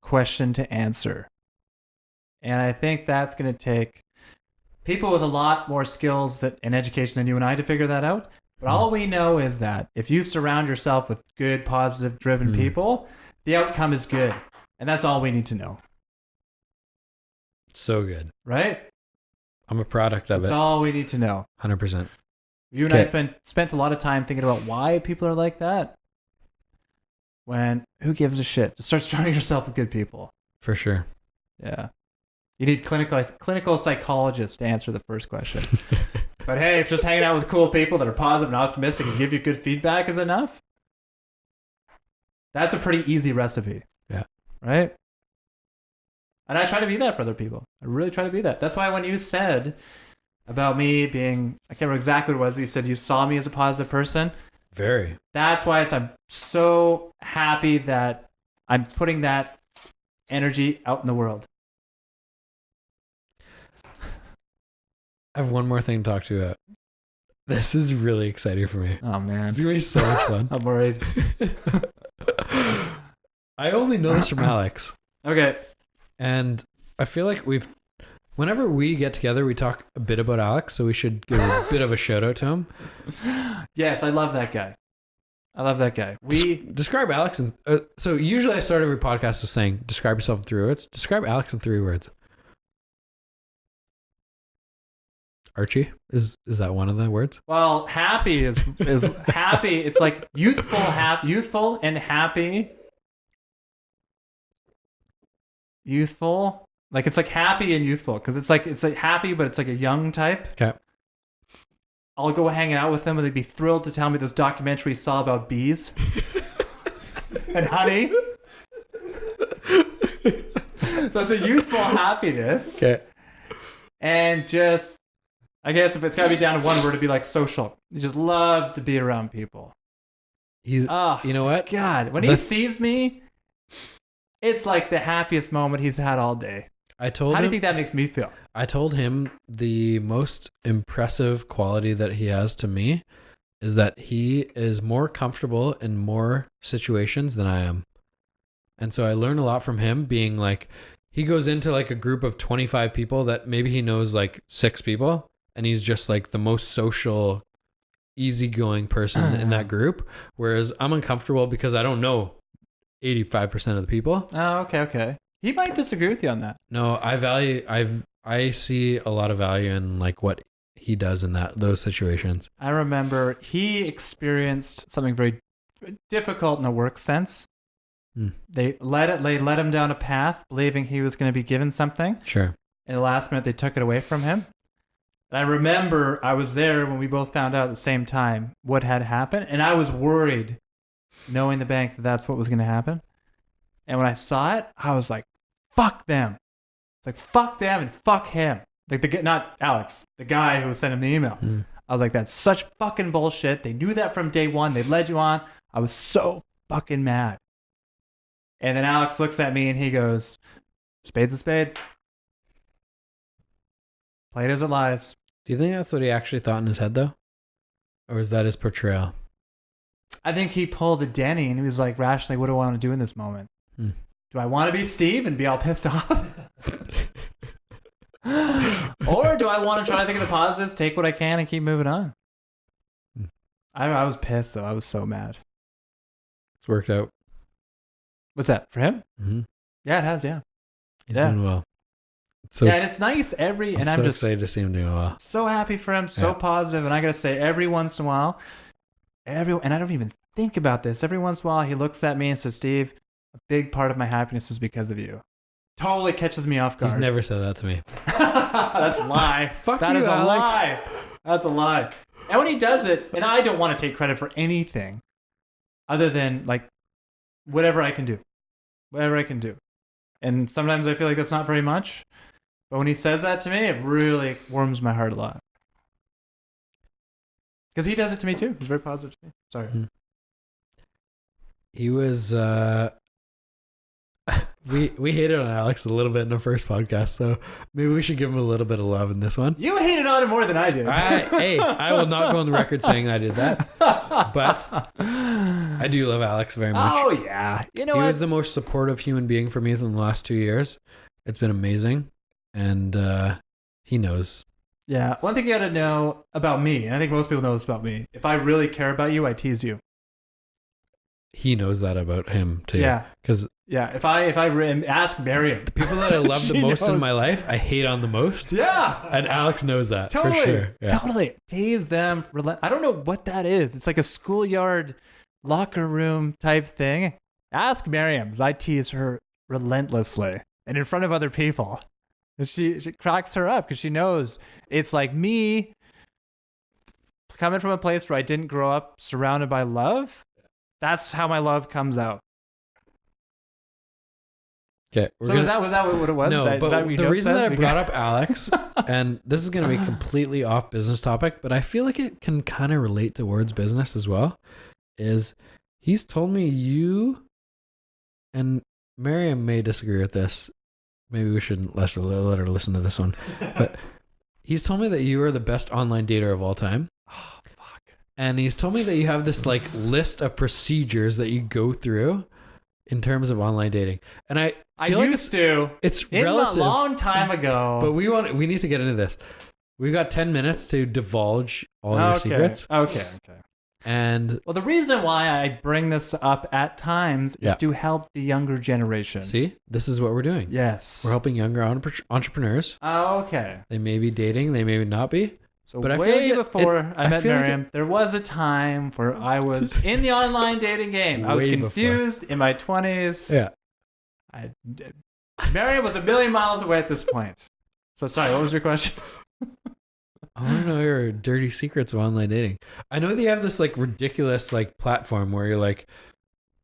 question to answer. And I think that's going to take people with a lot more skills and education than you and I to figure that out. But all we know is that if you surround yourself with good, positive, driven people, the outcome is good. And that's all we need to know. So good. Right? I'm a product of it. That's all we need to know. 100%. You and I spent a lot of time thinking about why people are like that. When, who gives a shit? Just start surrounding yourself with good people. For sure. Yeah. You need clinical psychologists to answer the first question. But hey, if just hanging out with cool people that are positive and optimistic and give you good feedback is enough, that's a pretty easy recipe. Yeah. Right? And I try to be that for other people. I really try to be that. That's why when you said about me being, I can't remember exactly what it was, but you said you saw me as a positive person. Very. That's why I'm so happy that I'm putting that energy out in the world. I have one more thing to talk to you about. This is really exciting for me. Oh, man. It's going to be so much fun. I'm worried. I only know this from Alex. Okay. And I feel like whenever we get together, we talk a bit about Alex, so we should give a bit of a shout out to him. Yes, I love that guy. Describe Alex so usually I start every podcast with saying, describe yourself in 3 words. Describe Alex in 3 words. Archie, is that one of the words? Well, happy is happy. It's like youthful and happy. Youthful Like it's like happy and youthful because it's like happy, but it's like a young type. Okay. I'll go hang out with them and they'd be thrilled to tell me this documentary saw about bees and honey. So it's a youthful happiness. Okay. And just, I guess if it's got to be down to one word, it'd be like social. He just loves to be around people. He's, you know what? God, when he sees me, it's like the happiest moment he's had all day. How do you think that makes me feel? I told him the most impressive quality that he has to me is that he is more comfortable in more situations than I am. And so I learned a lot from him being like, he goes into like a group of 25 people that maybe he knows like 6 people. And he's just like the most social, easygoing person in that group. Whereas I'm uncomfortable because I don't know 85% of the people. Oh, okay. He might disagree with you on that. No, I see a lot of value in like what he does in those situations. I remember he experienced something very difficult in a work sense. They let him down a path, believing he was going to be given something. Sure. In the last minute, they took it away from him. And I remember I was there when we both found out at the same time what had happened, and I was worried, knowing the bank that that's what was going to happen. And when I saw it, I was like, fuck them. Like, fuck them and fuck him. Like, not Alex, the guy who sent him the email. I was like, that's such fucking bullshit. They knew that from day one. They led you on. I was so fucking mad. And then Alex looks at me and he goes, spade's a spade. Play it as it lies. Do you think that's what he actually thought in his head, though? Or is that his portrayal? I think he pulled a Denny and he was like, rationally, what do I want to do in this moment? Do I want to be Steve and be all pissed off? Or do I want to try to think of the positives, take what I can, and keep moving on? I was pissed, though. I was so mad. It's worked out. What's that? For him? Mm-hmm. Yeah, it has, yeah. He's doing well. So, yeah, and it's nice I'm just excited to see him doing well. So happy for him, so positive. And I got to say, every once in a while, and I don't even think about this, every once in a while he looks at me and says, Steve, a big part of my happiness is because of you. Totally catches me off guard. He's never said that to me. That's a lie. Fuck that you, is a Alex. lie. That's a lie. And when he does it, and I don't want to take credit for anything other than like whatever I can do. Whatever I can do. And sometimes I feel like that's not very much. But when he says that to me, it really warms my heart a lot. Because he does it to me too. He's very positive to me. Sorry. Mm-hmm. He was we hated on Alex a little bit in the first podcast, so maybe we should give him a little bit of love in this one. You hated on him more than I did. I will not go on the record saying I did that, but I do love Alex very much. Oh yeah, you know he was the most supportive human being for me in the last 2 years. It's been amazing, and he knows. Yeah, one thing you got to know about me, and I think most people know this about me. If I really care about you, I tease you. He knows that about him too. Yeah, because if I ask Miriam, the people that I love the most in my life, I hate on the most. Yeah, and Alex knows that totally, for sure. Yeah. Totally tease them. I don't know what that is. It's like a schoolyard locker room type thing. Ask Miriam. I tease her relentlessly and in front of other people. And she cracks her up because she knows it's like me coming from a place where I didn't grow up surrounded by love. That's how my love comes out. Okay. So was that what it was? No, but the reason that I brought up Alex, and this is going to be completely off business topic, but I feel like it can kind of relate towards business as well, is he's told me you, and Miriam may disagree with this. Maybe we shouldn't let her listen to this one. But he's told me that you are the best online dater of all time. Oh, fuck. And he's told me that you have this like list of procedures that you go through in terms of online dating. And I used to. It's in relative. A long time ago. But we need to get into this. We've got 10 minutes to divulge all your secrets. Okay. And well, the reason why I bring this up at times is to help the younger generation. See, this is what we're doing. Yes. We're helping younger entrepreneurs. Okay. They may be dating, they may not be. So but way before I met Miriam, there was a time where I was in the online dating game. I was confused in my 20s. Yeah. Marion was a million miles away at this point. So sorry, what was your question? I want to know your dirty secrets of online dating. I know they have this like ridiculous like platform where you're like,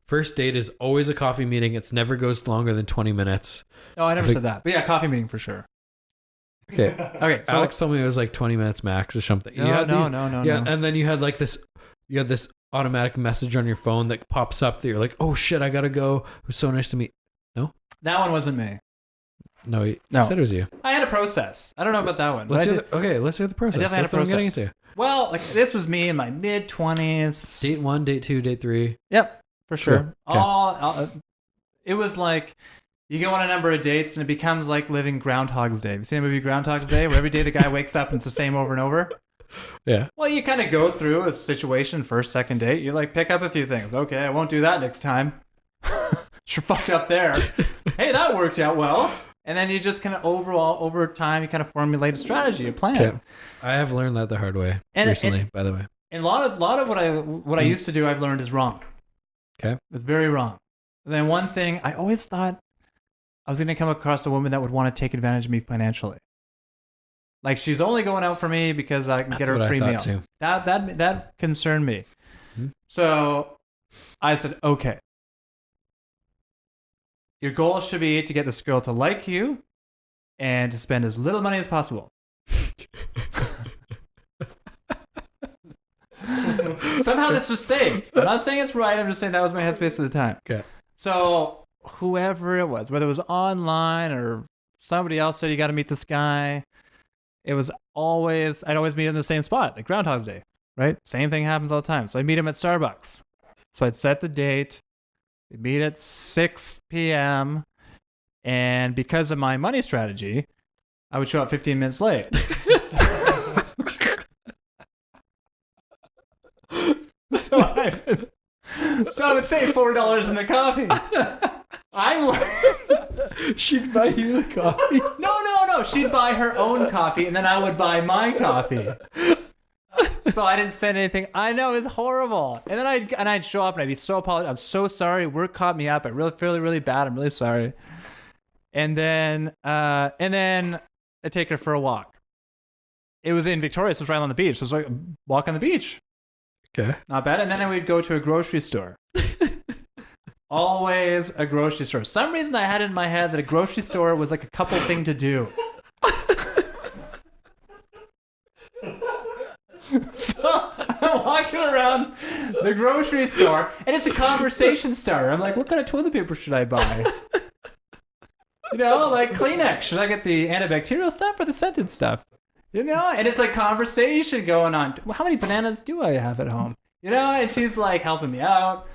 first date is always a coffee meeting. It's never goes longer than 20 minutes. No, I never said that. But yeah, coffee meeting for sure. Okay. Okay. So Alex told me it was like 20 minutes max or something. No. Yeah, and then you had like this. You had this automatic message on your phone that pops up that you're like, oh shit, I gotta go. It was so nice to meet. No, that one wasn't me. No, you No. said it was you. I had a process. I don't know about that one. Let's hear the process. I definitely had a That's what I'm getting process. into. Well, like this was me in my mid-20s. Date 1, date 2, date 3. Yep, for sure. Cool. Okay. It was like you go on a number of dates and it becomes like living Groundhog's Day. Have you seen the movie Groundhog's Day where every day the guy wakes up and it's the same over and over? Yeah. Well, you kind of go through a situation, first, second date. You like pick up a few things. Okay, I won't do that next time. Sure fucked up there. Hey, that worked out well. And then you just kind of over time, you kind of formulate a strategy, a plan. Okay. I have learned that the hard way recently, by the way. And a lot of what I used to do, I've learned is wrong. Okay. It's very wrong. And then one thing, I always thought I was going to come across a woman that would want to take advantage of me financially. Like she's only going out for me because I can get her a free meal. Too. That concerned me. Mm-hmm. So I said, okay. Your goal should be to get this girl to like you and to spend as little money as possible. Somehow this was safe. I'm not saying it's right. I'm just saying that was my headspace at the time. Okay. So whoever it was, whether it was online or somebody else said you got to meet this guy, I'd always meet him in the same spot, like Groundhog's Day, right? Same thing happens all the time. So I'd meet him at Starbucks. So I'd set the date. We'd meet at 6 p.m. And because of my money strategy, I would show up 15 minutes late. So I would save $4 in the coffee. I'm like, she'd buy you the coffee. No. She'd buy her own coffee, and then I would buy my coffee. So I didn't spend anything. I know, it was horrible. And then I'd show up and I'd be so apologetic. I'm so sorry. Work caught me up. I really feel really bad. I'm really sorry. And then I'd take her for a walk. It was in Victoria, so it was right on the beach. So it was like walk on the beach. Okay. Not bad. And then we'd go to a grocery store. Always a grocery store. Some reason I had it in my head that a grocery store was like a couple thing to do. So I'm walking around the grocery store and it's a conversation starter. I'm like, what kind of toilet paper should I buy? You know, like Kleenex. Should I get the antibacterial stuff or the scented stuff? You know, and it's like conversation going on. How many bananas do I have at home? You know, and she's like helping me out.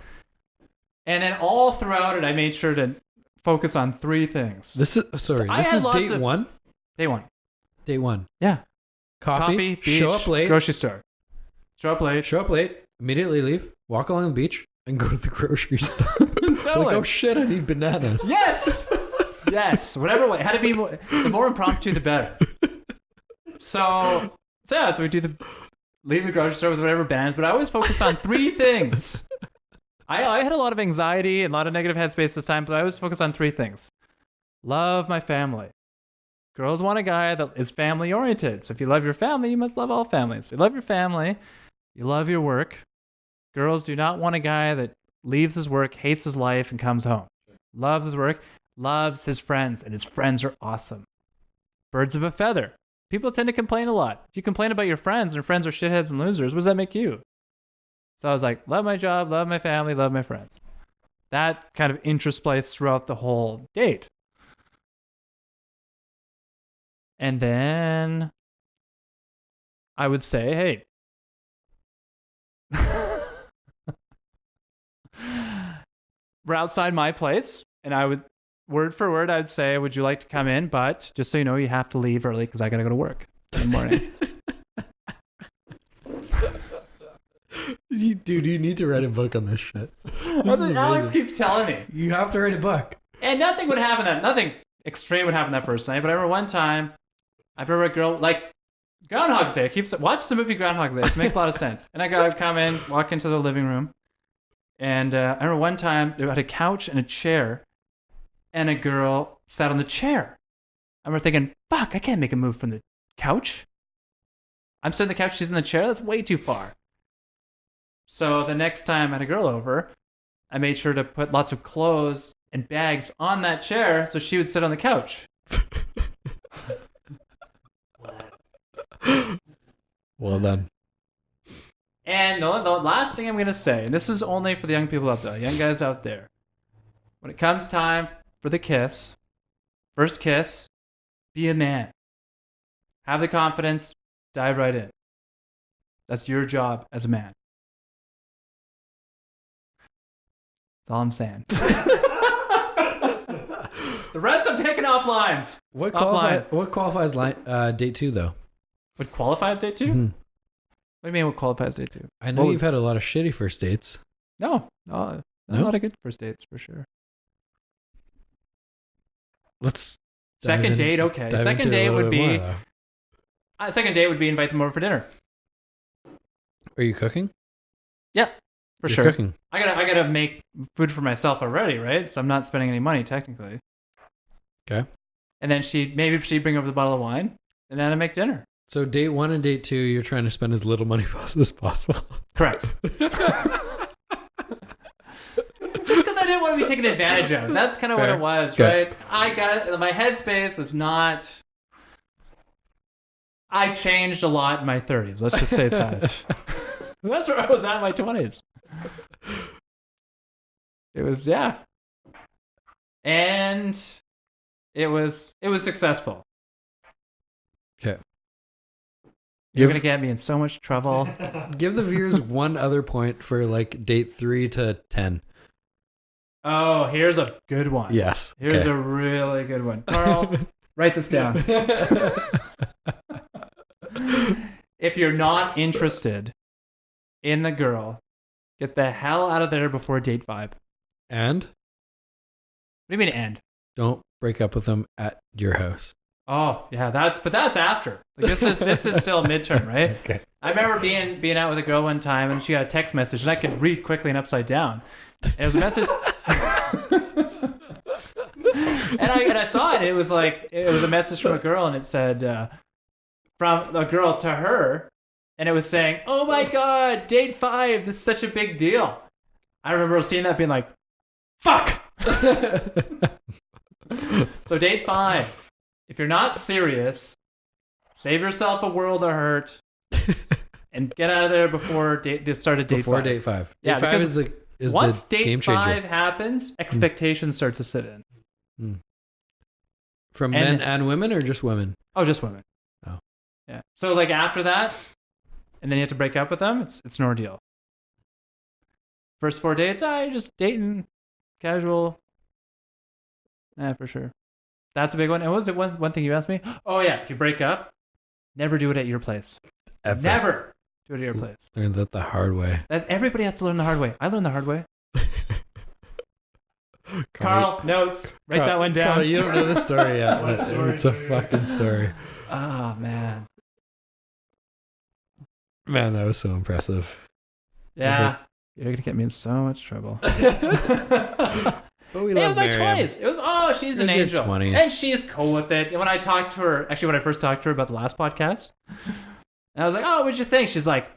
And then all throughout it, I made sure to focus on 3 things. This is date 1? Day 1. Date 1. Yeah. Coffee, beach, show up late. Grocery store. Show up late, immediately leave, walk along the beach, and go to the grocery store. Like, oh shit, I need bananas. Yes! Yes, whatever way. It had to be the more impromptu, the better. So we leave the grocery store with whatever bananas, but I always focused on 3 things. I had a lot of anxiety and a lot of negative headspace this time, but I always focused on 3 things. Love my family. Girls want a guy that is family oriented. So if you love your family, you must love all families. You love your family. You love your work. Girls do not want a guy that leaves his work, hates his life, and comes home. Loves his work, loves his friends, and his friends are awesome. Birds of a feather. People tend to complain a lot. If you complain about your friends and your friends are shitheads and losers, what does that make you? So I was like, love my job, love my family, love my friends. That kind of interspliced throughout the whole date. And then I would say, hey, we're outside my place. And I would, word for word, I'd say, would you like to come in? But just so you know, you have to leave early because I got to go to work in the morning. Dude, you need to write a book on this shit. Alex keeps telling me. You have to write a book. And nothing extreme would happen that first night. But I remember one time, I remember a girl, like, Groundhog's Day. Watch the movie Groundhog's Day. It makes a lot of sense. And I'd come in, walk into the living room. And I remember one time, they had a couch and a chair. And a girl sat on the chair. And we're thinking, fuck, I can't make a move from the couch. I'm sitting on the couch, she's in the chair. That's way too far. So the next time I had a girl over, I made sure to put lots of clothes and bags on that chair so she would sit on the couch. Well done. And the last thing I'm going to say, and this is only for the young people out there, young guys out there. When it comes time for the kiss, first kiss, be a man. Have the confidence, dive right in. That's your job as a man. That's all I'm saying. The rest I'm taking offlines. What qualifies date 2 though? What qualifies date 2? Mm-hmm. What do you mean what qualifies date 2? I know you've had a lot of shitty first dates. No, a lot of good first dates for sure. Let's second date, okay. Second date would be invite them over for dinner. Are you cooking? Yeah, for You're sure. Cooking. I gotta make food for myself already, right? So I'm not spending any money technically. Okay. And then she'd bring over the bottle of wine, and then I make dinner. So date 1 and date 2, you're trying to spend as little money as possible. Correct. Just because I didn't want to be taken advantage of. That's kind of what it was, right? I got it. My headspace was not. I changed a lot in my 30s. Let's just say that. That's where I was at in my 20s. It was, yeah. And it was successful. Okay. You're going to get me in so much trouble. Give the viewers one other point for like date 3 to 10. Oh, here's a good one. Yes. Here's a really good one. Carl, write this down. If you're not interested in the girl, get the hell out of there before date 5. And? What do you mean and? Don't break up with them at your house. Oh, yeah, that's after. Like this is still midterm, right? Okay. I remember being out with a girl one time and she got a text message and I could read quickly and upside down. And it was a message and I saw it. It was a message from a girl and it said from a girl to her, and it was saying, "Oh my God, date 5, this is such a big deal." I remember seeing that being like, "Fuck." So date 5. If you're not serious, save yourself a world of hurt and get out of there before the start of date 5. Before date 5. Yeah, date 5 is once the game date changer. 5 happens, expectations start to sit in. From men and women or just women? Oh, just women. Oh. Yeah. So like after that, and then you have to break up with them, it's an ordeal. First 4 dates, you're just dating, casual. Yeah, for sure. That's a big one. And what was it one thing you asked me? Oh yeah, if you break up, never do it at your place. Ever. Never do it at your place. Learned that the hard way. Everybody has to learn the hard way. I learned the hard way. Carl, notes. Write that one down. Carl, you don't know the story yet. What story It's a do you fucking story. Oh, man. Man, that was so impressive. Yeah. You're going to get me in so much trouble. But we It love was my Miriam. 20s. It was, she's an It was your angel. 20s. And she's cool with it. And when I talked to her, actually when I first talked to her about the last podcast, and I was like, "Oh, what'd you think?" She's like,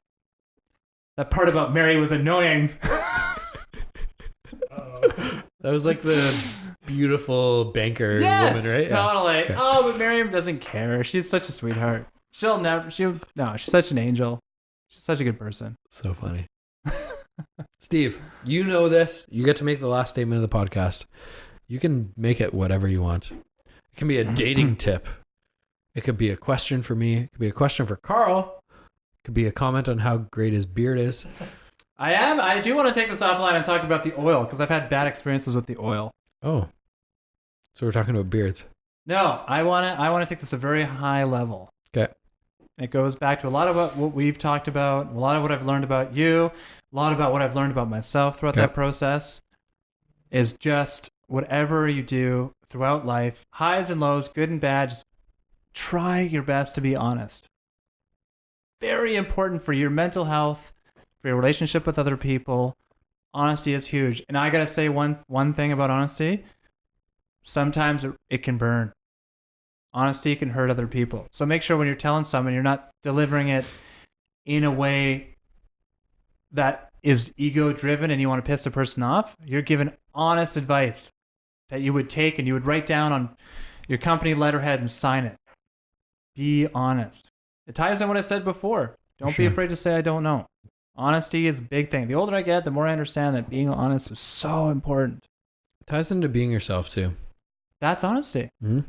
"That part about Mary was annoying." That was like the beautiful banker Yes, woman, right? totally. Yeah. Oh, but Miriam doesn't care. She's such a sweetheart. She's such an angel. She's such a good person. So funny. Steve, you know this. You get to make the last statement of the podcast. You can make it whatever you want. It can be a dating tip. It could be a question for me. It could be a question for Carl. It could be a comment on how great his beard is. I do want to take this offline and talk about the oil because I've had bad experiences with the oil. Oh. So we're talking about beards. No, I want to take this a very high level. Okay. It goes back to a lot of what we've talked about, a lot of what I've learned about you, a lot about what I've learned about myself throughout that process. Is just whatever you do throughout life, highs and lows, good and bad, just try your best to be honest. Very important for your mental health, for your relationship with other people. Honesty is huge. And I got to say one thing about honesty. sometimes it can burn. Honesty can hurt other people. So make sure when you're telling someone, you're not delivering it in a way that is ego-driven and you want to piss the person off. You're giving honest advice that you would take and you would write down on your company letterhead and sign it. Be honest. It ties in what I said before. Don't be afraid to say I don't know. Honesty is a big thing. The older I get, the more I understand that being honest is so important. It ties into being yourself too. That's honesty. Mm-hmm.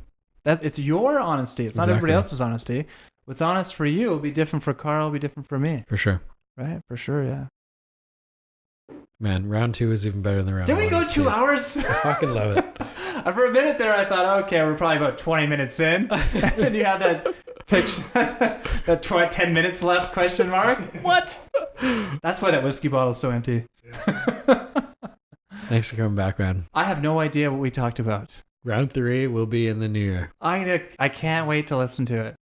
It's your honesty. It's not everybody else's honesty. What's honest for you will be different for Carl, will be different for me. For sure. Right? For sure, yeah. Man, round 2 is even better than round 1. Did we go 2 hours? I fucking love it. For a minute there, I thought, okay, we're probably about 20 minutes in. And you had that picture, that 10 minutes left question mark. What? That's why that whiskey bottle is so empty. Thanks for coming back, man. I have no idea what we talked about. Round 3 will be in the new year. I can't wait to listen to it.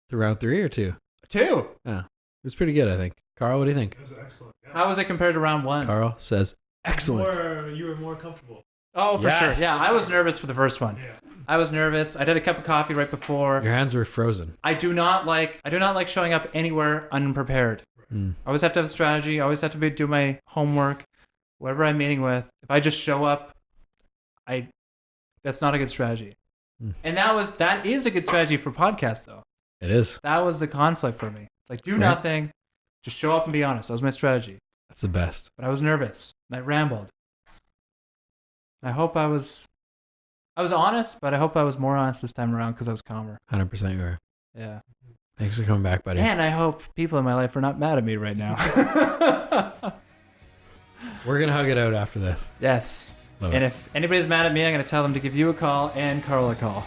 To round 3 or 2? 2. Yeah. It was pretty good, I think. Carl, what do you think? It was excellent. Yeah. How was it compared to round 1? Carl says, excellent. You were more comfortable. Oh, for Yes. sure. Yeah, I was nervous for the first one. Yeah. I was nervous. I did a cup of coffee right before. Your hands were frozen. I do not like showing up anywhere unprepared. I always have to have a strategy. I always have to do my homework. Whoever I'm meeting with, if I just show up, that's not a good strategy. And that is a good strategy for podcasts though. It is. That was the conflict for me. It's like do nothing, just show up and be honest. That was my strategy. That's the best. But I was nervous and I rambled. And I hope I was honest, but I hope I was more honest this time around because I was calmer. 100% you were. Yeah. Thanks for coming back, buddy. And I hope people in my life are not mad at me right now. We're going to hug it out after this. Yes. Love and it. if anybody's mad at me, I'm going to tell them to give you a call and Carl a call.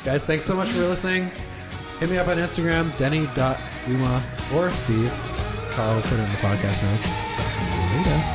Guys, thanks so much for listening. Hit me up on Instagram, denny.uma or Steve. Carl will put it in the podcast notes. Later.